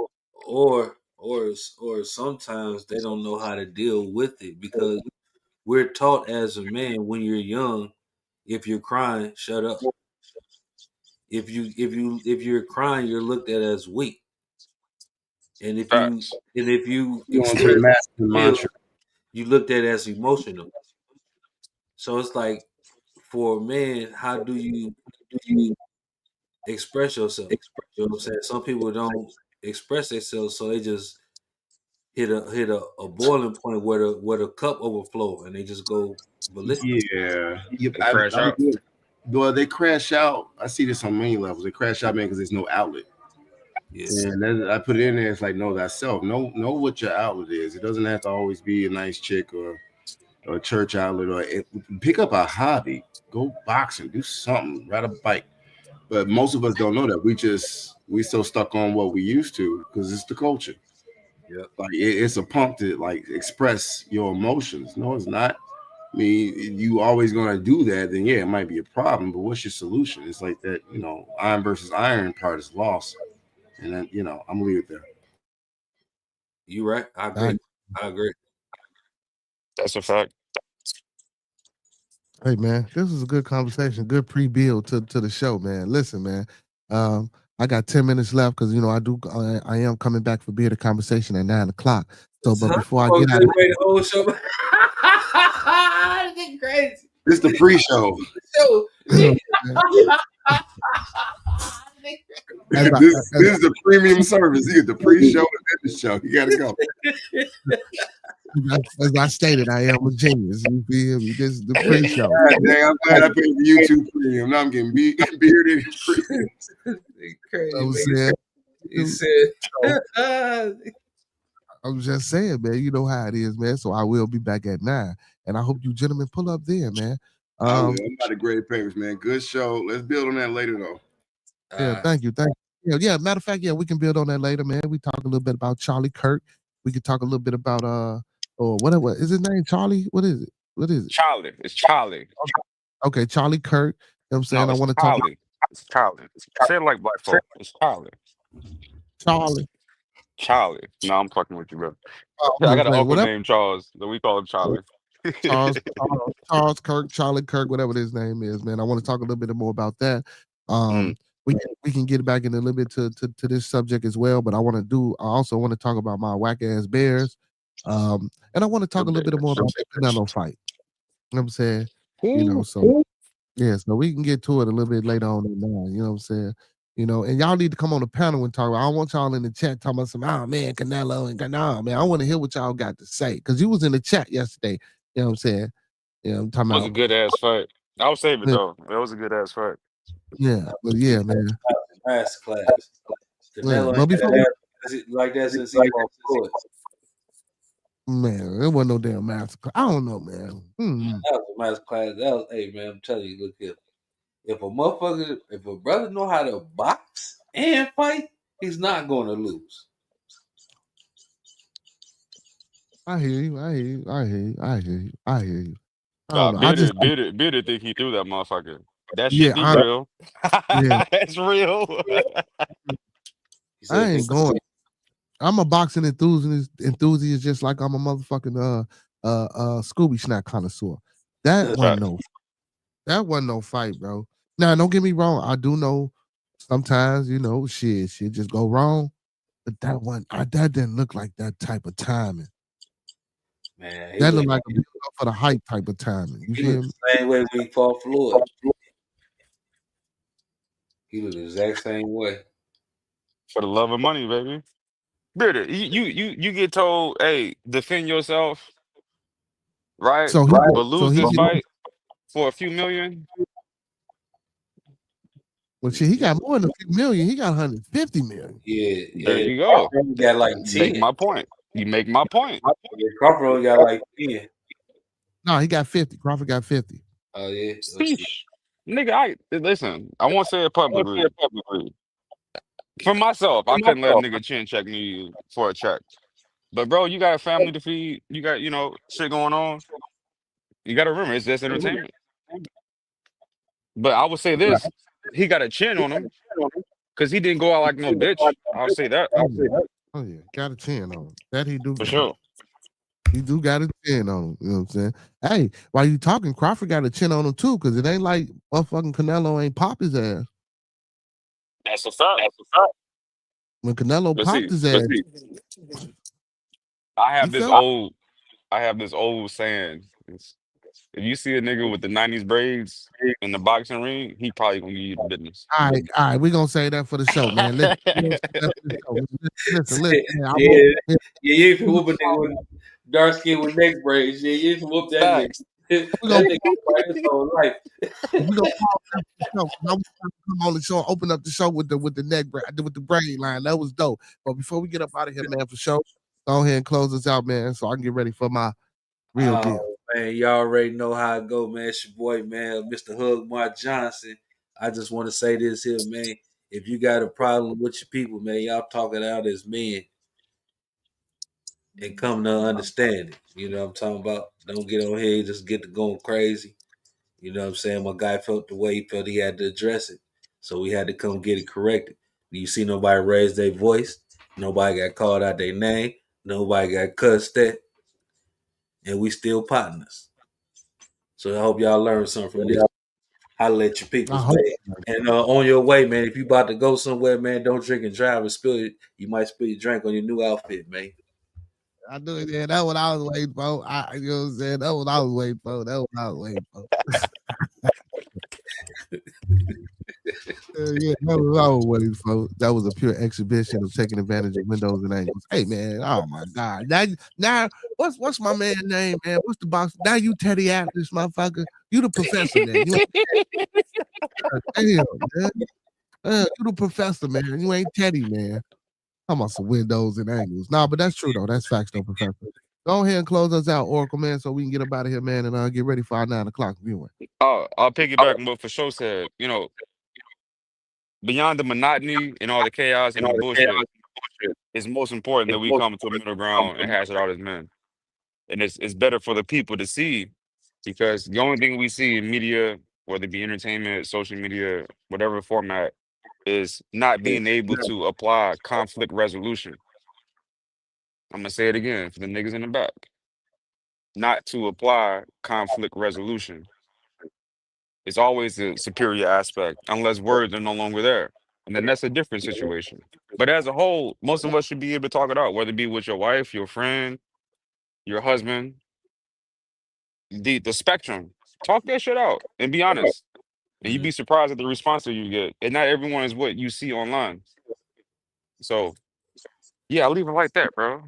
or sometimes they don't know how to deal with it because we're taught as a man when you're young, if you're crying, shut up. If you're crying, you're looked at as weak. And Facts. if you going to the express masculine feel, mantra. you looked at as emotional. So it's like for a man, how do you express yourself? You know what I'm saying? Some people don't express themselves, so they just hit a boiling point where the cup overflow and they just go ballistic. Yeah. They crash out. Well, they crash out. I see this on many levels. They crash out, man, because there's no outlet. Yeah. And then I put it in there. It's like, know thyself. Know what your outlet is. It doesn't have to always be a nice chick or a church outlet, or pick up a hobby. Go boxing. Do something. Ride a bike. But most of us don't know that. We so stuck on what we used to because it's the culture. Yeah. Like it's a pump to like express your emotions. No, it's not. I mean, you always gonna do that, then yeah, it might be a problem. But what's your solution? It's like that, iron versus iron part is lost. And then, I'm gonna leave it there. You right. I agree. That's a fact. Hey man, this was a good conversation, good pre-build to the show, man. Listen, man, I got 10 minutes left because I am coming back for beer the conversation at 9:00. So, but before I get out of the whole show. This crazy. This is the pre-show. This is the premium service. You get the pre-show and then the show. You gotta go. As I stated, I am a genius. You feel me? This is the pre-show. Dang, I'm glad I paid for YouTube premium. Now I'm getting bearded. Crazy. You said. I'm just saying, man. You know how it is, man. So I will be back at 9, and I hope you gentlemen pull up there, man. I'm about to grade papers, man. Good show. Let's build on that later, though. Yeah, thank you. Yeah. Matter of fact, yeah, we can build on that later, man. We talk a little bit about Charlie Kirk. We could talk a little bit about or whatever is his name, Charlie. What is it? Charlie. It's Charlie. Okay, Charlie Kirk. You know what I'm saying? No, I want to talk. It's Charlie. Say it like black folk. It's Charlie. Charlie. No, I'm fucking with you, bro. I got an uncle named Charles, so we call him Charlie. Charles Kirk, Charlie Kirk, whatever his name is, man. I want to talk a little bit more about that. We can get back in a little bit to this subject as well, but I also want to talk about my whack ass Bears. And I want to talk a little bit more about the Canelo fight. You know what I'm saying? So so we can get to it a little bit later on in the line, you know what I'm saying? And y'all need to come on the panel and talk. I don't want y'all in the chat talking about man, Canelo and Canelo, man. I want to hear what y'all got to say. Because you was in the chat yesterday, you know what I'm saying? I'm talking about. It was a good ass fight. I'll save it though. It was a good ass fight. Yeah, but yeah, man. Master class. Canelo like that since he walked through it. Man, it wasn't no damn master class. I don't know, man. That was a master class. Hey man, I'm telling you, look here. If a brother know how to box and fight, he's not going to lose. I hear you. Bearded think he threw that motherfucker. That shit be real. Yeah. It's real. I ain't going. I'm a boxing enthusiast just like I'm a motherfucking Scooby snack connoisseur. That wasn't no fight, bro. Now, don't get me wrong. I do know sometimes, shit just go wrong. But that didn't look like that type of timing. Man, that looked like a for the hype type of timing. You feel me? The same way when he fought Floyd. He was the exact same way. For the love of money, baby. Bearded, you get told, hey, defend yourself, right? But lose this fight for a few million. Well, shit, he got more than a few million. He got 150 million. Yeah. There you go. He got like 10. Make my point. You make my point. Crawford only got like 10. No, he got 50. Crawford got 50. Oh yeah. Nigga, listen. I won't say it publicly. For myself, I couldn't let a nigga chin check me for a check. But bro, you got a family to feed. You got shit going on. You got to remember, it's just entertainment. But I would say this: he got a chin on him because he didn't go out like no bitch. I'll say that. Oh yeah, got a chin on him. That he do for sure. He do got a chin on him. You know what I'm saying? Hey, while you talking, Crawford got a chin on him too, because it ain't like motherfucking Canelo ain't pop his ass. That's a fact. When Canelo popped his ass, I have this old saying. If you see a nigga with the '90s braids in the boxing ring, he probably gonna give you the business. All right, we're gonna say that for the show, man. Listen, listen, man. Yeah, you ain't whoop a nigga with dark skin with neck braids. Yeah, you ain't whoop that nigga. Facts. That We're gonna nigga fight his whole life. we gonna call that for the show. I was trying to come on the show, open up the show with the neck with the brain line. That was dope. But before we get up out of here, man, for sure, go ahead and close us out, man, so I can get ready for my real deal. Man, y'all already know how it go, man. It's your boy, man, Mr. Hugmark Johnson. I just want to say this here, man. If you got a problem with your people, man, y'all talk it out as men and come to understand it. You know what I'm talking about? Don't get on here, just get to going crazy. You know what I'm saying? My guy felt the way he felt he had to address it. So we had to come get it corrected. You see nobody raise their voice. Nobody got called out their name. Nobody got cussed at. And we still partners. So I hope y'all learned something from this. Holla at your peoples, man. And on your way, man, if you about to go somewhere, man, don't drink and drive and spill it. You might spill your drink on your new outfit, man. I knew it, yeah. That's what I was waiting for. You know what I'm saying? That's what I was waiting for. That's what I was waiting for. Yeah, that was what I was waiting for. That was a pure exhibition of taking advantage of windows and angles. Hey, man, oh my God. Now, what's my man's name, man? What's the box? Now you Teddy Atlas, motherfucker. You the professor, man. Damn, man. You the professor, man. You ain't Teddy, man. Talking about some windows and angles. Nah, but that's true though. That's facts though, Professor. Go ahead and close us out, Oracle, man, so we can get up out of here, man, and get ready for our 9 o'clock viewing. I'll piggyback on what Fasho said. You know, beyond the monotony and all the chaos and the bullshit, it's most important that we come to a middle ground and hash it out as men. And it's better for the people to see, because the only thing we see in media, whether it be entertainment, social media, whatever format, is not being able to apply conflict resolution. I'm gonna say it again for the niggas in the back. Not to apply conflict resolution. It's always the superior aspect, unless words are no longer there. And then that's a different situation. But as a whole, most of us should be able to talk it out, whether it be with your wife, your friend, your husband, the spectrum. Talk that shit out and be honest. And you'd be surprised at the response that you get. And not everyone is what you see online. So yeah, I'll leave it like that, bro.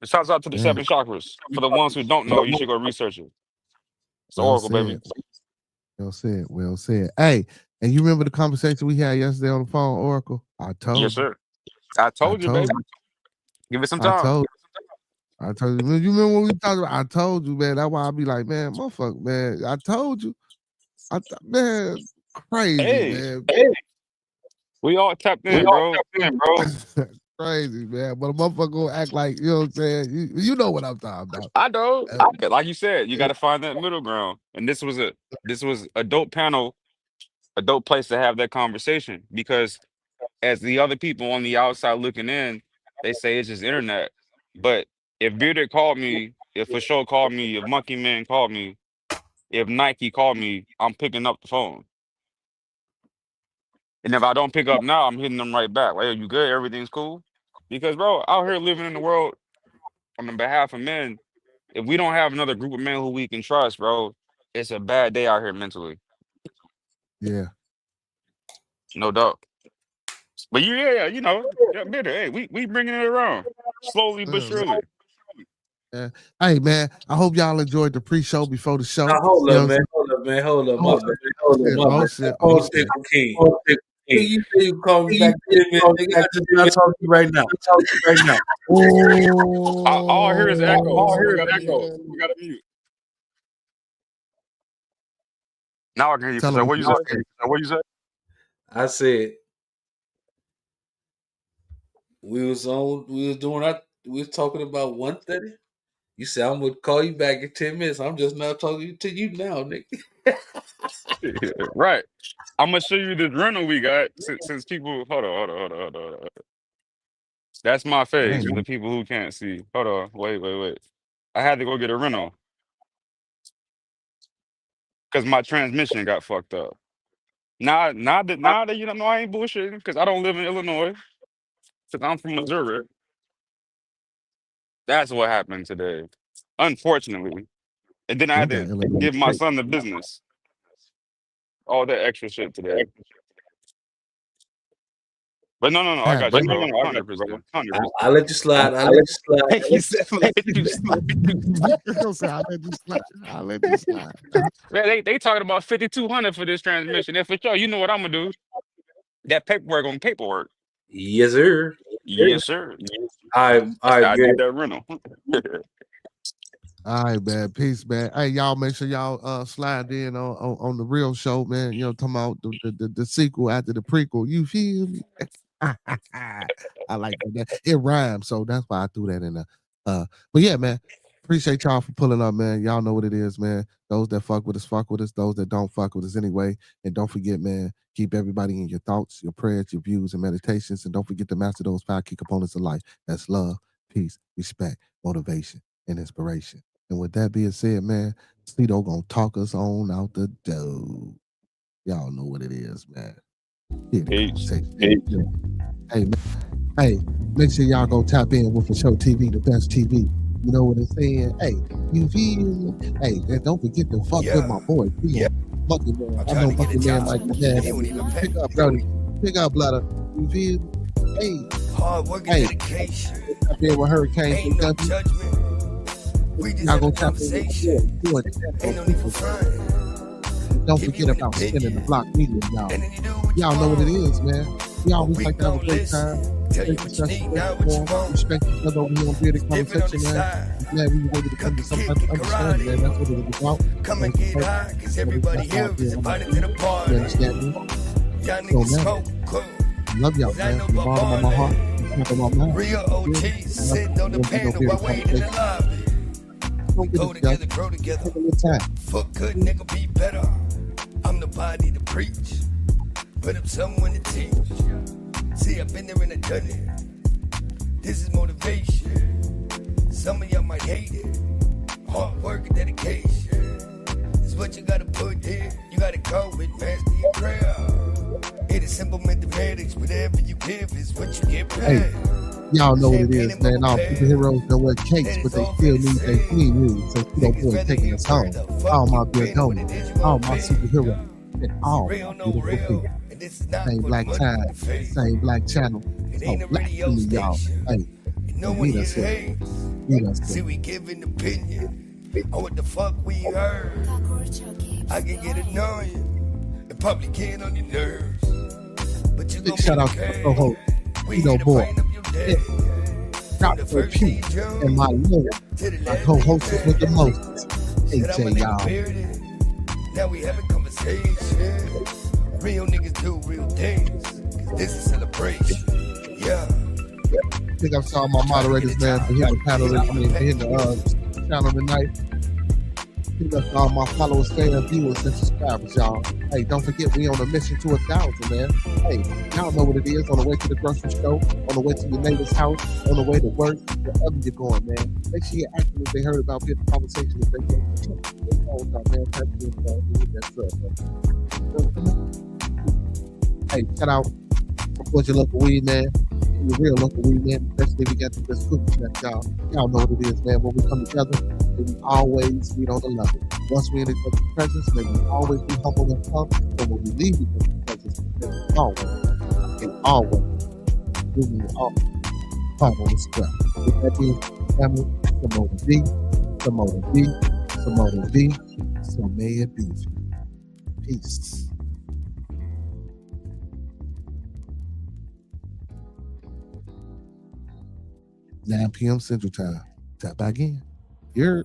And shouts out to the Yeah. 7 chakras. For the ones who don't know, you should go research it. It's the Oracle, baby. Well said. Well said. Hey, and you remember the conversation we had yesterday on the phone, Oracle? I told you. Yes, sir. I told you, baby. Give it some time. I told you. You remember when we talked about? I told you, man. That's why I be like, man, motherfucker, man. I told you. Man, crazy, man. We all tapped in, bro. Crazy, man. But a motherfucker gonna act like, you know what I'm saying? You know what I'm talking about. I know. Like you said, you got to find that middle ground. And this was a dope panel, a dope place to have that conversation, because as the other people on the outside looking in, they say it's just internet. But if Bearded called me, if Fasho called me, if Monkeyman called me, if Nike called me, I'm picking up the phone. And if I don't pick up now, I'm hitting them right back. Like, are you good? Everything's cool? Because, bro, out here living in the world on the behalf of men, if we don't have another group of men who we can trust, bro, it's a bad day out here mentally. Yeah. No doubt. But yeah, you know, Bearded, hey, we bringing it around slowly but surely. Yeah. Hey, man, I hope y'all enjoyed the pre-show before the show. Hold up, man. Hold up, my bad. Oh, shit. You say you call me back 10 minutes, nigga. I just not talking to you right now. All I hear is echo. We gotta mute. Now I can hear you. So what you said? I said we was talking about 1:30. You said I'm gonna call you back in 10 minutes. I'm just not talking to you now, nigga. Right. I'm gonna show you this rental we got since people. Hold on. That's my face for the people who can't see. Hold on. Wait. I had to go get a rental because my transmission got fucked up. Now that you don't know, I ain't bullshitting, because I don't live in Illinois, because I'm from Missouri. That's what happened today, unfortunately. And then I Y'all had got to Illinois give my State. son the business. All that extra shit today. But no, I got you, bro. 100%. I let you slide. I let you slide. He said, let you slide. Don't say I let you slide. I let you slide. Man, they talking about 5,200 for this transmission. And for sure, you know what I'm gonna do? That paperwork on paperwork. Yes, sir. Yes, sir. All right, I good. need that rental. All right, man. Peace, man. Hey, y'all make sure y'all slide in on the real show, man. You know, talking about the sequel after the prequel. You feel me? I like that. It rhymes, so that's why I threw that in there. But yeah, man. Appreciate y'all for pulling up, man. Y'all know what it is, man. Those that fuck with us, fuck with us. Those that don't fuck with us anyway. And don't forget, man, keep everybody in your thoughts, your prayers, your views, and meditations. And don't forget to master those 5 key components of life. That's love, peace, respect, motivation, and inspiration. And with that being said, man, Cito gonna talk us on out the door. Y'all know what it is, man. Here the Peace. conversation. Hey, man. Hey, make sure y'all go tap in with Fasho TV, the best TV. You know what I'm saying? Hey, you feel me? Hey, and don't forget to fuck with my boy. Monkey Man. I know Monkey Man like my dad. Pick up, Brody. Pick up, Bloody. You feel me? Hey. Hard work and dedication. Tap in with Hurricane. Ain't no judgment. We just have a conversation. Ain't no need for fun. Don't forget about spinning the block media, y'all. Y'all know what it is, man. We always like to have a great time. Tell you what you need, not what you want. Respect each other over here on Bearded Conversation, man. Glad we were able to come to some type of understanding, man. That's what it was about. Come and get high, cause everybody here is invited to the party. You understand me? Y'all niggas smoke, cool. Love y'all, man. From the bottom of my heart. From my mind. Real OGs sitting on the panel while waiting in the lobby. We go together, grow together. Take a little time. Fuck good nigga, be better. I'm the body to preach, but I'm someone to teach. See, I've been there and I done it. This is motivation. Some of y'all might hate it. Hard work and dedication is what you gotta put in. You gotta go with master your prayer. It is simple mathematics. Whatever you give is what you get back. Hey, y'all know what it is, man. All superheroes don't wear capes, but they still need their clean news. So Cito Boy taking us home. All my good homies, all my superheroes, and all my beautiful people. Same black time, same black channel. So black to me, y'all. Hey, meet us here. Meet us See, here. we give an opinion on what the fuck we heard. I can get annoying and probably get on your nerves. But you Big shout out to my co-host, Cito Boy. Dr. P and my Lord, my co-hostess with the most. AJ, y'all. Now we having conversation. Real niggas do real things. Cause this is celebration. Yeah. Big up to all my moderators, man, for hitting the panel, for hitting the channel tonight. Big up to all my followers, fans, viewers, and subscribers, y'all. Hey, don't forget, we on a mission to 1,000, man. Hey, y'all know what it is. On the way to the grocery store, on the way to your neighbor's house, on the way to work, wherever you're going, man. Make sure you're acting if they heard about the conversation. If they go, hold on, man. Type it in, that's up, man. Hey, shout out support your local weed man, your real local weed man, especially if you got this cookie that y'all know what it is, man. When we come together, we always meet on the level. Once we in each other's presence, may we always be humble and tough. But when we leave each other's presence, may we always come on the square. With that being said, family, Samoa V, so may it be. Peace. 9 p.m. Central Time. Tap back in. You're